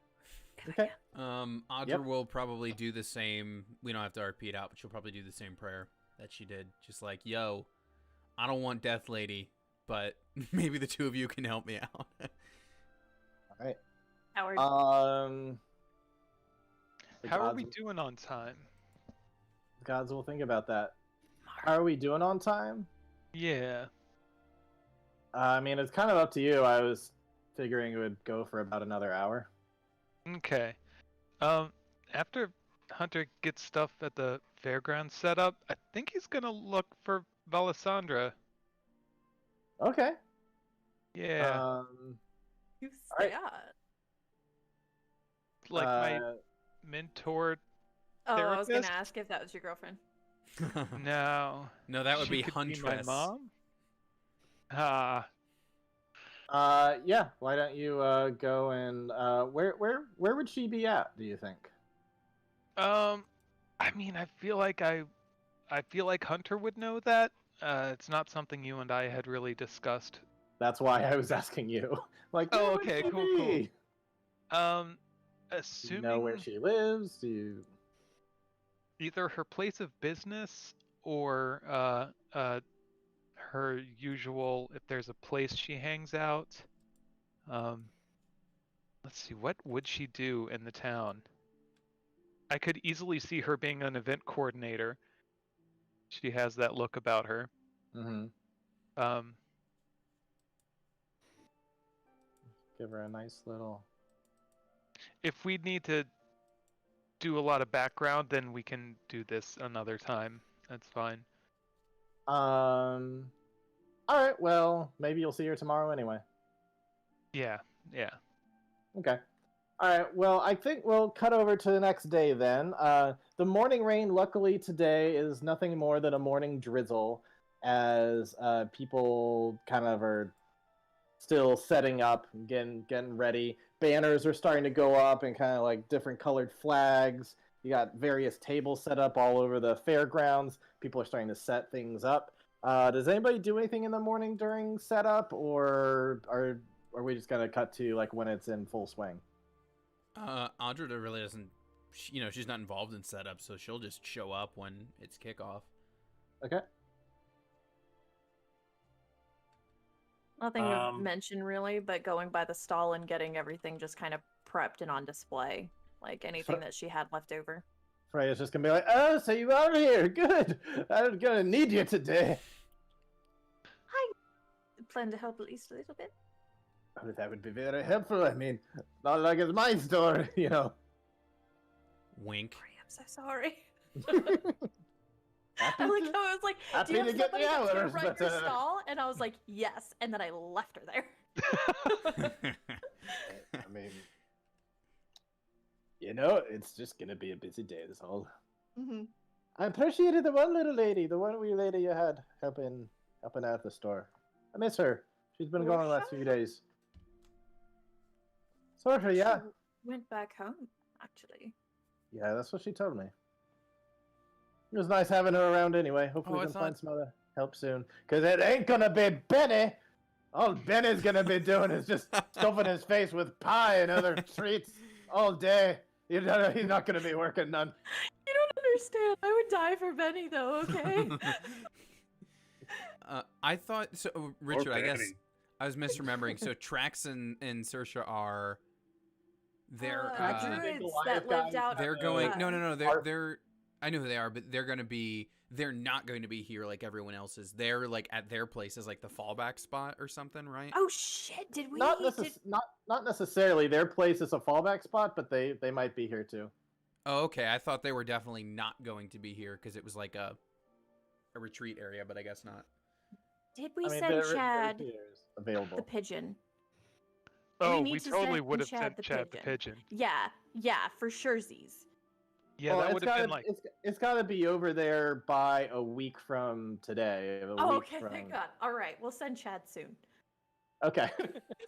If I Okay. can. Audra Yep. will probably do the same. We don't have to repeat out, but she'll probably do the same prayer that she did. Just like, yo, I don't want Death Lady, but maybe the two of you can help me out. All right. Howard. The How are gods, we doing on time? gods will think about that. Mark. How are we doing on time? Yeah. I mean, it's kind of up to you. I was figuring it would go for about another hour. Okay. After Hunter gets stuff at the fairgrounds set up, I think he's gonna look for Valisandra. Okay. Yeah. You alright. stay on. Like my mentor. Oh, I was gonna therapist? ask if that was your girlfriend. No. No, that would She be could Huntress. my mom? Ah. Yeah. Why don't you go and where would she be at? Do you think? I mean, I feel like Hunter would know that. It's not something you and I had really discussed. That's why I was asking you. Like, Oh, where would okay, she cool. be? Do you Assuming know where she lives? Do you? either her place of business or her usual, if there's a place she hangs out. Let's see, what would she do in the town? I could easily see her being an event coordinator. She has that look about her. Mm-hmm. Give her a nice little. If we need to do a lot of background, then we can do this another time. That's fine. All right. Well, maybe you'll see her tomorrow anyway. Yeah. Okay. All right. Well, I think we'll cut over to the next day then. The morning rain, luckily today, is nothing more than a morning drizzle, as people kind of are still setting up, getting ready. Banners are starting to go up, and kind of like different colored flags. You got various tables set up all over the fairgrounds. People are starting to set things up. Does anybody do anything in the morning during setup, or are we just gonna cut to like when it's in full swing? Audra really doesn't, she's not involved in setup, so she'll just show up when it's kickoff. Okay. Nothing to mention really, but going by the stall and getting everything just kind of prepped and on display, like anything that she had left over. Freya's just gonna be like, "Oh, so you are here? Good. I'm gonna need you today." I plan to help at least a little bit. Oh, that would be very helpful. I mean, not like it's my store, you know. Wink. I'm so sorry. Happy I like to- how I was like, happy do you have to get the somebody that's gonna hours, run but, your stall? And I was like, yes. And then I left her there. I mean, you know, it's just gonna be a busy day. That's all. Mm-hmm. I appreciated the one little lady, the one wee lady you had helping out at the store. I miss her. She's been gone the last few days. Sorry, yeah. She went back home, actually. Yeah, that's what she told me. It was nice having her around anyway. Hopefully we I can thought- find some other help soon. Because it ain't gonna be Benny! All Benny's gonna be doing is just stuffing his face with pie and other treats all day. You know, he's not gonna be working none. You don't understand. I would die for Benny, though, okay? I thought so. Richard, I guess Benny. I was misremembering. So Trax and Saoirse are they're Trax is a big druids Goliath that lived guy. out. they're going. No, Are- they're. I know who they are, but they're gonna be. They're not going to be here like everyone else is. They're like at their place as like the fallback spot or something, right? Oh shit! Did we? Not necessarily. Their place is a fallback spot, but they might be here too. Oh, okay. I thought they were definitely not going to be here because it was like a retreat area, but I guess not. Did we I mean, send there- Chad there is available. the pigeon? Oh, need we to totally send would have Chad sent the Chad the pigeon. pigeon. Yeah, for surezies. Yeah, Well, that it's would have gotta- been like. it's got to be over there by a week from today. Oh, okay, thank God. All right, we'll send Chad soon. Okay.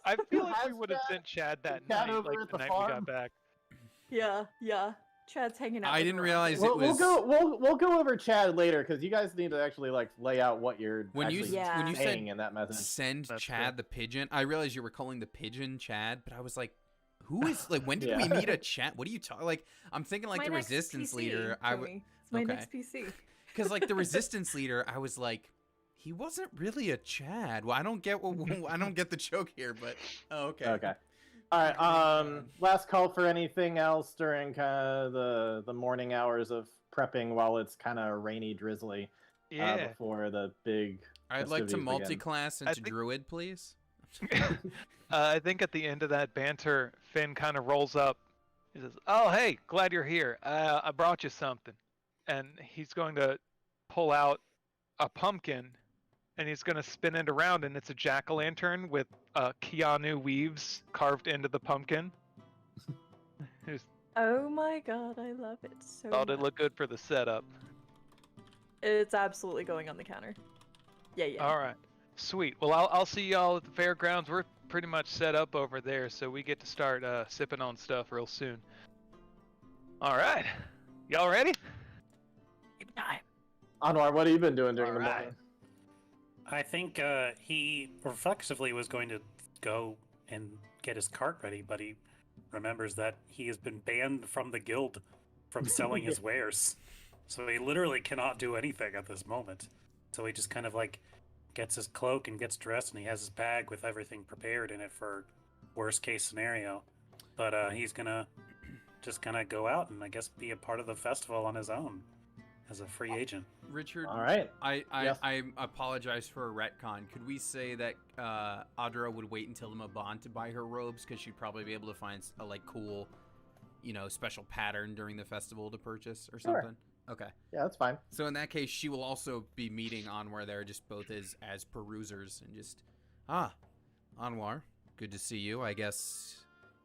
I feel like we has would have Chad- sent Chad that Chad night, over like at the the night we farm? got back. Yeah. Chad's hanging out. I with didn't Veronica. realize We'll, it was we'll go over Chad later because you guys need to actually like lay out what you're when you actually Yeah. when you saying said in that message. send That's Chad true. the pigeon. I realized you were calling the pigeon Chad, but I was like, who is like? When did Yeah. we meet a Chad? What are you talking? Like, I'm thinking like My the next resistance PC, leader. Tony. It's my okay. next PC. Because like the resistance leader, I was like, he wasn't really a Chad. Well, I don't get I don't get the joke here, but okay. Okay. All right. Last call for anything else during kind of the morning hours of prepping while it's kind of rainy, drizzly. Yeah. Before the big. I'd like to festivities begin. multi-class I into think- druid, please. I think at the end of that banter, Finn kind of rolls up. He says, "Oh, hey, glad you're here. I brought you something." And he's going to pull out a pumpkin, and he's going to spin it around, and it's a jack-o'-lantern with Keanu Reeves carved into the pumpkin. Just Oh my god, I love it so thought much. it looked good for the setup. It's absolutely going on the counter. Yeah. All right, sweet. Well, I'll see y'all at the fairgrounds. We're pretty much set up over there, so we get to start sipping on stuff real soon. All right, y'all ready? Good time. Anwar, what have you been doing during the All right. morning? I think he reflexively was going to go and get his cart ready, but he remembers that he has been banned from the guild from selling his wares. So he literally cannot do anything at this moment. So he just kind of like gets his cloak and gets dressed, and he has his bag with everything prepared in it for worst case scenario. But he's gonna just kind of go out and I guess be a part of the festival on his own as a free agent. Richard, All right. Yes. I apologize for a retcon. Could we say that Audra would wait until the Mabon to buy her robes because she'd probably be able to find a like cool, special pattern during the festival to purchase or Sure. something? Okay. Yeah, that's fine. So in that case, she will also be meeting Anwar there, just both as perusers and just Anwar, good to see you. I guess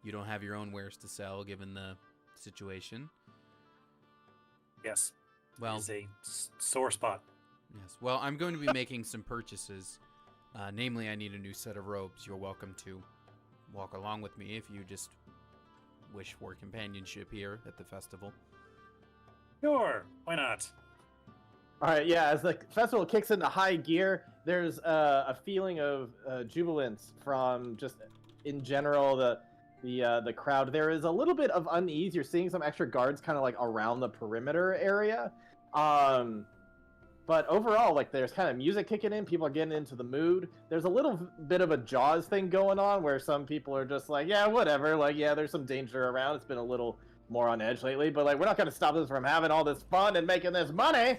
you don't have your own wares to sell given the situation. Yes. Well, It's a sore spot. yes. Well, I'm going to be making some purchases. Namely, I need a new set of robes. You're welcome to walk along with me if you just wish for companionship here at the festival. Sure, why not? All right, yeah. As the festival kicks into high gear, there's a feeling of jubilance from just in general the crowd. There is a little bit of unease. You're seeing some extra guards kind of like around the perimeter area, but overall, like there's kind of music kicking in. People are getting into the mood. There's a little bit of a Jaws thing going on where some people are just like, yeah, whatever. Like, yeah, there's some danger around. It's been a little more on edge lately, but like we're not going to stop us from having all this fun and making this money.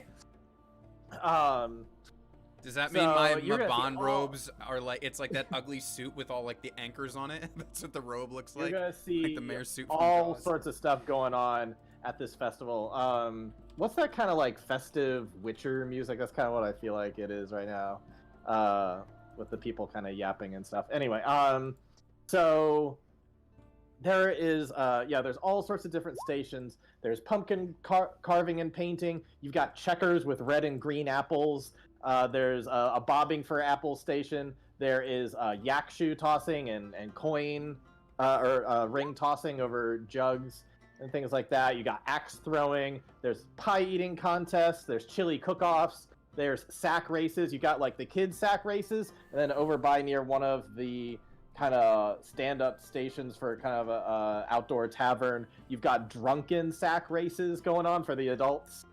Does that So, mean my you're gonna see Mabon all- robes are like it's like that ugly suit with all like the anchors on it? That's what the robe looks You're like. gonna see like the mayor's suit from all Jaws. sorts of stuff going on at this festival. What's that kind of like festive Witcher music? That's kind of what I feel like it is right now, with the people kind of yapping and stuff. Anyway, so there is there's all sorts of different stations. There's pumpkin carving and painting. You've got checkers with red and green apples. There's a bobbing for apple station. There is yak shoe tossing and coin or ring tossing over jugs and things like that. You got axe throwing. There's pie eating contests. There's chili cook-offs. There's sack races. You got like the kids sack races, and then over by near one of the kind of stand-up stations for kind of a outdoor tavern, you've got drunken sack races going on for the adults.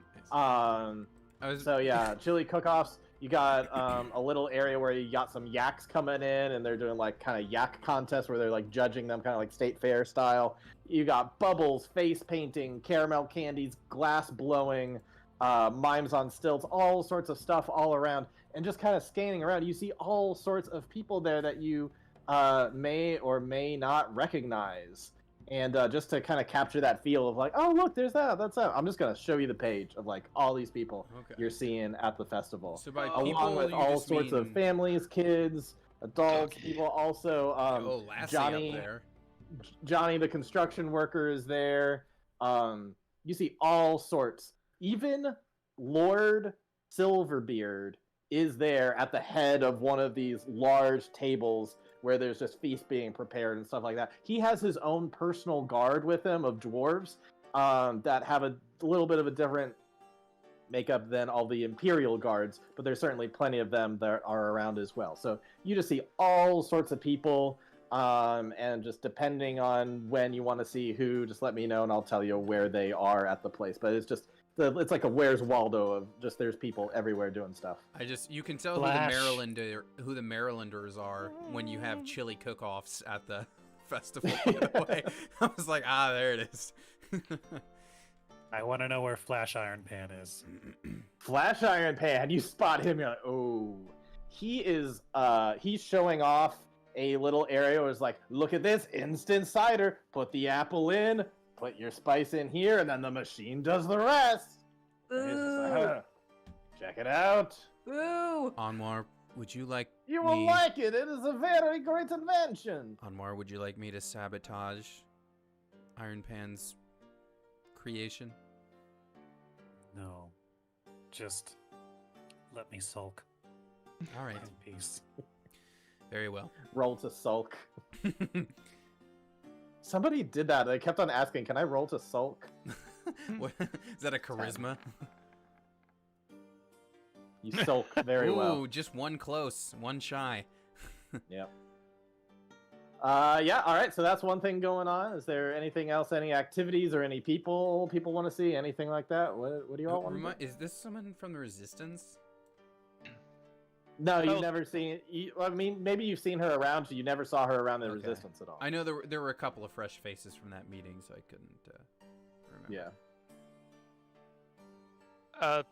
So yeah, chili cook-offs. You got a little area where you got some yaks coming in, and they're doing like kind of yak contests where they're like judging them, kind of like state fair style. You got bubbles, face painting, caramel candies, glass blowing, mimes on stilts, all sorts of stuff all around. And just kind of scanning around, you see all sorts of people there that you may or may not recognize. And just to kind of capture that feel of like, oh look, there's that, that's that. I'm just gonna show you the page of like all these people Okay. you're seeing at the festival, So by along people, with you all just sorts of mean- families, kids, adults, Okay. people. Also, Lassie Johnny, up there. Johnny the construction worker is there. You see all sorts. Even Lord Silverbeard is there at the head of one of these large tables where there's just feast being prepared and stuff like that. He has his own personal guard with him of dwarves, that have a little bit of a different makeup than all the Imperial guards, but there's certainly plenty of them that are around as well. So you just see all sorts of people, and just depending on when you want to see who, just let me know and I'll tell you where they are at the place. But it's just it's like a Where's Waldo of just there's people everywhere doing stuff. You can tell Flash. who the Marylanders are when you have chili cook-offs at the festival. By the way, I was like, there it is. I want to know where Flash Iron Pan is. Flash Iron Pan, you spot him, you're like, oh, he is he's showing off a little area where it's like, look at this instant cider, put the apple in, put your spice in here, and then the machine does the rest. And he's just like, Boo! check it out. Boo! Anwar, would you like You will like it. It is a very great invention. Anwar, would you like me to sabotage Iron Pan's creation? No. Just let me sulk All right. in peace. Very well. Roll to sulk. Somebody did that. They kept on asking, can I roll to sulk? What, is that a charisma? You sulk very Ooh, well. just one close, one shy. Yep. Yeah, all right, so that's one thing going on. Is there anything else, any activities or any people want to see, anything like that? What do you all want to do? Is this someone from the Resistance? No, you've Oh. never seen... I mean, maybe you've seen her around, so you never saw her around the Okay. Resistance at all. I know there were a couple of fresh faces from that meeting, so I couldn't remember. Yeah.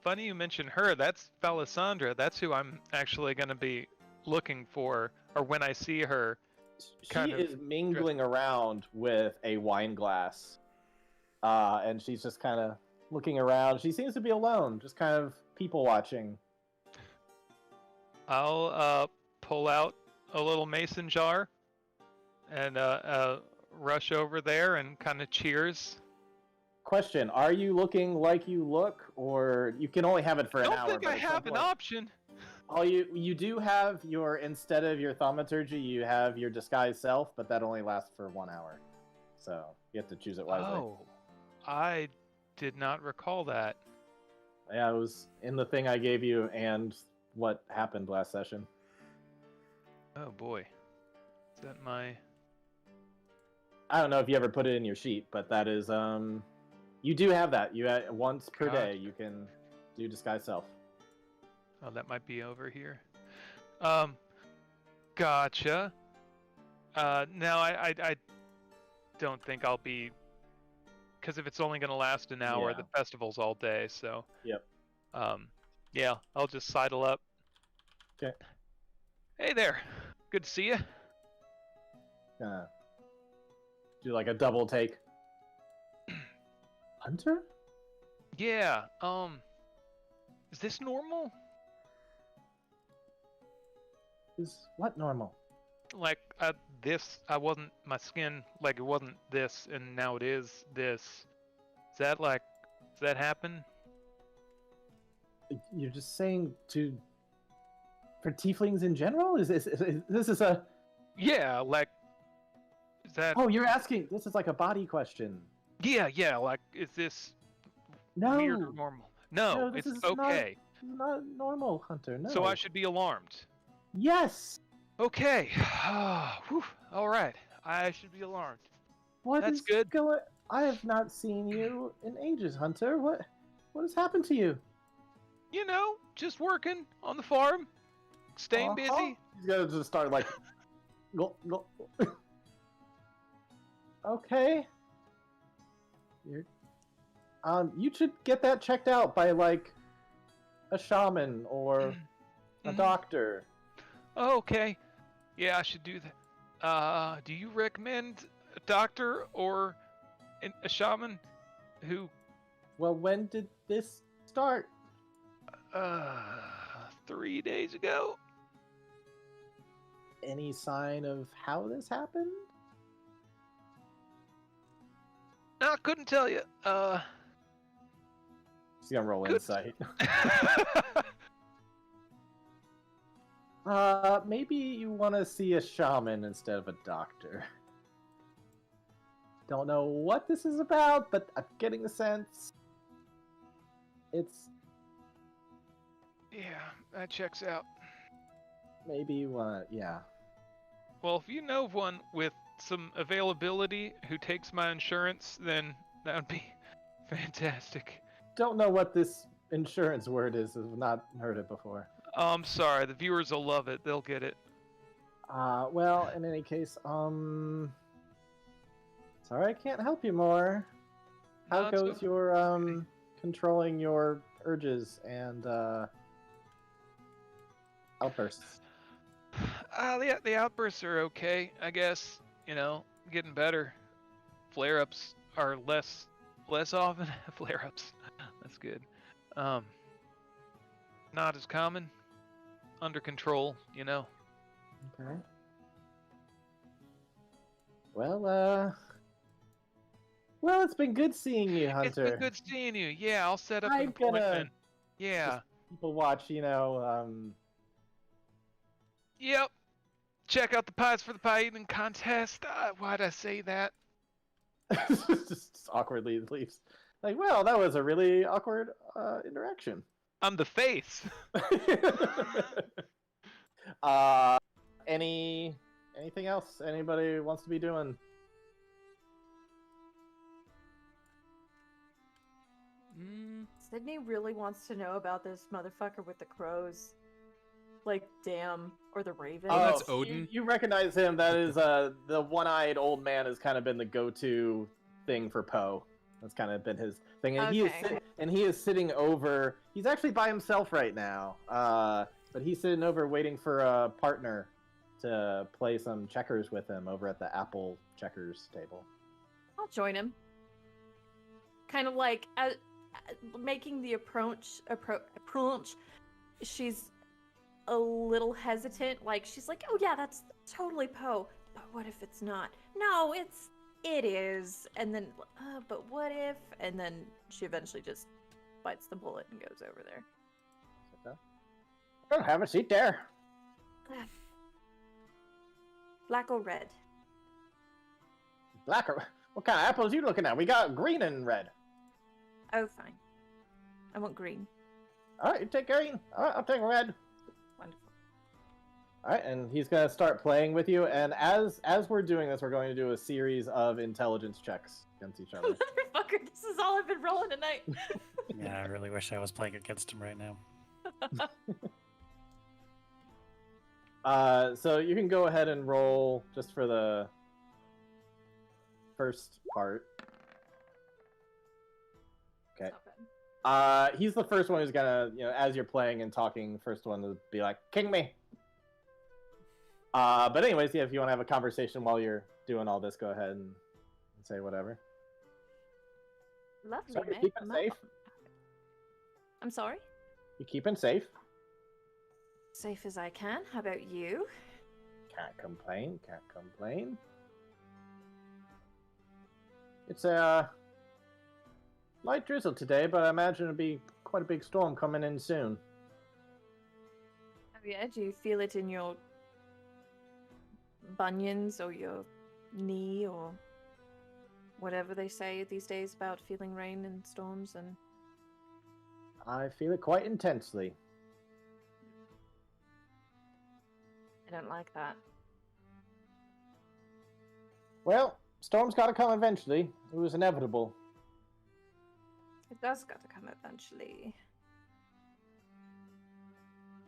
Funny you mentioned her. That's Palisandra. That's who I'm actually going to be looking for, or when I see her. She Kind of is mingling around with a wine glass. And she's just kind of looking around. She seems to be alone, just kind of people watching. I'll pull out a little mason jar and rush over there and kind of cheers. Question, are you looking like you look, or you can only have it for I an don't hour? think but I at some have an point- option. Oh, you do have your, instead of your thaumaturgy, you have your disguise self, but that only lasts for 1 hour. So you have to choose it wisely. Oh, I did not recall that. Yeah, it was in the thing I gave you and what happened last session. Oh boy. Is that my... I don't know if you ever put it in your sheet, but that is, you do have that. You once per day, you can do disguise self. Oh, that might be over here. Gotcha. Now I don't think I'll be... Because if it's only going to last an hour, Yeah. the festival's all day, so... Yep. Yeah, I'll just sidle up. Okay. Hey there. Good to see you. Do like a double take. Hunter? Yeah, is this normal? Is what normal? Like, my skin, like, it wasn't this, and now it is this. Is that, like, does that happen? You're just saying for tieflings in general? Is this a... Yeah, like, is that... Oh, you're asking, this is like a body question. Yeah, like, is this No. weird or normal? No, this it's is okay. Not normal, Hunter, no. So I should be alarmed. Yes! Okay. Whew. All right. I should be alarmed. What That's is good. going... I have not seen you in ages, Hunter. What has happened to you? You know, just working on the farm, staying busy. He's gonna just start like... Go. Okay. You should get that checked out by like a shaman or a Mhm. doctor. Oh, okay. Yeah, I should do that. Do you recommend a doctor or a shaman who, Well, when did this start? 3 days ago? Any sign of how this happened? No, I couldn't tell you. He's gonna roll Good. insight. Maybe you want to see a shaman instead of a doctor. don't know what this is about, but I'm getting the sense it's Yeah, that checks out. maybe one. Yeah. Well, if you know of one with some availability who takes my insurance, then that would be fantastic. Don't know what this insurance word is. I've not heard it before. Oh, I'm sorry, the viewers will love it. They'll get it. Well, in any case, sorry I can't help you more. How No, it's goes okay. your controlling your urges and outbursts? The outbursts are okay, I guess. You know, getting better. Flare-ups are less often. Flare-ups, that's good. Not as common. Under control, you know. Okay. Well, it's been good seeing you, Hunter. It's been good seeing you. Yeah, I'll set up I'm an gonna appointment. Yeah. People watch, Yep. Check out the pies for the pie eating contest. Why'd I say that? just awkwardly leaves. Like, well, that was a really awkward interaction. I'm the face. Anything else anybody wants to be doing? Sydney really wants to know about this motherfucker with the crows. Like, damn. Or the raven. Oh, that's Odin? You recognize him. That is the one-eyed old man has kind of been the go-to thing for Poe. That's kind of been his thing. And Okay. he is sitting over. He's actually by himself right now. But he's sitting over waiting for a partner to play some checkers with him over at the Apple checkers table. I'll join him. Kind of like making the approach. She's a little hesitant. Like, she's like, oh yeah, that's totally Poe. But what if it's not? No, it is. And then, but what if? And then she eventually just bites the bullet and goes over there. Oh, have a seat there. Black or red? Black or what kind of apples you looking at? We got green and red. Oh, fine. I want green. All right, you take green. All right, I'll take red. Wonderful. All right, and he's gonna start playing with you. And as we're doing this, we're going to do a series of intelligence checks against each other. Motherfucker, this is all I've been rolling tonight. Yeah, I really wish I was playing against him right now. So you can go ahead and roll just for the first part. Okay. He's the first one who's gonna, as you're playing and talking, first one to be like, "King me." But anyways, yeah, if you want to have a conversation while you're doing all this, go ahead and say whatever. Lovely, So you're man. keeping safe. I'm sorry? You keeping safe? Safe as I can. How about you? Can't complain. Can't complain. It's a light drizzle today, but I imagine it'll be quite a big storm coming in soon. Oh yeah, do you feel it in your bunions or your knee or whatever they say these days about feeling rain and storms and... I feel it quite intensely. I don't like that. Well, storm's got to come eventually. It was inevitable. It does got to come eventually.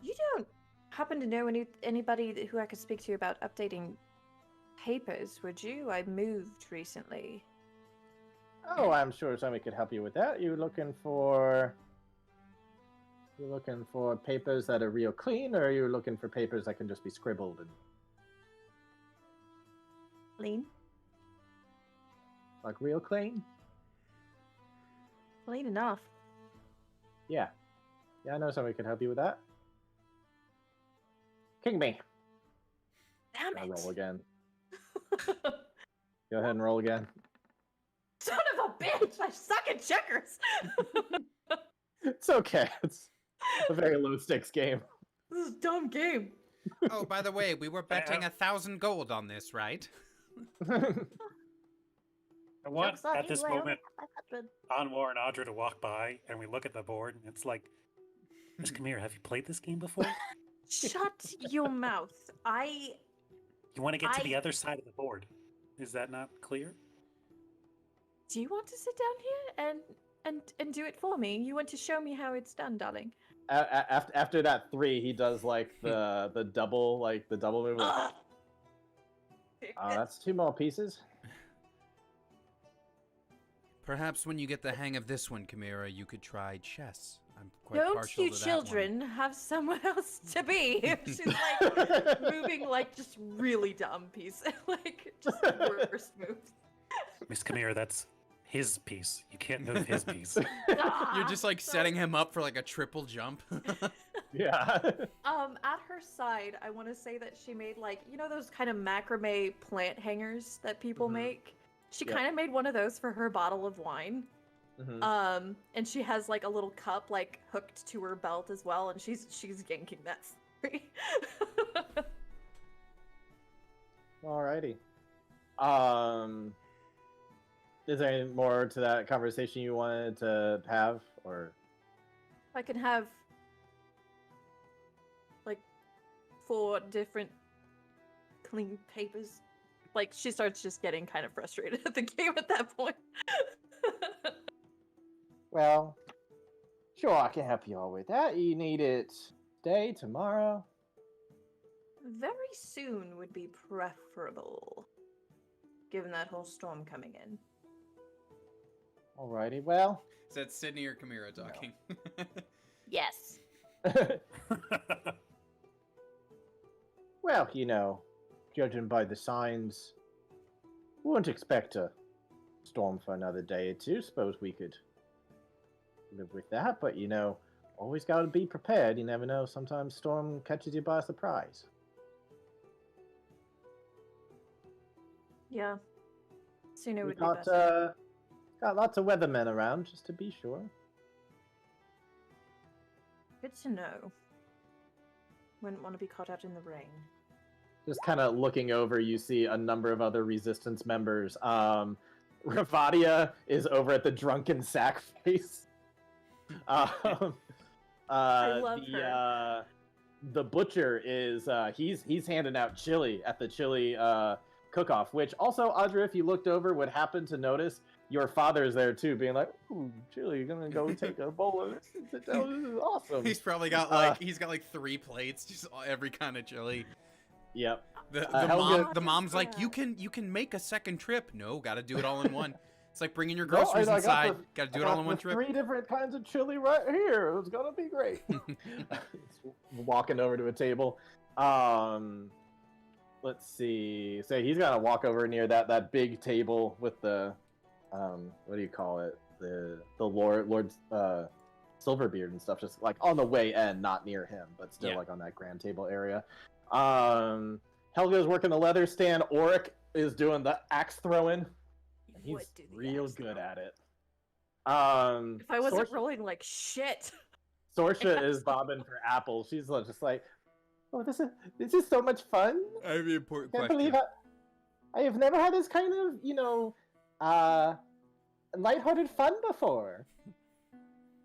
You don't happen to know anybody who I could speak to about updating papers, would you? I moved recently. Oh, I'm sure somebody could help you with that. You're looking for papers that are real clean, or are you looking for papers that can just be scribbled and Clean? like real clean? Clean enough. Yeah. Yeah, I know somebody could help you with that. King me. Damn I it! roll again. Go ahead and roll again. Son of a bitch! I suck at checkers! It's okay. It's a very low stakes game. This is a dumb game. Oh, by the way, we were betting 1,000 gold on this, right? want Joke's on at you, this I only moment have 500. Anwar and Audra to walk by, and we look at the board, and it's like, Miss Kamira, have you played this game before? Shut your mouth. You want to get to the I- other side of the board. Is that not clear? Do you want to sit down here and do it for me? You want to show me how it's done, darling? After that 3, he does like the double move. Ugh. That's 2 more pieces. Perhaps when you get the hang of this one, Chimera, you could try chess. I'm quite Don't partial you to children have somewhere else to be? She's like moving like just really dumb piece, like just the worst moves. Miss Kamira, that's his piece. You can't move his piece. That one. You're just like setting him up for like a triple jump. Yeah. At her side, I want to say that she made like, you know, those kind of macrame plant hangers that people Mhm. make. She Yep. kind of made one of those for her bottle of wine. Mhm. And she has like a little cup like hooked to her belt as well, and she's yanking that free. Alrighty. Is there any more to that conversation you wanted to have, or? I can have like 4 different clean papers. Like she starts just getting kind of frustrated at the game at that point. Well, sure, I can help you all with that. You need it today, tomorrow? Very soon would be preferable, given that whole storm coming in. Alrighty, well. Is that Sydney or Chimera talking? Yes. Well, you know, judging by the signs, wouldn't expect a storm for another day or two. Suppose we could live with that, but you know, always got to be prepared. You never know. Sometimes storm catches you by surprise. Yeah. Sooner We would be got better. got lots of weathermen around, just to be sure. Good to know. Wouldn't want to be caught out in the rain. Just kind of looking over, you see a number of other resistance members. Ravadia is over at the drunken sack face. I love her. The butcher is he's handing out chili at the chili cook-off, which also, Audra, if you looked over, would happen to notice your father's there too, being like, "Ooh, chili, you're gonna go take a bowl of this and sit down. This is awesome." He's probably got like he's got like 3 plates, just every kind of chili. Yep. The Helga- mom's like, Yeah. you can make a second trip. No, got to do it all in one. It's like bringing your No, groceries I got inside. the- Got to do I it all got in one the trip. 3 different kinds of chili right here. It's gonna be great. Walking over to a table. Let's see. So he's gonna walk over near that big table with the what do you call it? The Lord Silverbeard and stuff, just like on the way in, not near him, but still Yeah. like on that grand table area. Helga's working the leather stand. Auric is doing the axe throwing. And he's Would do the real axe good throw. at it. If I wasn't Sorsha- rolling like shit. Sorsha is bobbing for apples. She's just like, "Oh, this is so much fun. I have an important Can't question. believe I have never had this kind of, lighthearted fun before."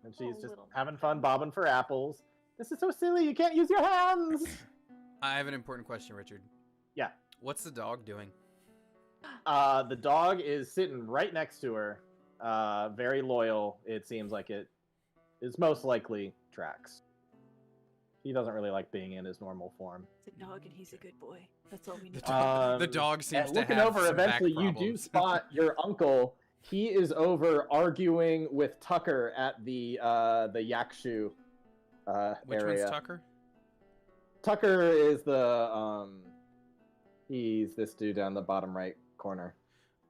And she's Oh, just little having fun bobbing for apples. "This is so silly. You can't use your hands." I have an important question, Richard. Yeah. What's the dog doing? The dog is sitting right next to her. Very loyal. It seems like it is most likely Trax. He doesn't really like being in his normal form. It's a dog and he's a good boy. That's all we need. The dog seems and to looking have over, some back eventually you do problems. spot your uncle. He is over arguing with Tucker at the Yakshu Which area. one's Tucker? Tucker is he's this dude down the bottom right corner.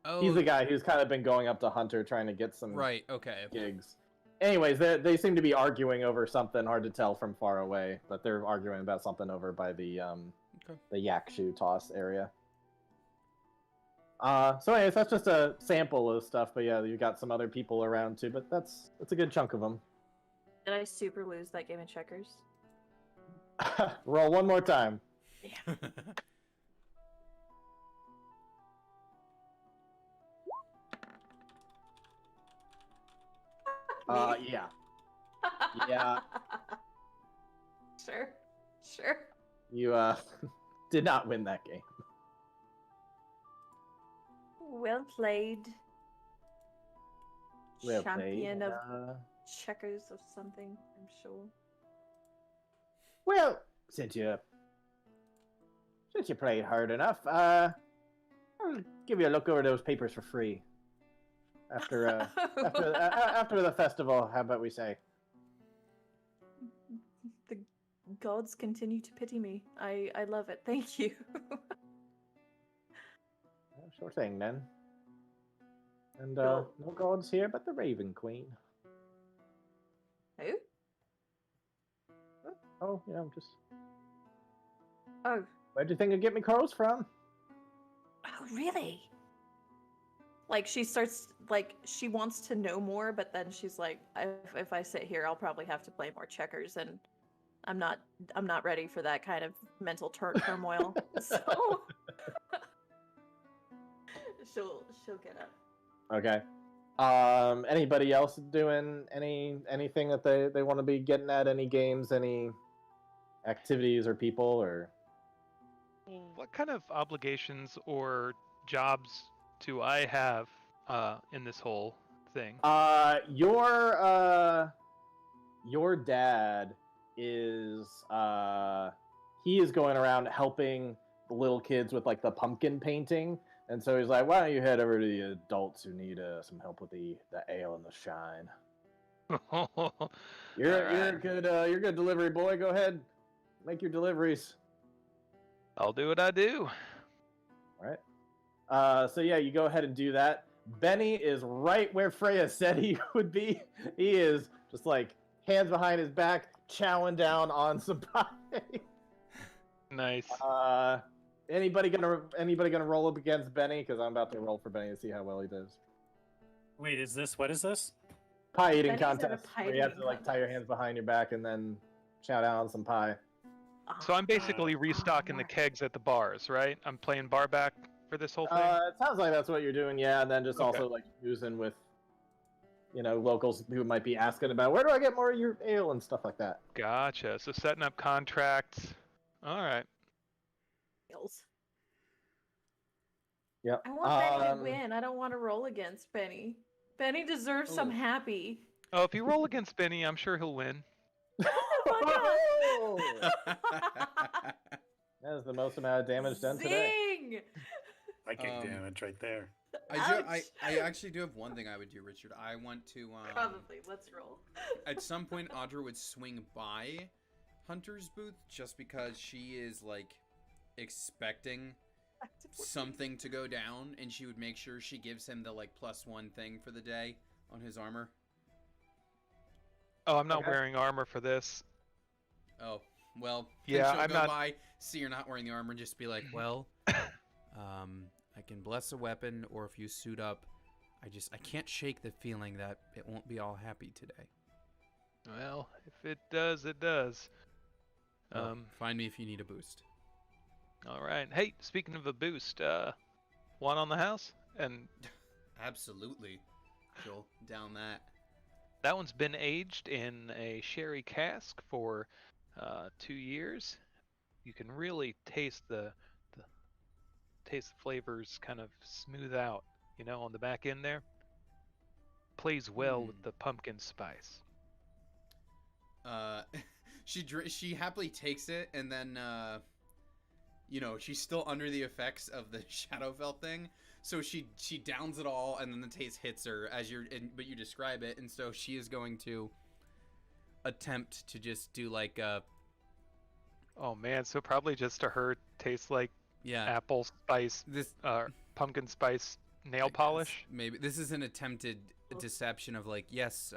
Oh, He's the guy who's kind of been going up to Hunter trying to get some right. Okay. gigs. Anyways, they seem to be arguing over something, hard to tell from far away, but they're arguing about something over by the Yakshu toss area. So anyways, that's just a sample of stuff, but yeah, you got some other people around too, but that's a good chunk of them. Did I super lose that game of checkers? Roll one more time. Yeah. Yeah. Sure. Sure. You did not win that game. Well played. Well Champion played. of checkers or something, I'm sure. Well, since you played hard enough, I'll give you a look over those papers for free. After after the festival, how about we say? The gods continue to pity me. I love it. Thank you. Sure thing, then. And Cool. no gods here but the Raven Queen. Who? Oh, yeah, I'm just. Oh. Where'd you think I'd get me corals from? Oh, really? Like she starts like she wants to know more, but then she's like, if I sit here, I'll probably have to play more checkers, and I'm not ready for that kind of mental turmoil. So she'll get up. Okay. Anybody else doing anything that they want to be getting at? Any games, any activities or people or? What kind of obligations or jobs do I have in this whole thing? Your dad is he is going around helping the little kids with like the pumpkin painting, and so he's like, why don't you head over to the adults who need some help with the ale and the shine. You're a good delivery boy. Go ahead, make your deliveries. I'll do what I do. All right. So yeah, you go ahead and do that. Benny is right where Freya said he would be. He is just like hands behind his back, chowing down on some pie. Nice. Anybody gonna roll up against Benny? Because I'm about to roll for Benny to see how well he does. Wait, what is this? Pie eating Benny's at a contest. pie Where you have eating to like tie your contest. hands behind your back and then chow down on some pie. So I'm basically restocking the kegs at the bars, right? I'm playing bar back for this whole thing. It sounds like that's what you're doing, yeah. And then just Okay. also like using with, locals who might be asking about where do I get more of your ale and stuff like that. Gotcha. So setting up contracts. All right. Skills. Yep. I want Benny to win. I don't want to roll against Benny. Benny deserves some Oh. happy. Oh, if you roll against Benny, I'm sure he'll win. Oh! That is the most amount of damage done today. Zing! Psychic damage right there. I actually do have one thing I would do, Richard. I want to Probably. Let's roll. at some point Audra would swing by Hunter's booth just because she is like expecting something to go down, and she would make sure she gives him the like +1 thing for the day on his armor. Oh, I'm not Okay. wearing armor for this. Oh, well, Yeah, then she'll I'm go not- by, see you're not wearing the armor, and just be like, well, I can bless a weapon, or if you suit up, I can't shake the feeling that it won't be all happy today. Well, if it does, it does. Well, find me if you need a boost. All right. Hey, speaking of a boost, one on the house, and Absolutely. She'll down that. that one's been aged in a sherry cask for 2 years. You can really taste the flavors kind of smooth out, on the back end there. Plays well with the pumpkin spice. She happily takes it, and then she's still under the effects of the Shadowfell thing, so she downs it all, and then the taste hits her but you describe it, and so she is going to attempt to just do like Oh man, so probably just to her tastes like apple spice, pumpkin spice nail polish. Maybe this is an attempted deception of like, yes,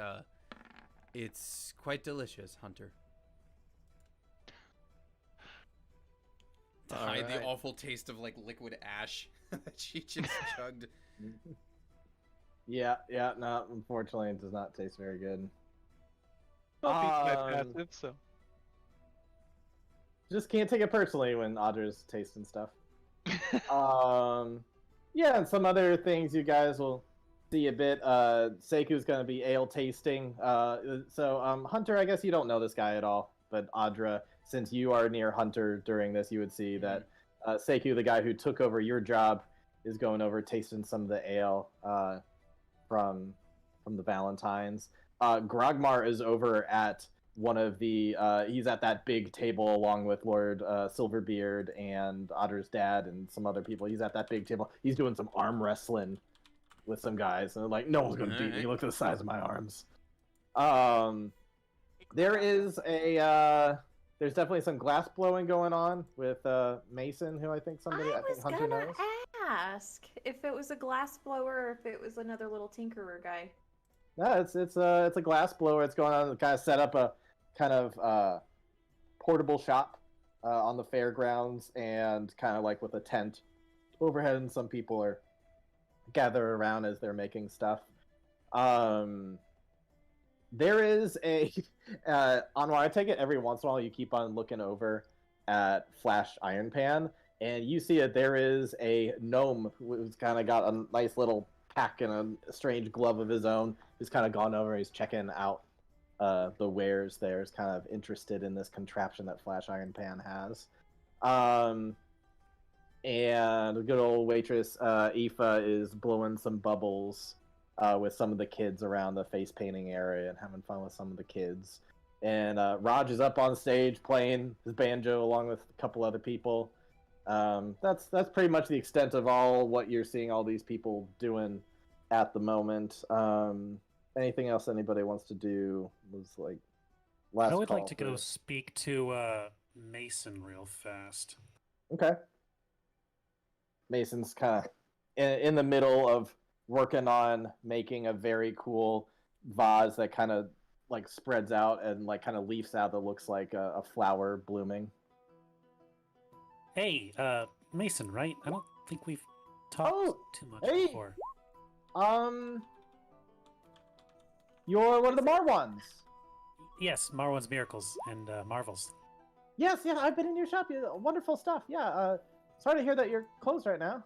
it's quite delicious, Hunter. To hide the awful taste of like liquid ash that she just chugged. Yeah, no, unfortunately it does not taste very good. I'll beat my passive, so. Just can't take it personally when Audra's tasting stuff. Yeah, and some other things you guys will see a bit. Seku's gonna be ale tasting. So Hunter, I guess you don't know this guy at all, but Audra, since you are near Hunter during this, you would see that Seku, the guy who took over your job, is going over tasting some of the ale from the Valentines. Grogmar is over at one of the he's at that big table along with Lord Silverbeard and Otter's dad and some other people. He's at that big table. He's doing some arm wrestling with some guys, and they're like, no one's gonna beat me. Look at the size of my arms. There is there's definitely some glass blowing going on with Mason, who I think I think Hunter knows. Ask if it was a glass blower or if it was another little tinkerer guy. No, it's a glass blower. It's going on to kind of set up a kind of portable shop on the fairgrounds, and kind of like with a tent overhead, and some people are gather around as they're making stuff. There is a Anwar, I take it every once in a while you keep on looking over at Flash Iron Pan, and you see that there is a gnome who's kind of got a nice little pack and a strange glove of his own, who's kind of gone over and he's checking out the wares there, is kind of interested in this contraption that Flash Iron Pan has. And the good old waitress, Aoife, is blowing some bubbles with some of the kids around the face painting area and having fun with some of the kids. And Raj is up on stage playing his banjo along with a couple other people. That's pretty much the extent of all what you're seeing all these people doing at the moment. Anything else anybody wants to do was like last I would call like to for... go speak to Mason real fast. Okay. Mason's kind of in the middle of working on making a very cool vase that kind of like spreads out and like kind of leaves out that looks like a flower blooming. Hey, Mason, right? I don't think we've talked too much hey! before. You're one of the Marwans. Yes, Marwan's Miracles and Marvels. Yes, yeah, I've been in your shop. Wonderful stuff. Yeah, sorry to hear that you're closed right now.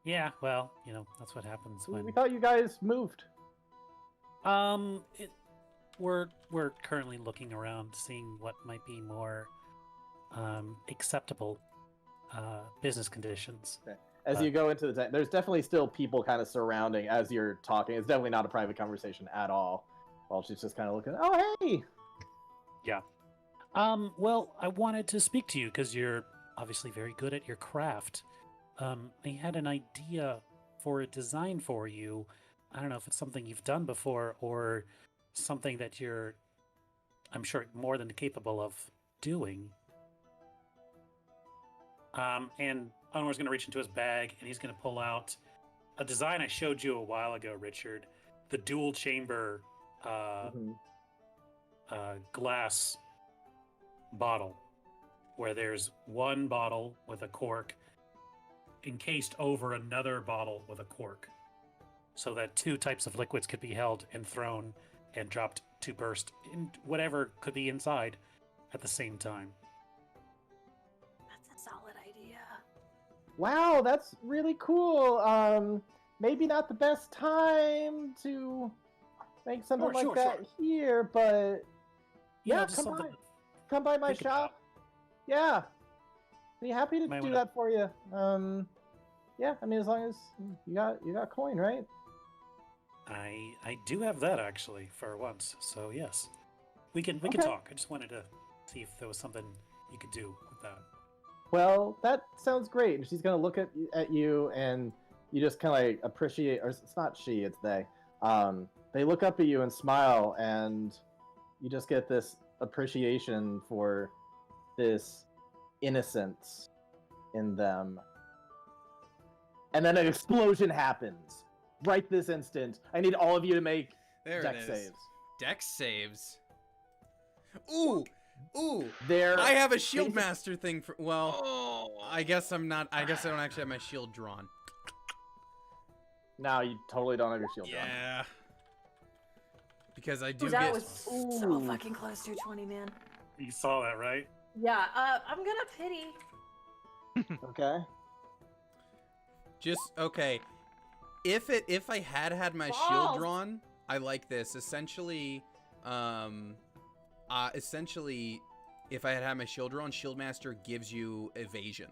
Yeah, well, you know, that's what happens when... We thought you guys moved. We're currently looking around, seeing what might be more acceptable business conditions. Okay. As you go into the tent, there's definitely still people kind of surrounding as you're talking. It's definitely not a private conversation at all. While she's just kind of looking, oh, hey! Yeah. Well, I wanted to speak to you because you're obviously very good at your craft. I had an idea for a design for you. I don't know if it's something you've done before or something that you're, I'm sure, more than capable of doing. And Anwar's going to reach into his bag and he's going to pull out a design I showed you a while ago, Richard. The dual chamber glass bottle, where there's one bottle with a cork encased over another bottle with a cork, so that two types of liquids could be held and thrown and dropped to burst in whatever could be inside at the same time. That's a solid idea. Wow, that's really cool. Maybe not the best time to make something like that here, but yeah, come by my shop. Yeah, be happy to do that for you. Yeah, I mean, as long as you got coin, right? I do have that actually for once, so yes, we can talk. I just wanted to see if there was something you could do with that. Well, that sounds great. And she's gonna look at you, and you just kind of like appreciate, or it's not she, it's they. They look up at you and smile, and you just get this appreciation for this innocence in them. And then an explosion happens right this instant. I need all of you to make dex saves. Dex saves. Ooh. There. I have a shield master thing for. Well, I guess I'm not. I guess I don't actually have my shield drawn. No, you totally don't have your shield drawn. Yeah. Because I do that was so fucking close to 20, man. You saw that, right? Yeah, I'm gonna pity. Okay. Okay. If I had my shield Balls. drawn, I like this. Essentially, if I had my shield drawn, Shieldmaster gives you evasion.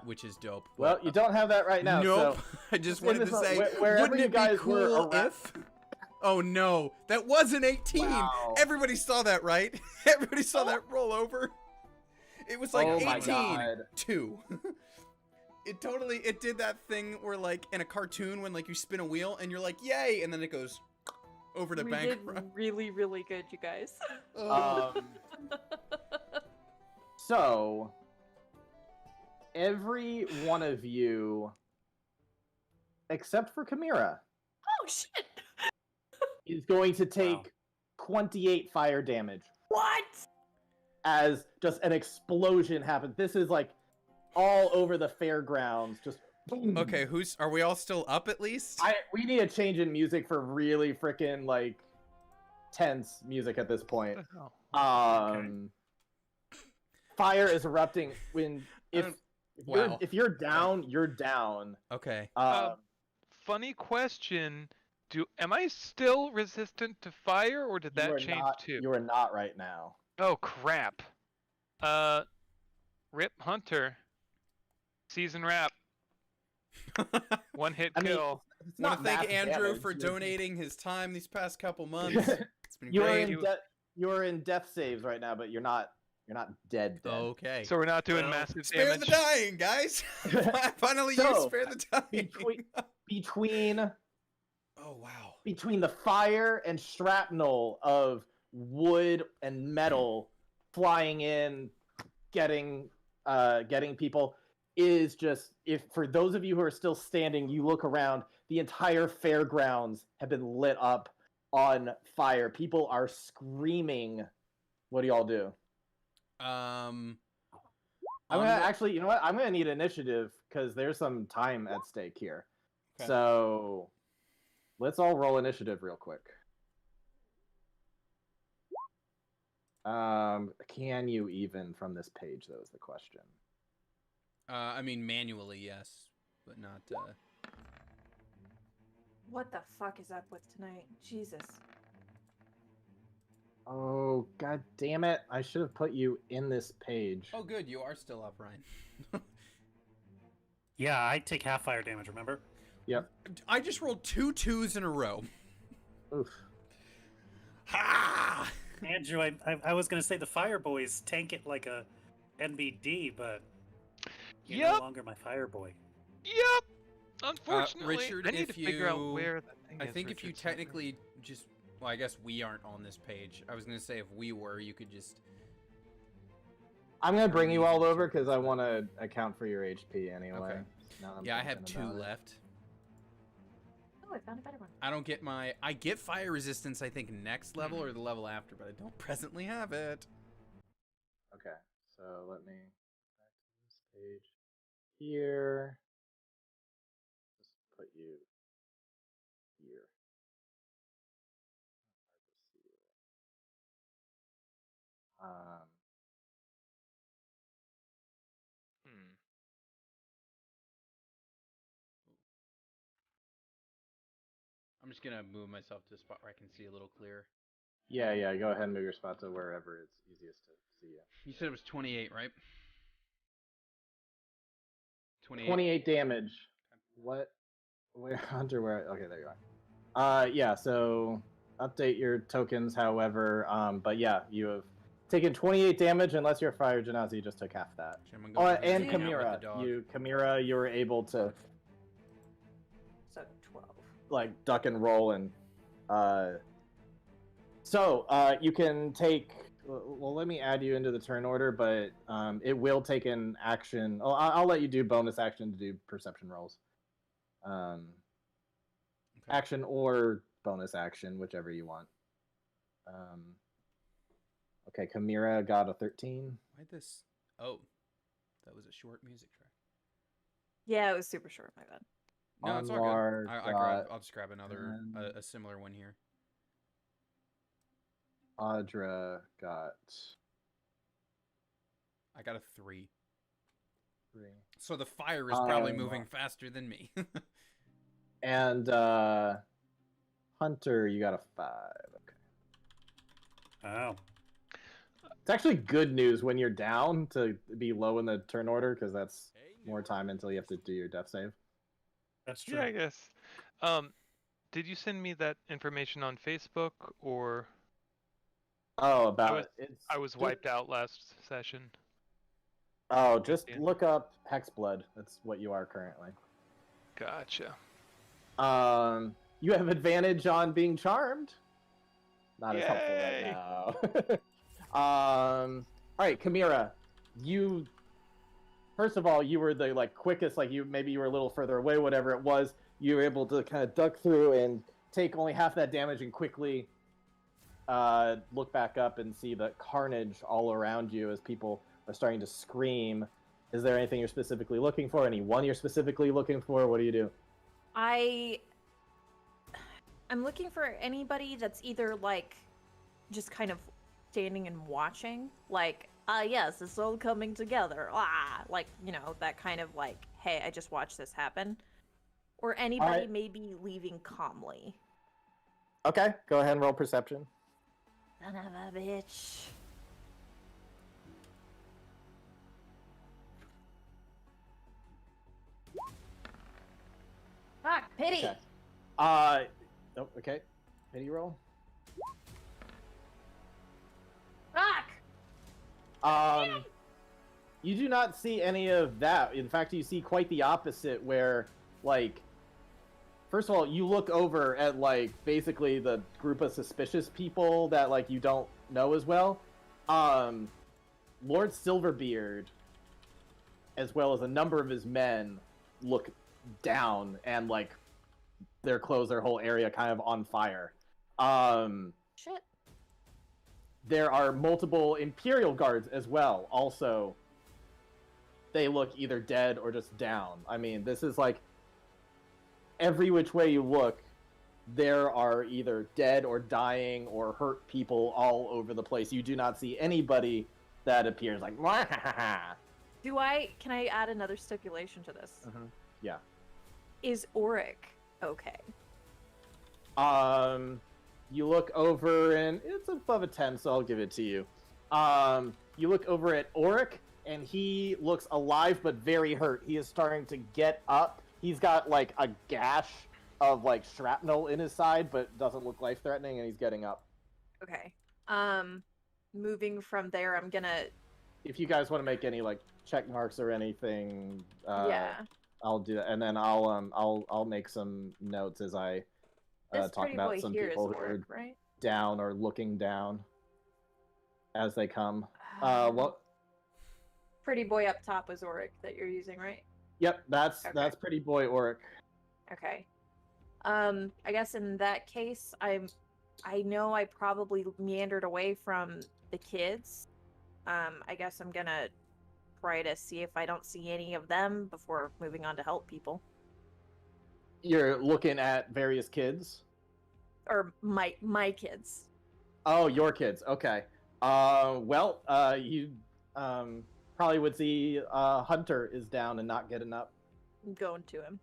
Which is dope. Well, But, you don't have that right now. Nope. So I just in wanted this to one, say, wherever wouldn't you it be guys were cool around- if? Oh no, that was an 18. Wow. Everybody saw that, right? Everybody saw that roll over. It was like Oh my 18 God. 2. It did that thing where like in a cartoon when like you spin a wheel and you're like, yay, and then it goes over to We did bankrupt. really, really good, you guys. So every one of you, except for Chimera, Oh shit! is going to take 28 fire damage What? as just an explosion happens. This is like all over the fairgrounds. Just boom. Okay, are we all still up at least? We need a change in music for really freaking like tense music at this point. What the hell? Fire is erupting when Wow. if you're down, you're down. Okay. Funny question. Am I still resistant to fire, or did that change too? You are not right now. Oh crap. Rip Hunter. Season wrap. One hit I mean, kill. It's I want not to thank massive Andrew damage. for donating his time these past couple months. It's been You're great. you're in death saves right now, but you're not dead. Okay. So we're not doing Well, massive Spare damage. the dying, guys. Finally, you So, spare the dying. between Oh wow. between the fire and shrapnel of wood and metal flying in, getting people is just, if for those of you who are still standing, you look around, the entire fairgrounds have been lit up on fire. People are screaming. What do y'all do? Um. I'm gonna actually, you know what? I'm gonna need initiative because there's some time at stake here. Okay. So let's all roll initiative real quick. Can you even from this page? That was the question. I mean, manually, yes, but not. What the fuck is up with tonight? Jesus. Oh, god damn it. I should have put you in this page. Oh, good. You are still up, Ryan. Yeah, I take half fire damage, remember? Yep. I just rolled 2 2s in a row. Oof. Ha! Andrew, I was going to say the fire boys tank it like a NBD, but you're no Yep. longer my fire boy. Yep. Unfortunately, Richard, I need if to figure out you- where that thing I is. think if you Richard, somewhere. technically just. Well, I guess we aren't on this page. I was going to say if we were, you could just. I'm gonna bring you all over because I want to account for your HP anyway. Okay. now that I'm Yeah, I have thinking 2 about it. left. Oh, I found a better one. I don't get I get fire resistance, I think, next level or the level after, but I don't presently have it. Okay, so let me back to this page here. Just put you here. Um, Hmm. I'm just going to move myself to a spot where I can see a little clearer. yeah, go ahead and move your spot to wherever it's easiest to see you. You said it was 28, right? 28. 28 damage. What? Where, Hunter, where? Okay, there you are. Yeah, so update your tokens, however. But yeah, you have taken 28 damage unless you're a fire genasi, you just took half that. I'm gonna Oh, go and hang out with Chimera. the dog. Chimera, you were able to So 12. like duck and roll and you can take, well, let me add you into the turn order, but it will take an action. I'll let you do bonus action to do perception rolls. Okay. Action or bonus action, whichever you want. Okay, Chimera got a 13. Why'd this? Oh, that was a short music track. Yeah, it was super short, my bad. No, it's all good. Anwar I'll just grab another, 10. a similar one here. Audra got I got a 3. 3. So the fire is probably Um, moving faster than me. And Hunter, you got a 5. Okay. Oh. It's actually good news when you're down to be low in the turn order, because that's more time until you have to do your death save. That's true. Yeah, I guess. Did you send me that information on Facebook, or Oh, about it. I was wiped out last session? Oh, just Yeah. look up Hexblood. That's what you are currently. Gotcha. You have advantage on being charmed. Not as helpful right Yay! now. All right, Chimera, you. First of all, you were the quickest. Maybe you were a little further away, whatever it was. You were able to kind of duck through and take only half that damage, and quickly look back up and see the carnage all around you as people are starting to scream. Is there anything you're specifically looking for? Anyone you're specifically looking for? What do you do? I'm looking for anybody that's either just kind of standing and watching, yes, it's all coming together, that kind of hey, I just watched this happen, or anybody right. maybe leaving calmly. Okay, go ahead and roll perception. Son of a bitch. Fuck, pity. Okay. Okay. Pity roll. Fuck. You do not see any of that. In fact, you see quite the opposite, where, first of all, you look over at, basically the group of suspicious people that, you don't know as well. Lord Silverbeard, as well as a number of his men, look down, and, their clothes, their whole area kind of on fire. Shit. There are multiple Imperial guards as well. Also, they look either dead or just down. I mean, this is every which way you look, there are either dead or dying or hurt people all over the place. You do not see anybody that appears like, Can I add another stipulation to this? Yeah. Is Auric okay? You look over, and it's above a 10, so I'll give it to you. You look over at Auric, and he looks alive but very hurt. He is starting to get up. He's got a gash of shrapnel in his side, but doesn't look life-threatening, and he's getting up. Okay. Moving from there, I'm gonna. If you guys want to make any check marks or anything, Yeah. I'll do that, and then I'll make some notes as I This talk pretty about boy some here is people who are Auric, right? down or looking down as they come. What? Pretty boy up top was Auric that you're using, right? Yep, that's pretty boy Auric. Okay. I guess in that case, I know I probably meandered away from the kids. I guess I'm gonna try to see if I don't see any of them before moving on to help people. You're looking at various kids? Or my kids. Oh, your kids. Okay. You probably would see Hunter is down and not getting up. I'm going to him.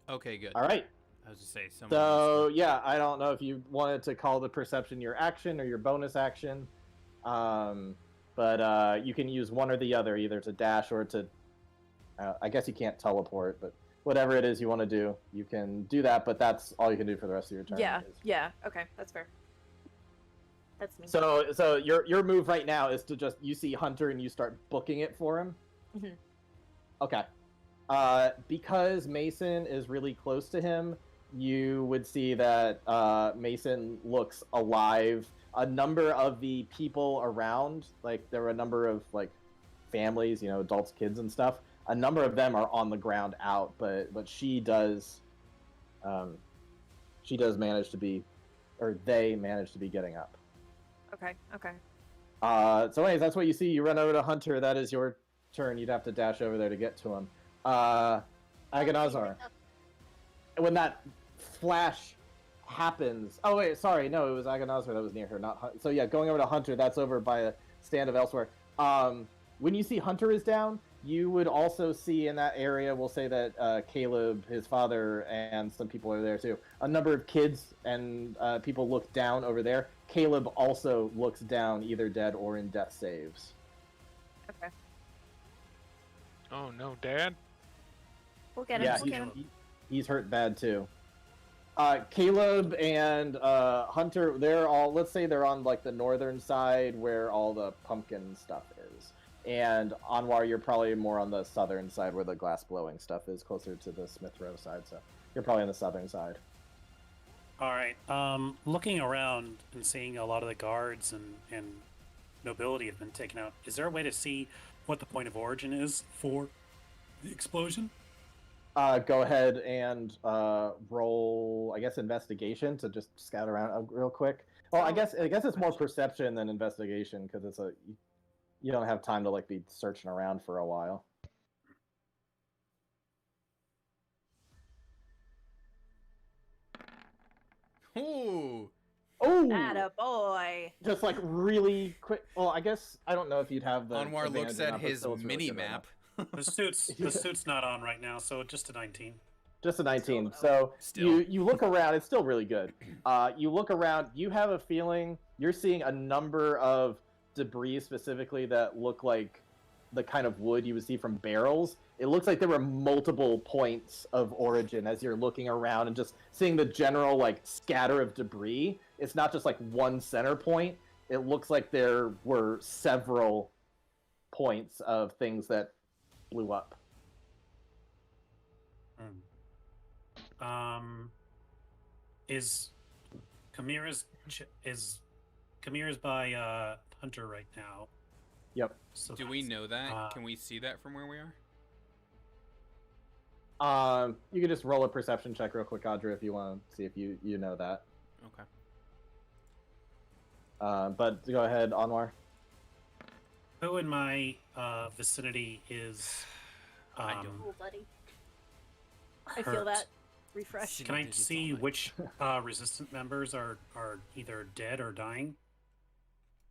Okay, good. All right. I was just say someone. So yeah, I don't know if you wanted to call the perception your action or your bonus action, but you can use one or the other, either to dash or to. I guess you can't teleport, but whatever it is you want to do, you can do that. But that's all you can do for the rest of your turn. Yeah. Okay, that's fair. That's me. So your move right now is to just, you see Hunter and you start booking it for him. Mhm. Okay. Because Mason is really close to him, you would see that Mason looks alive. A number of the people around, there were a number of families, adults, kids, and stuff. A number of them are on the ground out, but she does manage to be, or they manage to be getting up. Okay. So anyways, that's what you see. You run over to Hunter. That is your turn. You'd have to dash over there to get to him. Agonazar. When that flash happens... Oh, wait, sorry. No, it was Agonazar that was near her, not Hunter. So yeah, going over to Hunter, that's over by a stand of elsewhere. When you see Hunter is down, You would also see in that area, we'll say that Caleb, his father, and some people are there too. A number of kids and people look down over there. Caleb also looks down, either dead or in death saves. Okay. Oh no, Dad. We'll get him. Yeah, We'll get him. he's hurt bad too. Caleb and Hunter, they're all, let's say they're on like the northern side where all the pumpkin stuff is. And Anwar, you're probably more on the southern side where the glass blowing stuff is, closer to the Smith Row side. So you're probably on the southern side. All right. Looking around and seeing a lot of the guards and nobility have been taken out, is there a way to see what the point of origin is for the explosion? Go ahead and roll, I guess, investigation to just scout around real quick. Well, I guess it's more perception than investigation because it's you don't have time to like be searching around for a while. Ooh. Oh, Attaboy. just like really quick. Well, I guess I don't know if you'd have the. Anwar advantage looks or at not, but his still, it's really mini good right map. The suit's not on right now, so just a 19. Just a 19. So Still. you look around. It's still really good. You look around. You have a feeling you're seeing a number of debris specifically that look like the kind of wood you would see from barrels. It looks like there were multiple points of origin as you're looking around and just seeing the general like scatter of debris. It's not just like one center point. It looks like there were several points of things that blew up. Is Chimera's by Hunter right now? Yep. So Do we know that? Can we? we see that from where we are? You can just roll a perception check real quick, Audrey, if you want to see if you know that. Okay. But go ahead, Anwar. Who in my vicinity is? I don't. Cool, buddy. I feel hurt? that refresh. Can I Digits see only. which resistant members are either dead or dying?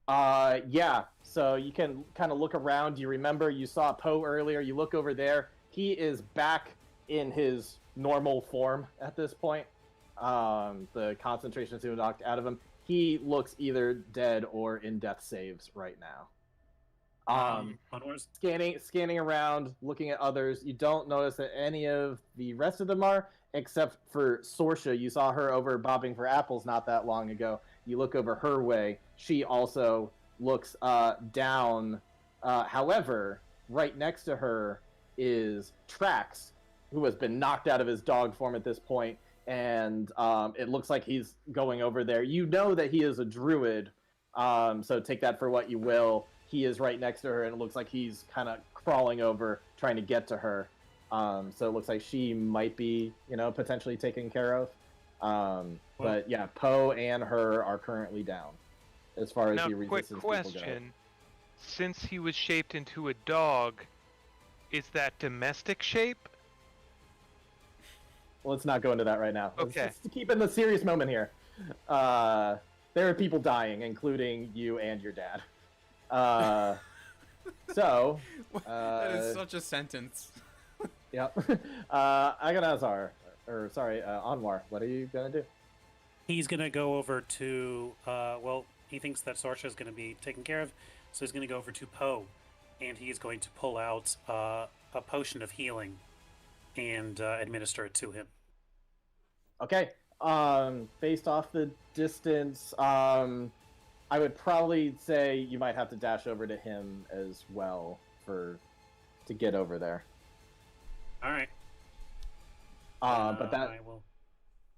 Yeah. So you can kind of look around. You remember you saw Poe earlier. You look over there. He is back in his normal form at this point. The concentration is knocked out of him. He looks either dead or in death saves right now. Onwards. Scanning around, looking at others. You don't notice that any of the rest of them are, except for Sorsha. You saw her over bobbing for apples not that long ago. You look over her way. She also looks down. However, right next to her is Trax, who has been knocked out of his dog form at this point, and it looks like he's going over there. You know that he is a druid, so take that for what you will. He is right next to her, and it looks like he's kind of crawling over, trying to get to her. So it looks like she might be, potentially taken care of. But yeah, Poe and her are currently down, as far as Now, the quick resistance people go. question. Since he was shaped into a dog, is that domestic shape? Well, let's not go into that right now. Okay. Let's keep in the serious moment here. There are people dying, including you and your dad. So, that is such a sentence. yep. Aganazar, Anwar, what are you gonna do? He's gonna go over to. He thinks that Sorsha is gonna be taken care of, so he's gonna go over to Poe, and he's going to pull out a potion of healing, and administer it to him. Okay. Based off the distance, I would probably say you might have to dash over to him as well to get over there. All right. But I will.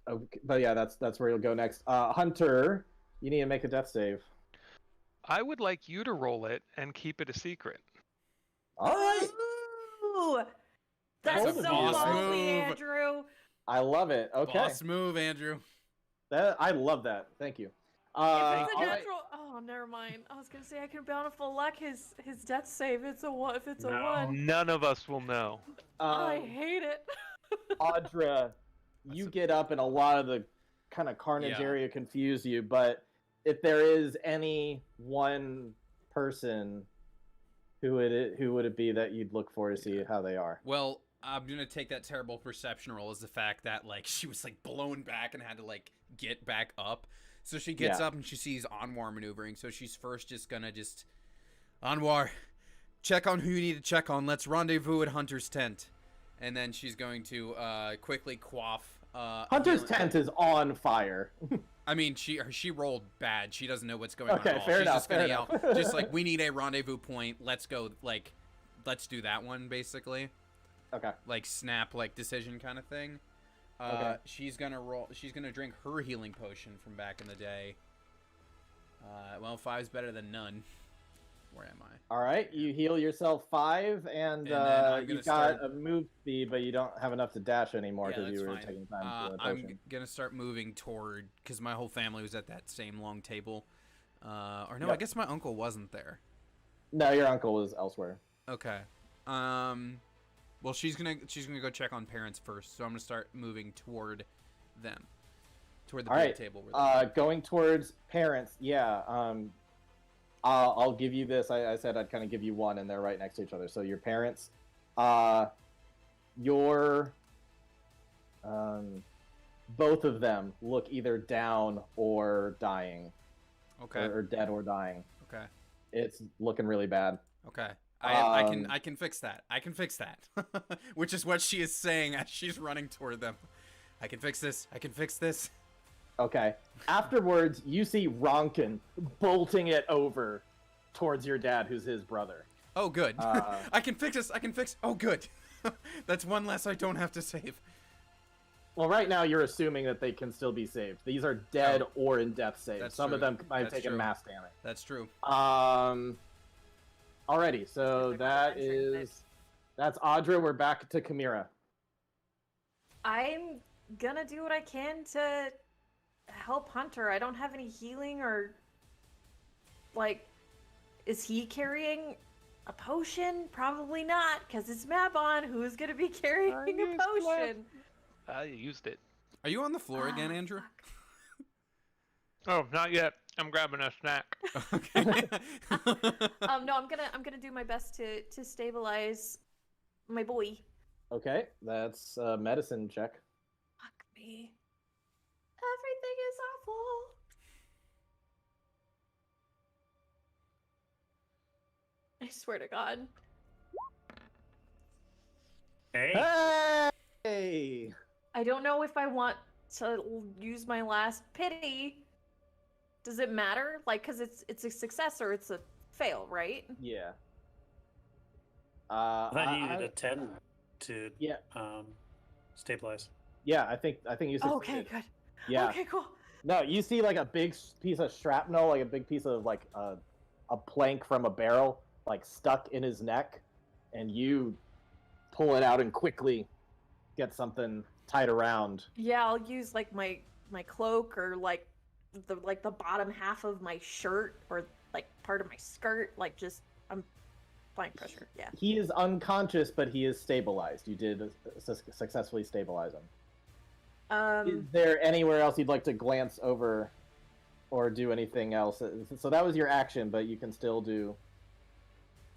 okay, but yeah, that's where you'll go next. Hunter, you need to make a death save. I would like you to roll it and keep it a secret. All right. Ooh, that's Both of so you. ballsy, Move. Andrew. I love it. Okay. Boss move, Andrew. I love that. Thank you. If it's all a right. natural, oh, never mind. I was gonna say I can bountiful luck his death save. It's a one. If it's a No. one, None of us will know. I hate it. Audra, you get up and a lot of the kind of carnage Yeah. area confuse you, but if there is any one person Who would it be that you'd look for to see how they are? Well, I'm gonna take that terrible perception roll as the fact that like she was like blown back and had to like get back up. So she gets up and she sees Anwar maneuvering. So she's first just gonna Anwar, check on who you need to check on. Let's rendezvous at Hunter's tent. And then she's going to quickly quaff. Hunter's tent is on fire. I mean, she rolled bad. She doesn't know what's going on. Okay, At all. fair She's enough. just gonna yell, just like, we need a rendezvous point. Let's go. Like, let's do that one basically. Okay. Like snap, like decision kind of thing. Okay. She's gonna roll. She's gonna drink her healing potion from back in the day. Well, 5's better than none. Where am I? All right, you heal yourself 5, and then I'm you've gonna got a move speed, but you don't have enough to dash anymore Yeah, because you that's were fine. taking time for the I'm potion. gonna start moving toward, because my whole family was at that same long table. Or no, Yep. I guess my uncle wasn't there. No, your uncle was elsewhere. Okay. Well, she's gonna go check on parents first, so I'm gonna start moving toward them, toward the All big right. table. Where Going towards parents, yeah. I'll give you this. I said I'd kind of give you one, and they're right next to each other. So your parents, both of them look either down or dying, okay. or dead or dying. Okay. It's looking really bad. Okay. I can fix that. I can fix that. Which is what she is saying as she's running toward them. I can fix this. I can fix this. Okay. Afterwards, you see Ronkin bolting it over towards your dad, who's his brother. Oh, good. I can fix this. I can fix. Oh, good. That's one less I don't have to save. Well, right now you're assuming that they can still be saved. These are dead or in death saves. That's Some of true. them might have That's taken true. mass damage. That's true. Alrighty, so that's Audra. We're back to Chimera. I'm gonna do what I can to help Hunter. I don't have any healing or like, is he carrying a potion? Probably not, because it's Mabon who's gonna be carrying a potion. I used it. Are you on the floor again, Andrew? Oh, not yet. I'm grabbing a snack. Okay. No, I'm gonna do my best to stabilize my boy. Okay, that's a medicine check. Fuck me. Everything is awful. I swear to God. Hey, Hey! I don't know if I want to use my last pity. Does it matter? Like, cause it's a success or it's a fail, right? Yeah. I needed a 10 to Yeah. stabilize. Yeah, I think you succeeded. Okay, good. Yeah. Okay, cool. No, you see like a big piece of shrapnel, like a big piece of like a plank from a barrel, like stuck in his neck, and you pull it out and quickly get something tied around. Yeah, I'll use like my cloak or like the bottom half of my shirt or like part of my skirt, like just I'm applying pressure. Yeah. He is unconscious, but he is stabilized. You did successfully stabilize him. Is there anywhere else you'd like to glance over or do anything else? So that was your action, but you can still do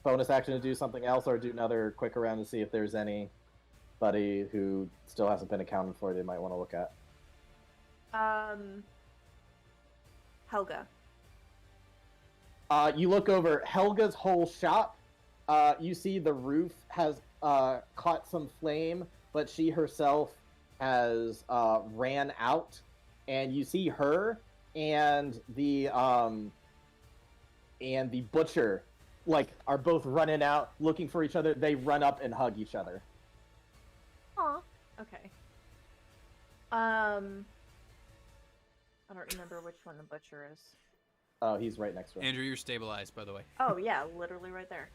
bonus action to do something else or do another quick round to see if there's anybody who still hasn't been accounted for they might want to look at. Helga. You look over Helga's whole shop. You see the roof has caught some flame, but she herself has ran out, and you see her and the butcher like are both running out looking for each other. They run up and hug each other. Aw. Okay. I don't remember which one the butcher is. Oh, he's right next to her. Andrew, you're stabilized, by the way. Oh yeah, literally right there.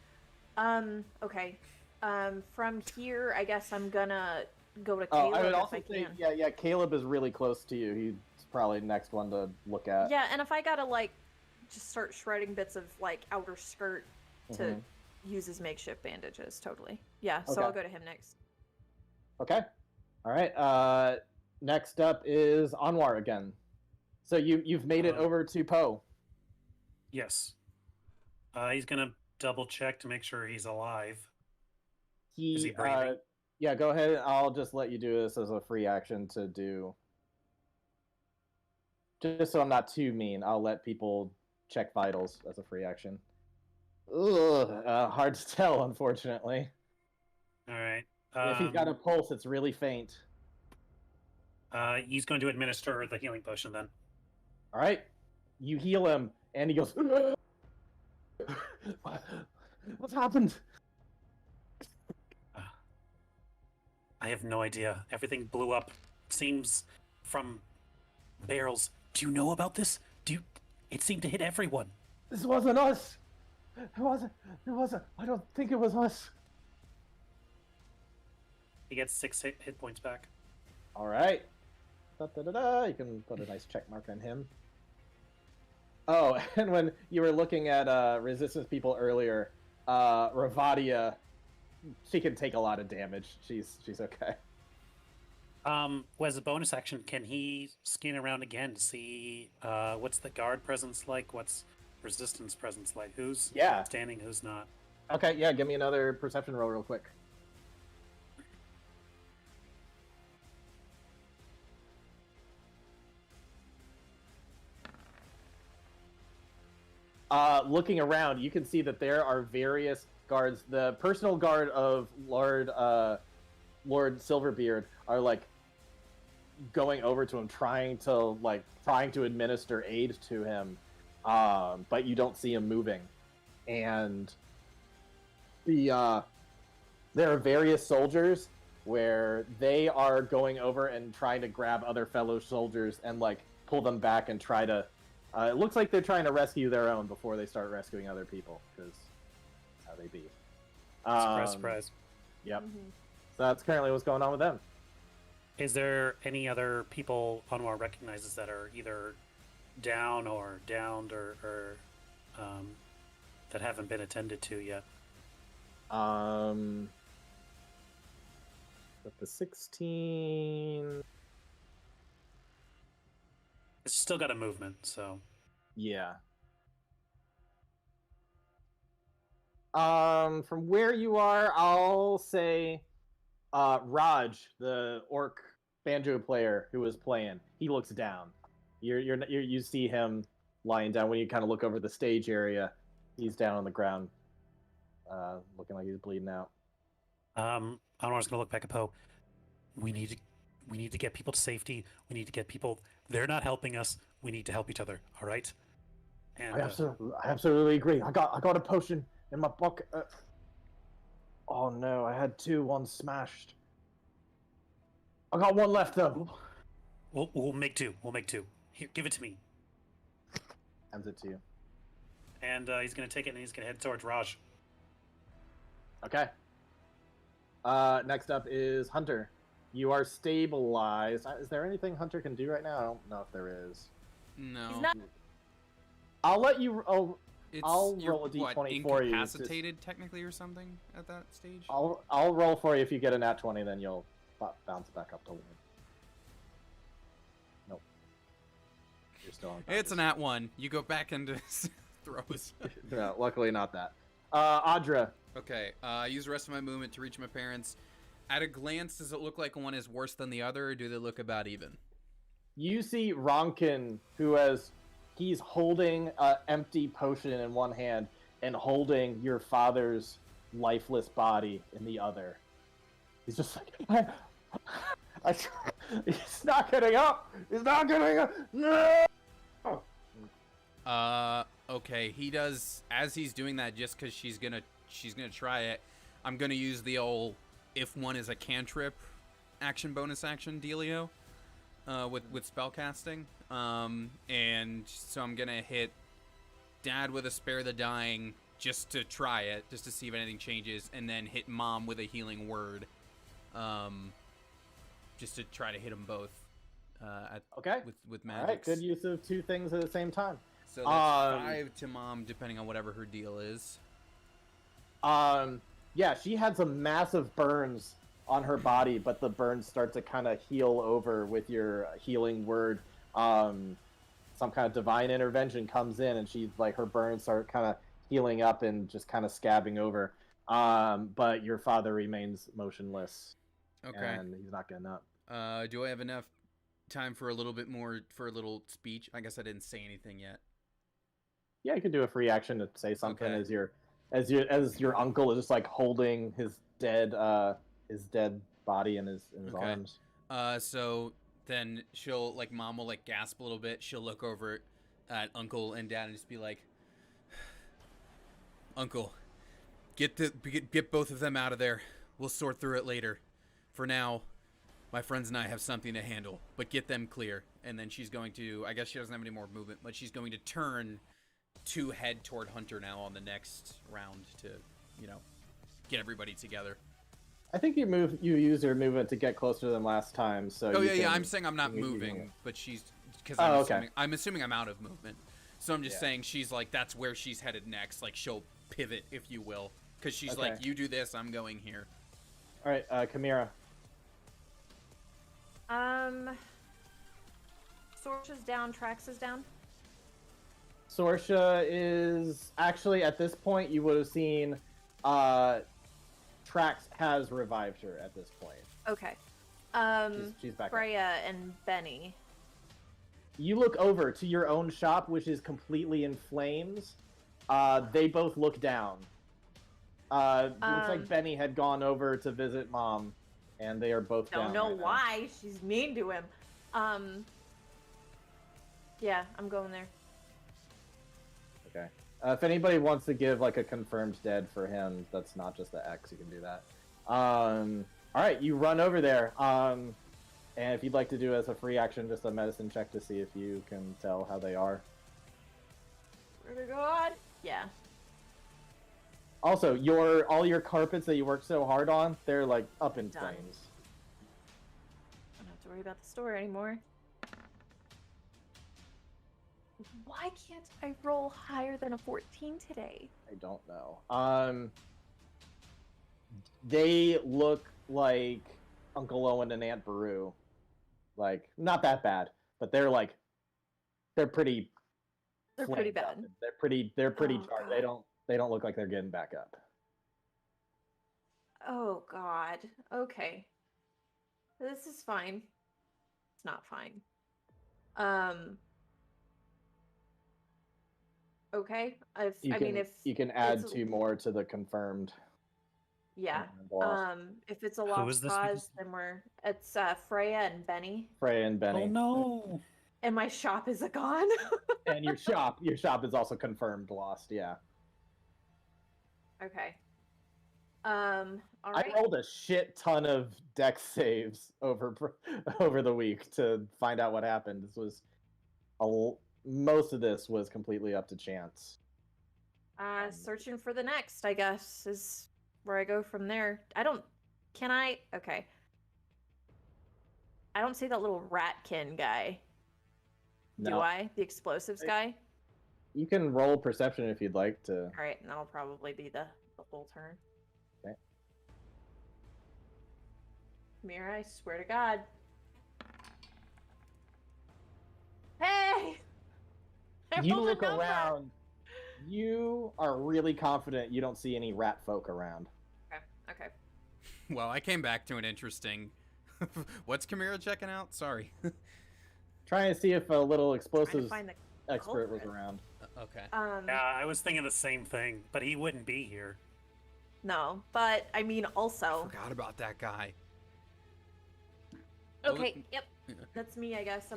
Okay. From here, I guess I'm gonna go to Caleb I would if also I say, can. yeah, Caleb is really close to you. He's probably the next one to look at. Yeah, and if I gotta like just start shredding bits of like outer skirt to use as makeshift bandages, totally. Yeah, so Okay. I'll go to him next. Okay. All right. Next up is Anwar again. So you've made it over to Poe. Yes. He's gonna double check to make sure he's alive. He, Is he breathing? Yeah, go ahead. I'll just let you do this as a free action to do. Just so I'm not too mean, I'll let people check vitals as a free action. Ugh, hard to tell, unfortunately. All right. If he's got a pulse, it's really faint. He's going to administer the healing potion then. All right, you heal him, and he goes. What's happened? I have no idea. Everything blew up. Seems from barrels. Do you know about this? It seemed to hit everyone. This wasn't us. It wasn't. I don't think it was us. He gets 6 hit points back. All right. You can put a nice check mark on him. Oh, and when you were looking at resistance people earlier, Ravadia, she can take a lot of damage. She's okay. As a bonus action, can he scan around again to see what's the guard presence like? What's resistance presence like? Who's standing, who's not? Okay, yeah, give me another perception roll real quick. Looking around, you can see that there are various guards. The personal guard of Lord Silverbeard are like going over to him, trying to administer aid to him, but you don't see him moving. And there are various soldiers where they are going over and trying to grab other fellow soldiers and like pull them back and try to. It looks like they're trying to rescue their own before they start rescuing other people, because that's how they be. Surprise, surprise. Yep. Mm-hmm. So that's currently what's going on with them. Is there any other people Anwar recognizes that are either down or downed or that haven't been attended to yet? With the 16... It's still got a movement, so... Yeah. From where you are, I'll say Raj, the orc banjo player who was playing, he looks down. You see him lying down when you kind of look over the stage area. He's down on the ground, looking like he's bleeding out. Anwar's gonna look back at Poe. We need to get people to safety. We need to get people. They're not helping us. We need to help each other. All right. And I absolutely agree. I got a potion in my bucket. Oh no, I had 2. One smashed. I got 1 left though. We'll make 2. We'll make 2. Here, give it to me. Hands it to you. And he's gonna take it and he's gonna head towards Raj. Okay. Next up is Hunter. You are stabilized. Is there anything Hunter can do right now? I don't know if there is. No. He's not. I'll let you. I'll You're, roll a d20 what, for you. incapacitated technically or something at that stage? I'll roll for you. If you get a nat 20, then you'll bounce back up to 1. Nope. You're still on. It's a nat 1. You go back into throws. No, luckily not that. Audra. Okay. I use the rest of my movement to reach my parents. At a glance, does it look like one is worse than the other, or do they look about even? You see Ronkin, he's holding an empty potion in one hand and holding your father's lifeless body in the other. He's just like, he's not getting up. He's not getting up. No. Okay. He does, as he's doing that, just because she's gonna try it. I'm gonna use the old, if one is a cantrip, bonus action dealio, with spell casting. And so I'm gonna hit Dad with a Spare the Dying just to try it, just to see if anything changes, and then hit Mom with a Healing Word, just to try to hit them both. With magic. All right, good use of 2 things at the same time. So that's 5 to Mom, depending on whatever her deal is. Yeah, she had some massive burns on her body, but the burns start to kind of heal over with your healing word. Some kind of divine intervention comes in, and she's like, her burns start kind of healing up and just kind of scabbing over. But your father remains motionless. Okay. And he's not getting up. Do I have enough time for a little bit more for a little speech? I guess I didn't say anything yet. Yeah, you could do a free action to say something Okay. as your uncle is just like holding his dead body in his Okay. arms. So then she'll like mom will like gasp a little bit. She'll look over at uncle and dad and just be like, "Uncle, get both of them out of there. We'll sort through it later. For now, my friends and I have something to handle, but get them clear." And then she's going to, I guess she doesn't have any more movement, but she's going to turn to head toward Hunter now on the next round to, get everybody together. I think you used your movement to get closer to them last time, so. Oh yeah. I'm saying I'm not moving, but she's because I'm assuming I'm out of movement. So I'm just saying she's like that's where she's headed next. Like she'll pivot, if you will, because she's like, you do this, I'm going here. All right, Chimera. Sorsha's down. Trax is down. Sorsha is actually at this point you would have seen Trax has revived her at this point. Okay. She's back up. Freya and Benny. You look over to your own shop, which is completely in flames. They both look down. Looks like Benny had gone over to visit Mom, and they are both down. Don't know right now. why. She's mean to him. Yeah, I'm going there. Okay. If anybody wants to give like a confirmed dead for him, that's not just the X, you can do that. All right, you run over there. And if you'd like to do as a free action, just a medicine check to see if you can tell how they are. Swear to God. Yeah. Also, all your carpets that you worked so hard on, they're like up in Done. flames. I don't have to worry about the store anymore. Why can't I roll higher than a 14 today? I don't know. They look like Uncle Owen and Aunt Beru. Like, not that bad, but they're pretty. They're pretty flamed up. bad. They're pretty Oh, charred. God. They don't look like they're getting back up. Oh, God. Okay. This is fine. It's not fine. Okay. If You can add it's- 2 more to the confirmed. yeah. Loss. If it's a Who lost is this cause, then it's Freya and Benny, Freya and Benny. Oh no! and my shop is gone. And your shop is also confirmed lost. Yeah. Okay. All right. I rolled a shit ton of deck saves over the week to find out what happened. Most of this was completely up to chance. Searching for the next, I guess, is where I go from there. Okay. I don't see that little ratkin guy. Do No. I? The explosives guy? You can roll perception if you'd like to. All right, and that'll probably be the whole turn. Okay. Mira, I swear to God. Hey! I You rolled a look number. around. You are really confident you don't see any rat folk around. Okay. Well, I came back to an interesting. What's Chimera checking out? Sorry. Trying to see if a little Trying to explosives find the expert was culprit. around. Okay. Yeah, I was thinking the same thing, but he wouldn't be here. No, but I mean also. Forgot about that guy. Okay, yep. Yeah. That's me, I guess.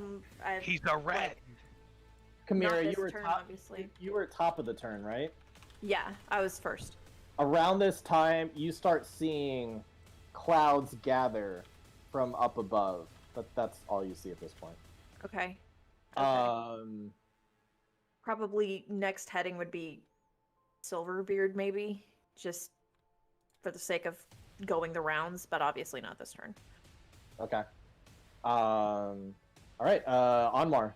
He's a rat. Chimera, this you were turn, top. obviously. You were top of the turn, right? Yeah, I was first. Around this time, you start seeing clouds gather from up above, but that's all you see at this point. Okay. Probably next heading would be Silverbeard, maybe, just for the sake of going the rounds, but obviously not this turn. Okay. All right. Anmar.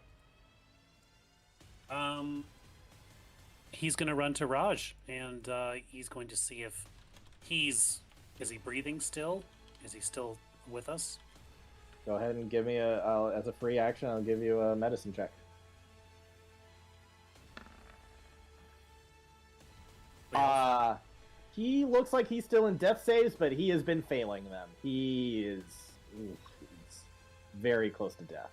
He's gonna run to Raj, and he's going to see if is he breathing still? Is he still with us? Go ahead and give me as a free action, I'll give you a medicine check. He looks like he's still in death saves, but he has been failing them. He's very close to death.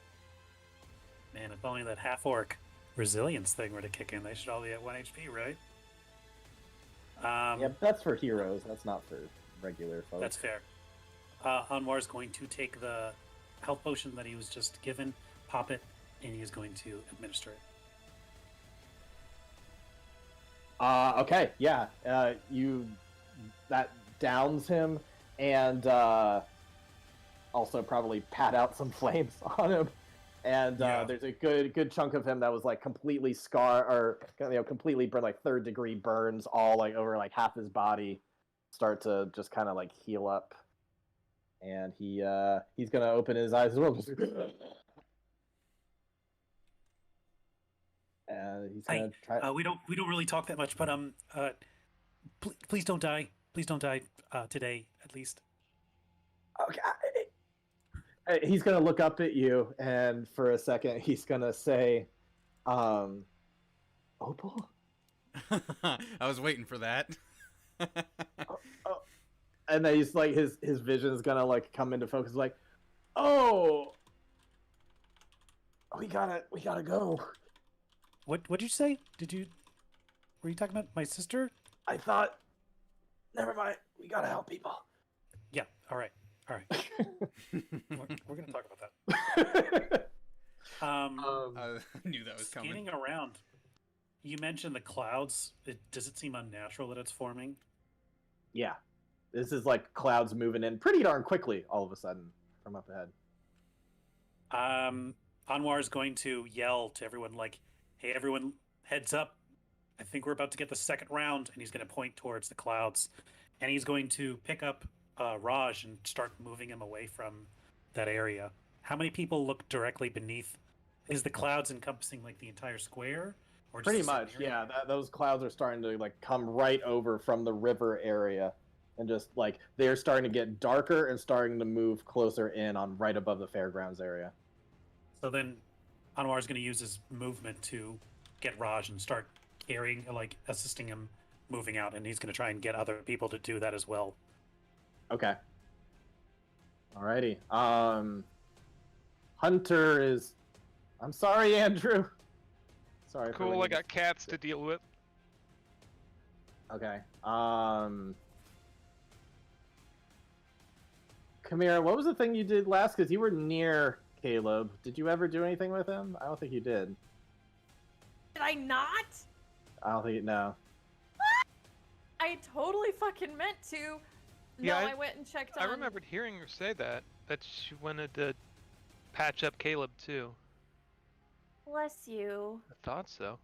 Man, if only that half-orc resilience thing were to kick in, they should all be at 1 HP, right? Yeah, that's for heroes. That's not for regular folks. That's fair. Anwar's going to take the health potion that he was just given, pop it, and he is going to administer it. Okay, yeah. That downs him, and also probably pat out some flames on him. And there's a good chunk of him that was like completely completely burned, like 3rd-degree burns, all like over like half his body, start to just kind of like heal up. And he's gonna open his eyes as well. And he's gonna try. We don't really talk that much, but please don't die. Please don't die today, at least. Okay. He's gonna look up at you, and for a second, he's gonna say, "Opal." I was waiting for that. And then he's like, his vision's gonna like come into focus, like, "Oh, we gotta go." What did you say? Were you talking about my sister? I thought. Never mind. We gotta help people. Yeah. All right. We're gonna talk about that. I knew that was coming. Scanning around, you mentioned the clouds. Does it seem unnatural that it's forming? Yeah, this is like clouds moving in pretty darn quickly all of a sudden from up ahead. Anwar is going to yell to everyone, like, "Hey, everyone, heads up! I think we're about to get the second round," and he's going to point towards the clouds, and he's going to pick up Raj and start moving him away from that area. How many people look directly beneath? Is the clouds encompassing like the entire square? Or just Pretty a certain much, area? yeah. Those clouds are starting to like come right over from the river area, and just like they're starting to get darker and starting to move closer in on right above the fairgrounds area. So then Anwar's going to use his movement to get Raj and start carrying, like assisting him moving out, and he's going to try and get other people to do that as well. Okay. Alrighty. Hunter is. I'm sorry, Andrew. Sorry. For Cool, what I you got cats to deal with. Okay. Kamira, what was the thing you did last? Because you were near Caleb. Did you ever do anything with him? I don't think you did. Did I not? I don't think no. I totally fucking meant to. Yeah, No, I went and checked on... I remembered hearing her say that she wanted to patch up Caleb too. Bless you. I thought so.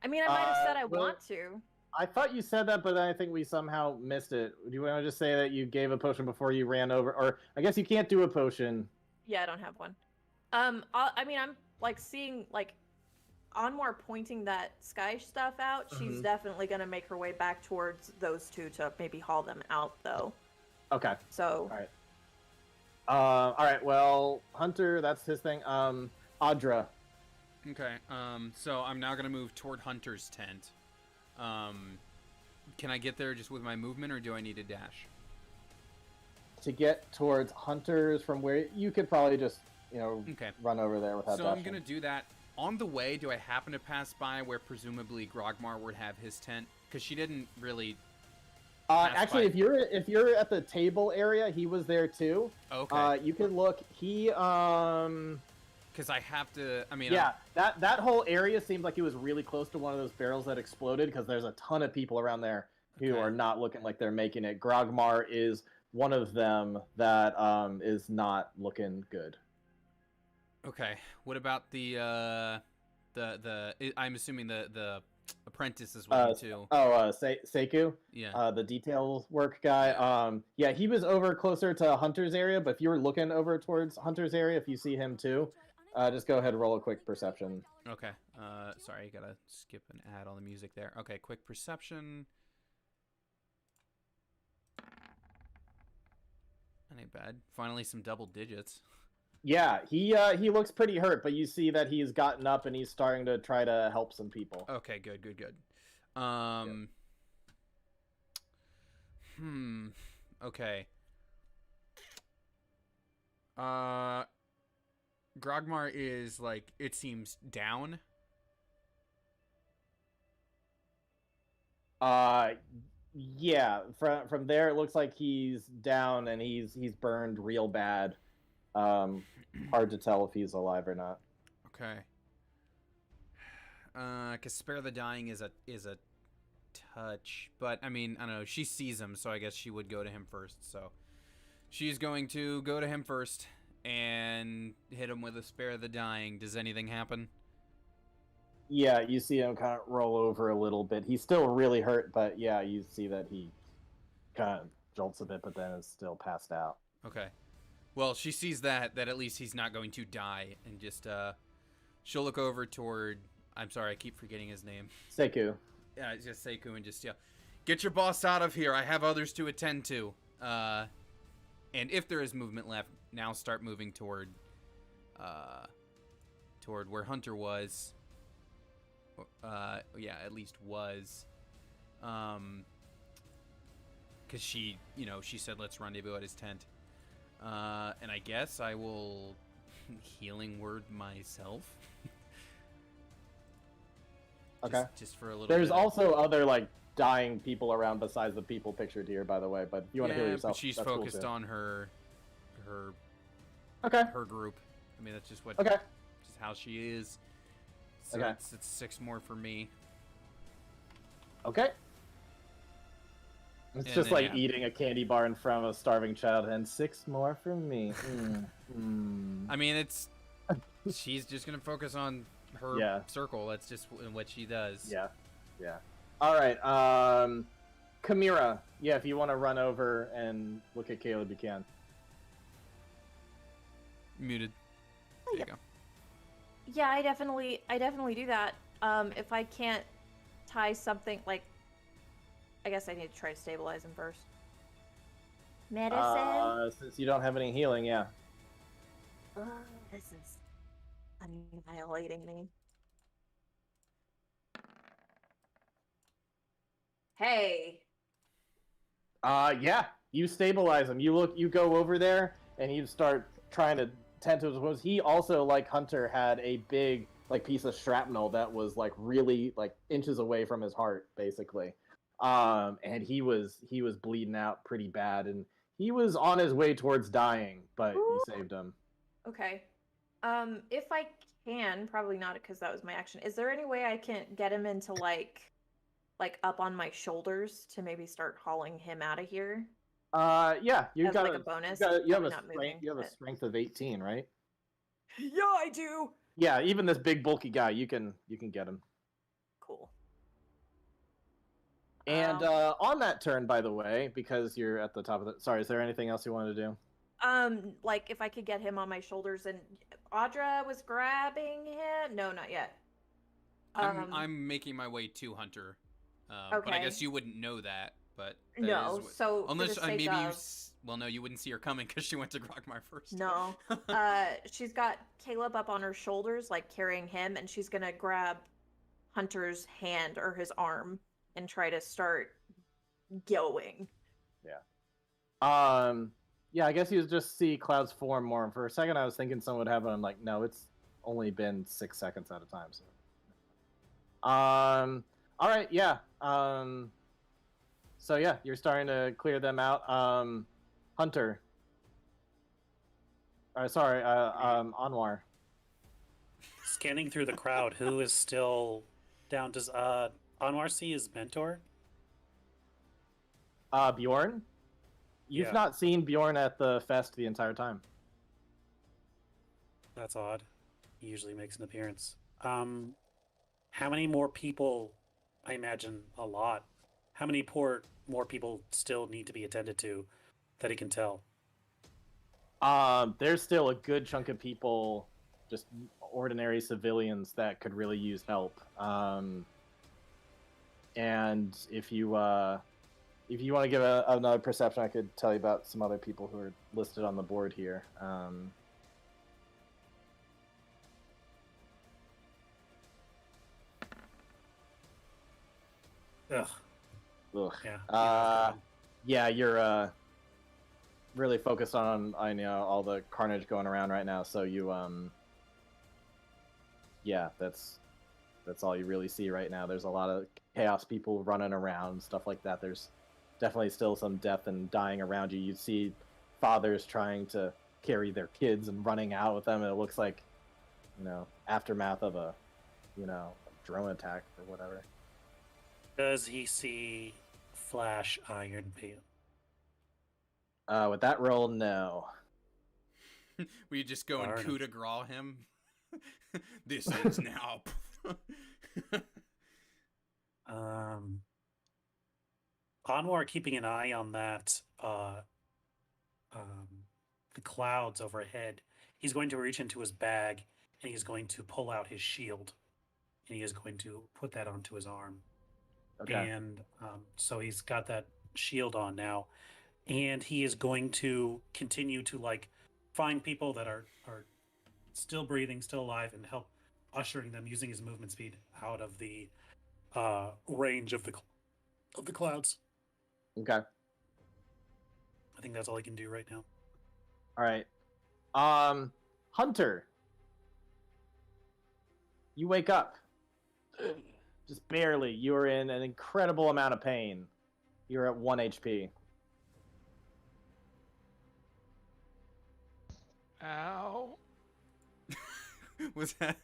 I mean, I might have said I well- want to. I thought you said that, but then I think we somehow missed it. Do you want to just say that you gave a potion before you ran over? Or I guess you can't do a potion. Yeah, I don't have one. I mean, I'm like seeing like Anwar pointing that sky stuff out. She's definitely gonna make her way back towards those two to maybe haul them out, though. Okay. So. All right. All right. Well, Hunter, that's his thing. Audra. Okay. So I'm now gonna move toward Hunter's tent. Can I get there just with my movement, or do I need a dash? To get towards Hunters from where you could probably just, Okay. run over there without So dashing. I'm gonna do that. On the way, do I happen to pass by where presumably Grogmar would have his tent? Because she didn't really. Actually, by. if you're at the table area, he was there too. Okay. You can look. He Because I have to. I mean. Yeah, that whole area seems like it was really close to one of those barrels that exploded, because there's a ton of people around there who Okay. are not looking like they're making it. Grogmar is one of them that is not looking good. Okay. What about the I'm assuming the apprentice is with me too. Seiku, Yeah. the detail work guy. Yeah, he was over closer to Hunter's area, but if you were looking over towards Hunter's area, if you see him too, just go ahead and roll a quick perception. Okay. Sorry, you gotta skip an ad on the music there. Okay, quick perception. That ain't bad. Finally, some double digits. Yeah, he looks pretty hurt, but you see that he's gotten up and he's starting to try to help some people. Okay, good. Okay. Grogmar is like, it seems, down. Yeah. From there, it looks like he's down and he's burned real bad. Hard to tell if he's alive or not. Okay. Cause spare the dying is a touch, but I mean, I don't know. She sees him, so I guess she would go to him first. So she's going to go to him first and hit him with a spare the dying. Does anything happen? Yeah, you see him kind of roll over a little bit. He's still really hurt, but yeah, you see that he kind of jolts a bit, but then is still passed out. Okay. Well, she sees that at least he's not going to die, and just she'll look over toward. I'm sorry, I keep forgetting his name. Seku. Yeah, it's just Seku, and just get your boss out of here. I have others to attend to. And if there is movement left, now start moving toward where Hunter was. Yeah, at least was. Because she said let's rendezvous at his tent. And I guess I will healing word myself. Okay. Just for a little There's bit. also other like dying people around besides the people pictured here, by the way. But if you want to heal yourself, but she's that's cool focused too. on her Okay. her group. I mean, that's just what Okay. just how she is. So Okay. it's 6 more for me. Okay. It's And just then, like yeah. eating a candy bar in front of a starving child, and 6 more for me. I mean, she's just gonna focus on her Yeah. circle. That's just what she does. Yeah. All right. Chimera. Yeah, if you want to run over and look at Caleb, you can. Muted. There you go. Yeah, I definitely do that. If I can't tie something, like, I guess I need to try to stabilize him first. Medicine? Since you don't have any healing, yeah. This is annihilating me. Hey. Yeah. You stabilize him. You go over there and you start trying to tend to his wounds. He also, like Hunter, had a big like piece of shrapnel that was like really like inches away from his heart, basically. And he was bleeding out pretty bad, and he was on his way towards dying, but you saved him. Okay. If I can, probably not because that was my action. Is there any way I can get him into like up on my shoulders to maybe start hauling him out of here? Yeah, you've As, got like, a bonus? you have Probably a not strength. moving, You have a but- strength of 18, right? Yeah, I do. Yeah, even this big bulky guy, you can get him. Cool. And on that turn, by the way, because you're at the top of the. Sorry, is there anything else you wanted to do? Like if I could get him on my shoulders, and Audra was grabbing him. No, not yet. I'm making my way to Hunter. But I Okay. guess you wouldn't know that. But that No, is what- so for unless the sake maybe you. of- Well, no, you wouldn't see her coming because she went to Grogmar first. No. She's got Caleb up on her shoulders, like carrying him, and she's gonna grab Hunter's hand or his arm and try to start going. Yeah, I guess you just see clouds form more. And for a second, I was thinking someone would have it. I'm like, no, it's only been 6 seconds at a time. So, all right, yeah. So yeah, you're starting to clear them out. Hunter. Sorry, Anwar. Scanning through the crowd, who is still down? Does Anwar see his mentor? Bjorn. You've Yeah. not seen Bjorn at the fest the entire time. That's odd. He usually makes an appearance. How many more people? I imagine a lot. How many more people still need to be attended to that he can tell? There's still a good chunk of people, just ordinary civilians that could really use help. And if you want to give another perception, I could tell you about some other people who are listed on the board here. Ugh. Ugh. Yeah. Uh, yeah, you're really focused on all the carnage going around right now. So you yeah, that's all you really see right now. There's a lot of chaos, people running around, stuff like that. There's definitely still some death and dying around you. You see fathers trying to carry their kids and running out with them. And it looks like, aftermath of a, drone attack or whatever. Does he see Flash Iron Peel? With that roll, no. We just go and Darn coup it. de grace him. This ends now. Anwar keeping an eye on that, the clouds overhead. He's going to reach into his bag and he's going to pull out his shield and he is going to put that onto his arm. Okay. And so he's got that shield on now, and he is going to continue to find people that are still breathing, still alive, and help ushering them using his movement speed out of the range of the clouds. Okay. I think that's all he can do right now. All right. Hunter, you wake up. Just barely. You're in an incredible amount of pain. You're at 1 HP. Ow. was that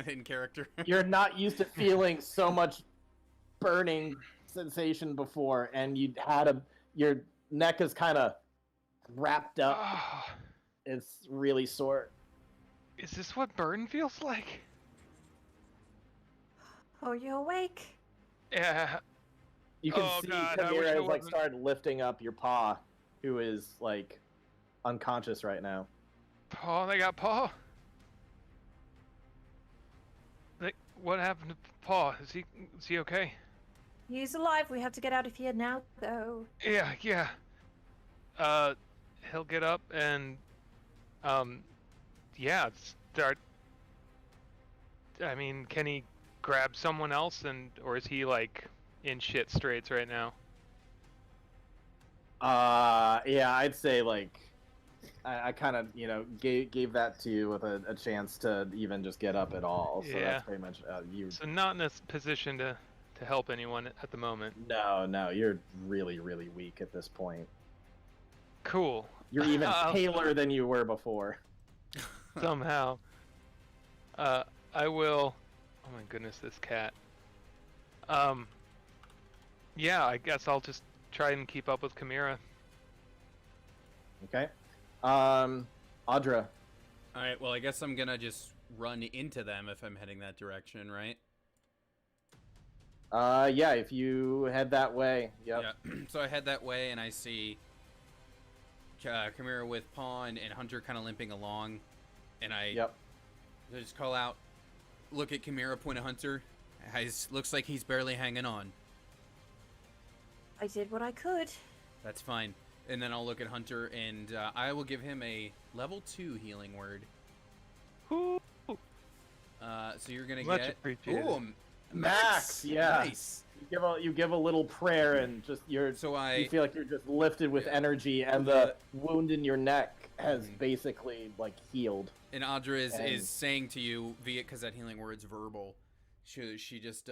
in character? You're not used to feeling so much burning sensation before, and your neck is kind of wrapped up. Ah, It's really sore. is this what burn feels like? Oh, you awake? Yeah. You can Oh, see God, I wish Kamira I has wasn't- started lifting up your paw, who is unconscious right now. Paul, they got Paul. What happened to Paul? Is he okay? He's alive. We have to get out of here now, though. Yeah. He'll get up and, start. I mean, can he grab someone else or is he in shit straits right now? Yeah, I'd say I kind of gave that to you with a chance to even just get up at all. So Yeah. that's pretty much you. So not in a position to help anyone at the moment. No, you're really, really weak at this point. Cool. You're even paler than you were before. Somehow. I will. Oh my goodness, this cat. Yeah, I guess I'll just try and keep up with Kamira. Okay. Audra. All right. Well, I guess I'm gonna just run into them if I'm heading that direction, right? Yeah, if you head that way. Yep. Yeah. So I head that way, and I see Kamira with Pawn and Hunter kind of limping along, and I just call out, look at Kamira, point at Hunter. Looks like he's barely hanging on. I did what I could. That's fine. And then I'll look at Hunter, and I will give him a level 2 healing word. Ooh. So you're gonna Much get appreciated. Max, yeah. Nice. You give a little prayer and just you feel like you're just lifted with energy, and the wound in your neck has basically healed. And Audra is saying to you because that healing word's verbal. She just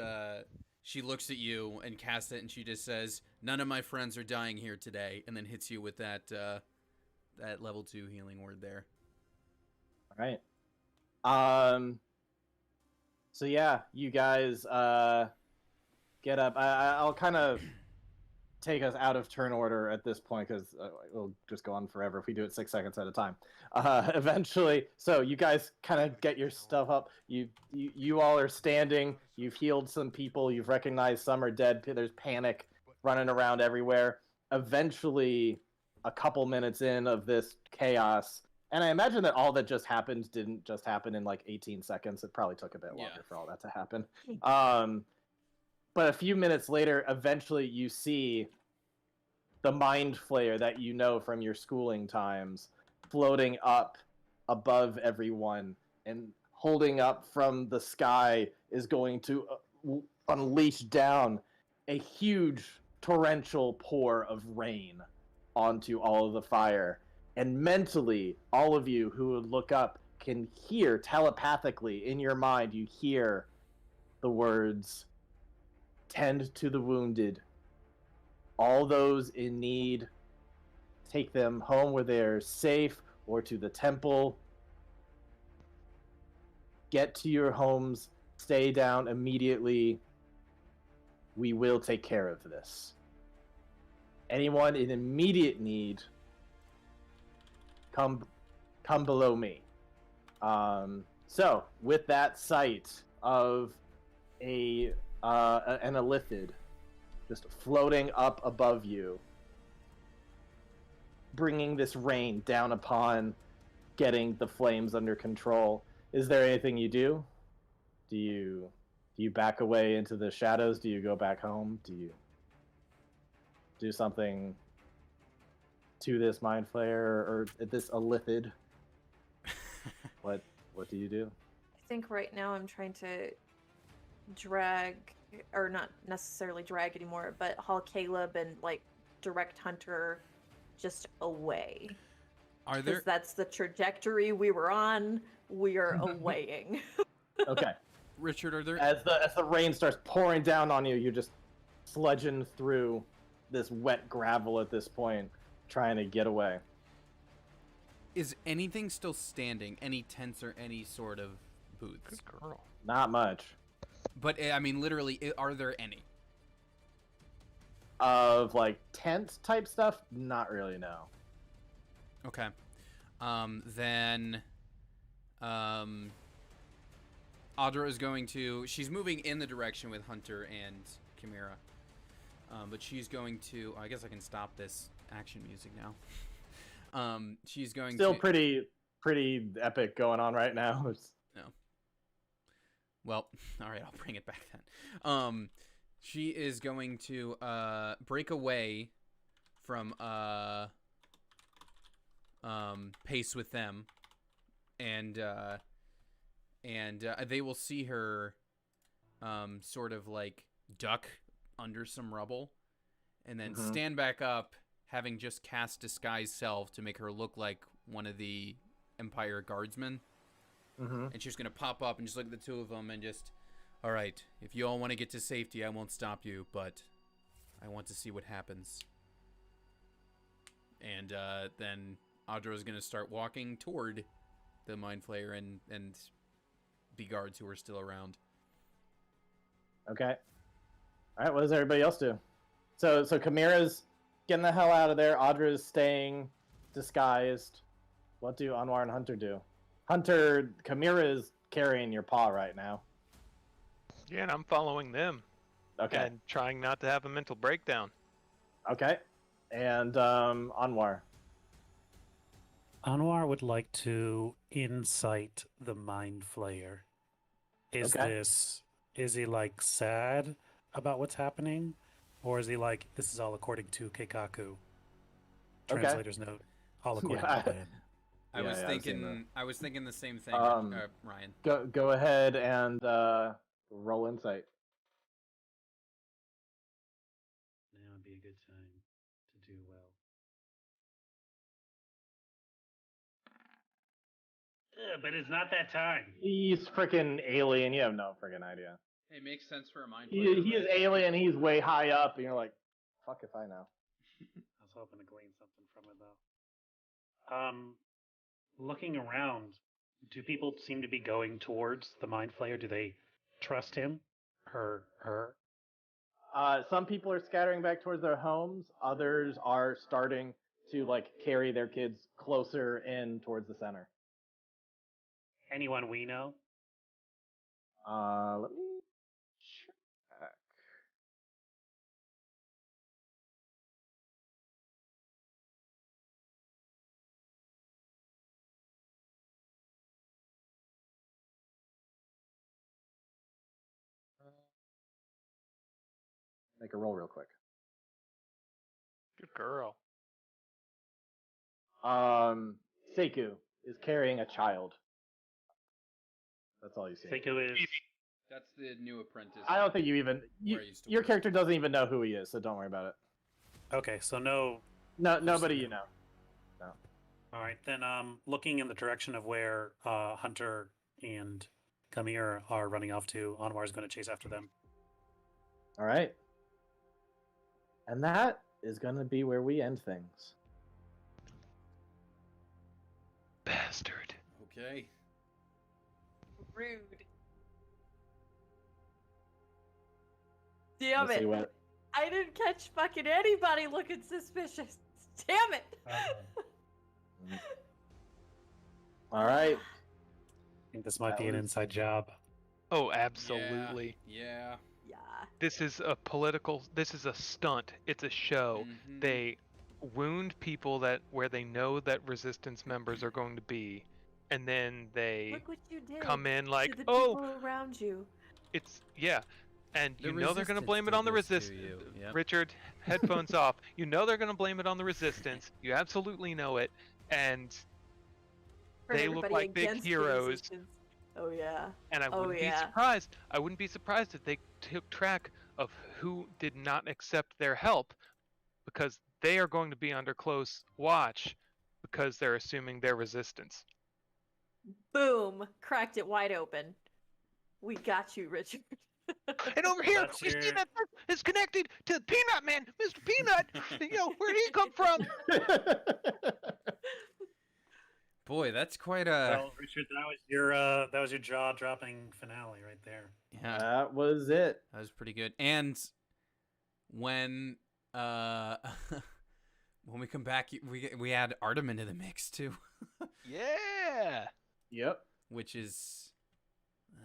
she looks at you and casts it, and she just says, "None of my friends are dying here today," and then hits you with that that level 2 healing word there. All right. So yeah, you guys get up. I'll kind of take us out of turn order at this point because we'll just go on forever if we do it 6 seconds at a time. Eventually, so you guys kind of get your stuff up. You all are standing. You've healed some people. You've recognized some are dead. There's panic running around everywhere. Eventually, a couple minutes in of this chaos, and I imagine that all that just happened didn't just happen in 18 seconds. It probably took a bit longer for all that to happen. But a few minutes later, eventually you see the Mind Flayer that you know from your schooling times floating up above everyone, and holding up from the sky is going to unleash down a huge torrential pour of rain onto all of the fire. And mentally, all of you who would look up can hear telepathically in your mind, you hear the words, tend to the wounded. All those in need, take them home where they're safe or to the temple. Get to your homes, stay down immediately. We will take care of this. Anyone in immediate need, come below me. So, with that sight of an Elithid just floating up above you, bringing this rain down upon getting the flames under control, is there anything you do? Do you back away into the shadows? Do you go back home? Do you do something to this mind flayer or this Elithid? What do you do? I think right now I'm trying to drag, or not necessarily drag anymore, but haul Caleb and like direct Hunter just away. Are Because there? that's the trajectory we were on. We are awaying. Okay. Richard, are there? As the rain starts pouring down on you, you're just sludging through this wet gravel at this point, trying to get away. Is anything still standing? Any tents or any sort of booths? Good girl. Not much. But I mean, literally, are there any? Of like tent type stuff? Not really, no. Okay. Then Audra is going to... She's moving in the direction with Hunter and Chimera. But she's going to... I guess I can stop this action music now. She's going Still to... pretty epic going on right now. No. Well, all right, I'll bring it back then. She is going to break away from pace with them, and they will see her sort of like duck under some rubble, and then stand back up, having just cast disguise self to make her look like one of the Empire guardsmen. And she's gonna pop up and just look at the two of them and just, all right, if you all want to get to safety, I won't stop you, but I want to see what happens. And then Audra is gonna start walking toward the Mind Flayer and the guards who are still around. Okay. All right. What does everybody else do? So Chimera's getting the hell out of there. Audra's staying disguised. What do Anwar and Hunter do? Hunter, Chimera is carrying your paw right now. Yeah, and I'm following them. Okay. And trying not to have a mental breakdown. Okay. And Anwar. Anwar would like to insight the Mind Flayer. Is he like sad about what's happening? Or is he like, this is all according to Keikaku? Translator's note. All according to plan. I was thinking the same thing, Ryan. Go ahead and roll insight. Now would be a good time to do well. But it's not that time. He's freaking alien. You have no freaking idea. Hey, makes sense for a mind. He is alien. He's way high up, and you're like, fuck if I know. I was hoping to glean something from it though. Looking around, do people seem to be going towards the Mind Flayer? Do they trust him? Her? Some people are scattering back towards their homes. Others are starting to like carry their kids closer in towards the center. Anyone we know? Let me check. Make a roll real quick. Good girl. Seiku is carrying a child. That's all you see. Seiko is That's the new apprentice. I don't think you even where I used to your work. character doesn't even know who he is, so don't worry about it. Okay, so no. No, nobody you know. All right, then looking in the direction of where Hunter and Kamir are running off to, Anwar is going to chase after them. All right. And that is going to be where we end things. Bastard. Okay. Rude. Damn Let's see it. what- I didn't catch fucking anybody looking suspicious. Damn it. All right. I think this might That be an was- inside job. Oh, absolutely. Yeah. Yeah. This is a stunt. It's a show. Mhm. They wound people where they know that resistance members are going to be, and then they Look what you did. come in to like, the oh, people around you. it's yeah. And The you know they're going to resistance blame it did on the this to resistance. you. Yep. Richard, headphones off. You know they're going to blame it on the resistance. You absolutely know it. And Turn they look everybody like big against the heroes. resistance. Oh yeah. And I Oh, wouldn't be yeah. surprised. I wouldn't be surprised if they took track of who did not accept their help, because they are going to be under close watch because they're assuming their resistance. Boom! Cracked it wide open. We got you, Richard. And over here, That's we see your- that this is connected to Peanut Man, Mr. Peanut. You know, where'd he come from? Boy, that's quite a. Well, Richard, that was your jaw-dropping finale right there. Yeah, That was it. that was pretty good. And when when we come back, we add Artem into the mix too, Yeah. Yep. which is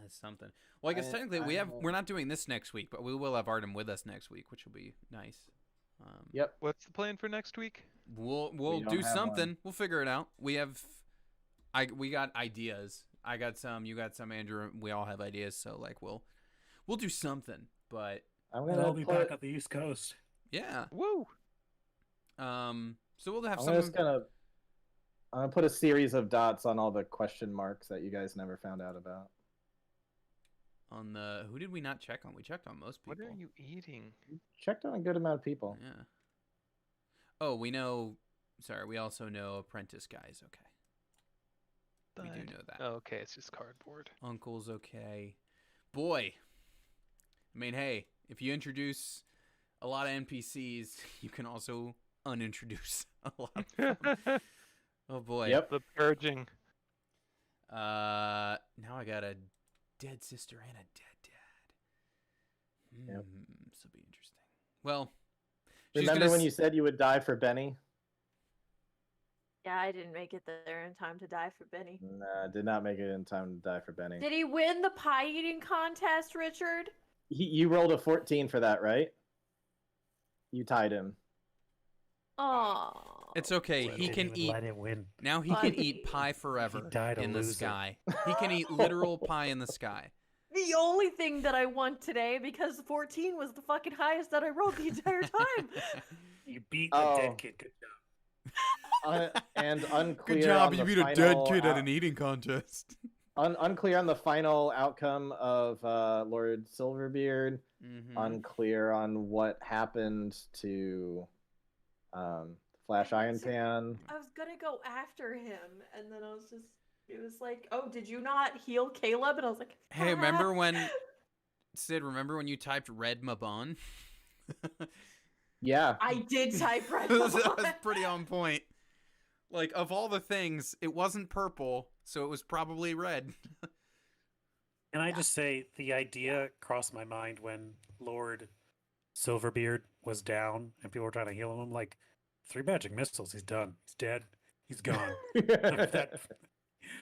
something. Well, I guess I- technically I- we're not doing this next week, but we will have Artem with us next week, which will be nice. Yep. What's the plan for next week? We'll don't do have something. one. We'll figure it out. We got ideas. I got some. You got some. Andrew. We all have ideas. So like we'll do something. But I'm We'll gonna all be put, back on the East Coast. yeah. Woo. So we'll have I'm some. just gonna put a series of dots on all the question marks that you guys never found out about. On the who did we not check on? We checked on most people. What are you eating? Checked on a good amount of people. Yeah. Oh, we know. Sorry, we also know apprentice guys. Okay, we do Bud. know that. Oh, okay, it's just cardboard. Uncle's okay. Boy. I mean, hey, if you introduce a lot of NPCs, you can also unintroduce a lot of them. Oh boy. Yep. The purging. Now I got a dead sister and a dead dad. Yep. This will be interesting. Well, she's Remember gonna when you said you would die for Benny? Yeah, I didn't make it there in time to die for Benny. Nah, did not make it in time to die for Benny. Did he win the pie eating contest, Richard? You rolled a 14 for that, right? You tied him. Oh. It's okay. Well, He didn't can even eat. Let it win. Now he can eat pie forever died a in the loser. sky. He can eat literal pie in the sky. The only thing that I won today, because 14 was the fucking highest that I rolled the entire time. You beat the Oh. dead kid. Good job. And unclear. Good job. on You the beat a dead final kid at out- an eating contest. Unclear on the final outcome of Lord Silverbeard. Mhm. Unclear on what happened to Flash Iron Tan. I was gonna go after him, and then it was like, oh, did you not heal Caleb? And I was like, Hey, remember when Sid? Remember when you typed red Mabon? Yeah. I did type red. that was pretty on point. Like of all the things, it wasn't purple, so it was probably red. Can I just say the idea crossed my mind when Lord Silverbeard was down and people were trying to heal him? I'm like, 3 magic missiles, he's done. He's dead. He's gone.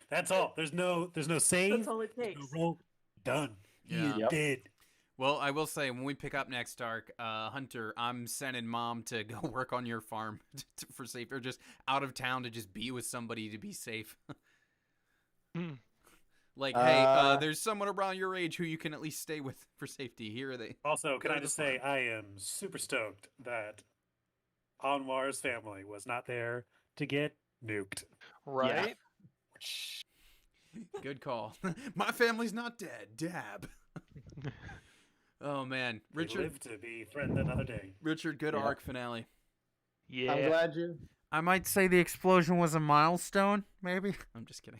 That's all. There's no save. That's all it there's takes. no roll. Done. He is Yep. dead. Well, I will say when we pick up next arc, Hunter, I'm sending Mom to go work on your farm for safe, or just out of town to just be with somebody to be safe. Hmm. Like, hey, Uh, there's someone around your age who you can at least stay with for safety. Here are they. Also, can Go I to the just say I am super stoked that Anwar's family was not there to get nuked. Right? Good call. My family's not dead. Dab. Oh man, Richard Richard. live to be friend another day. Richard, good Yeah. arc finale. Yeah. I'm glad you. I might say the explosion was a milestone. Maybe. I'm just kidding.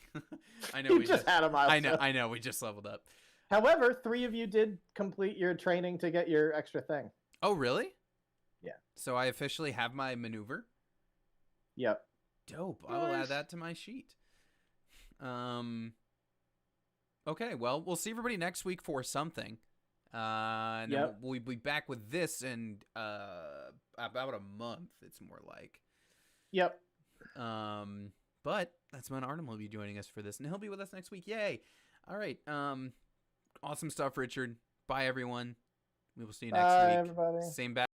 I know You we just had a milestone. I know. We just leveled up. However, 3 of you did complete your training to get your extra thing. Oh really? Yeah. So I officially have my maneuver. Yep. Dope. I will add Nice. that to my sheet. Okay, well, we'll see everybody next week for something. And then Yep. we'll be back with this in about a month, it's more like. Yep. But that's when Artem will be joining us for this, and he'll be with us next week. Yay. All right. Awesome stuff, Richard. Bye everyone. We will see you next Bye, week. everybody. Same bat.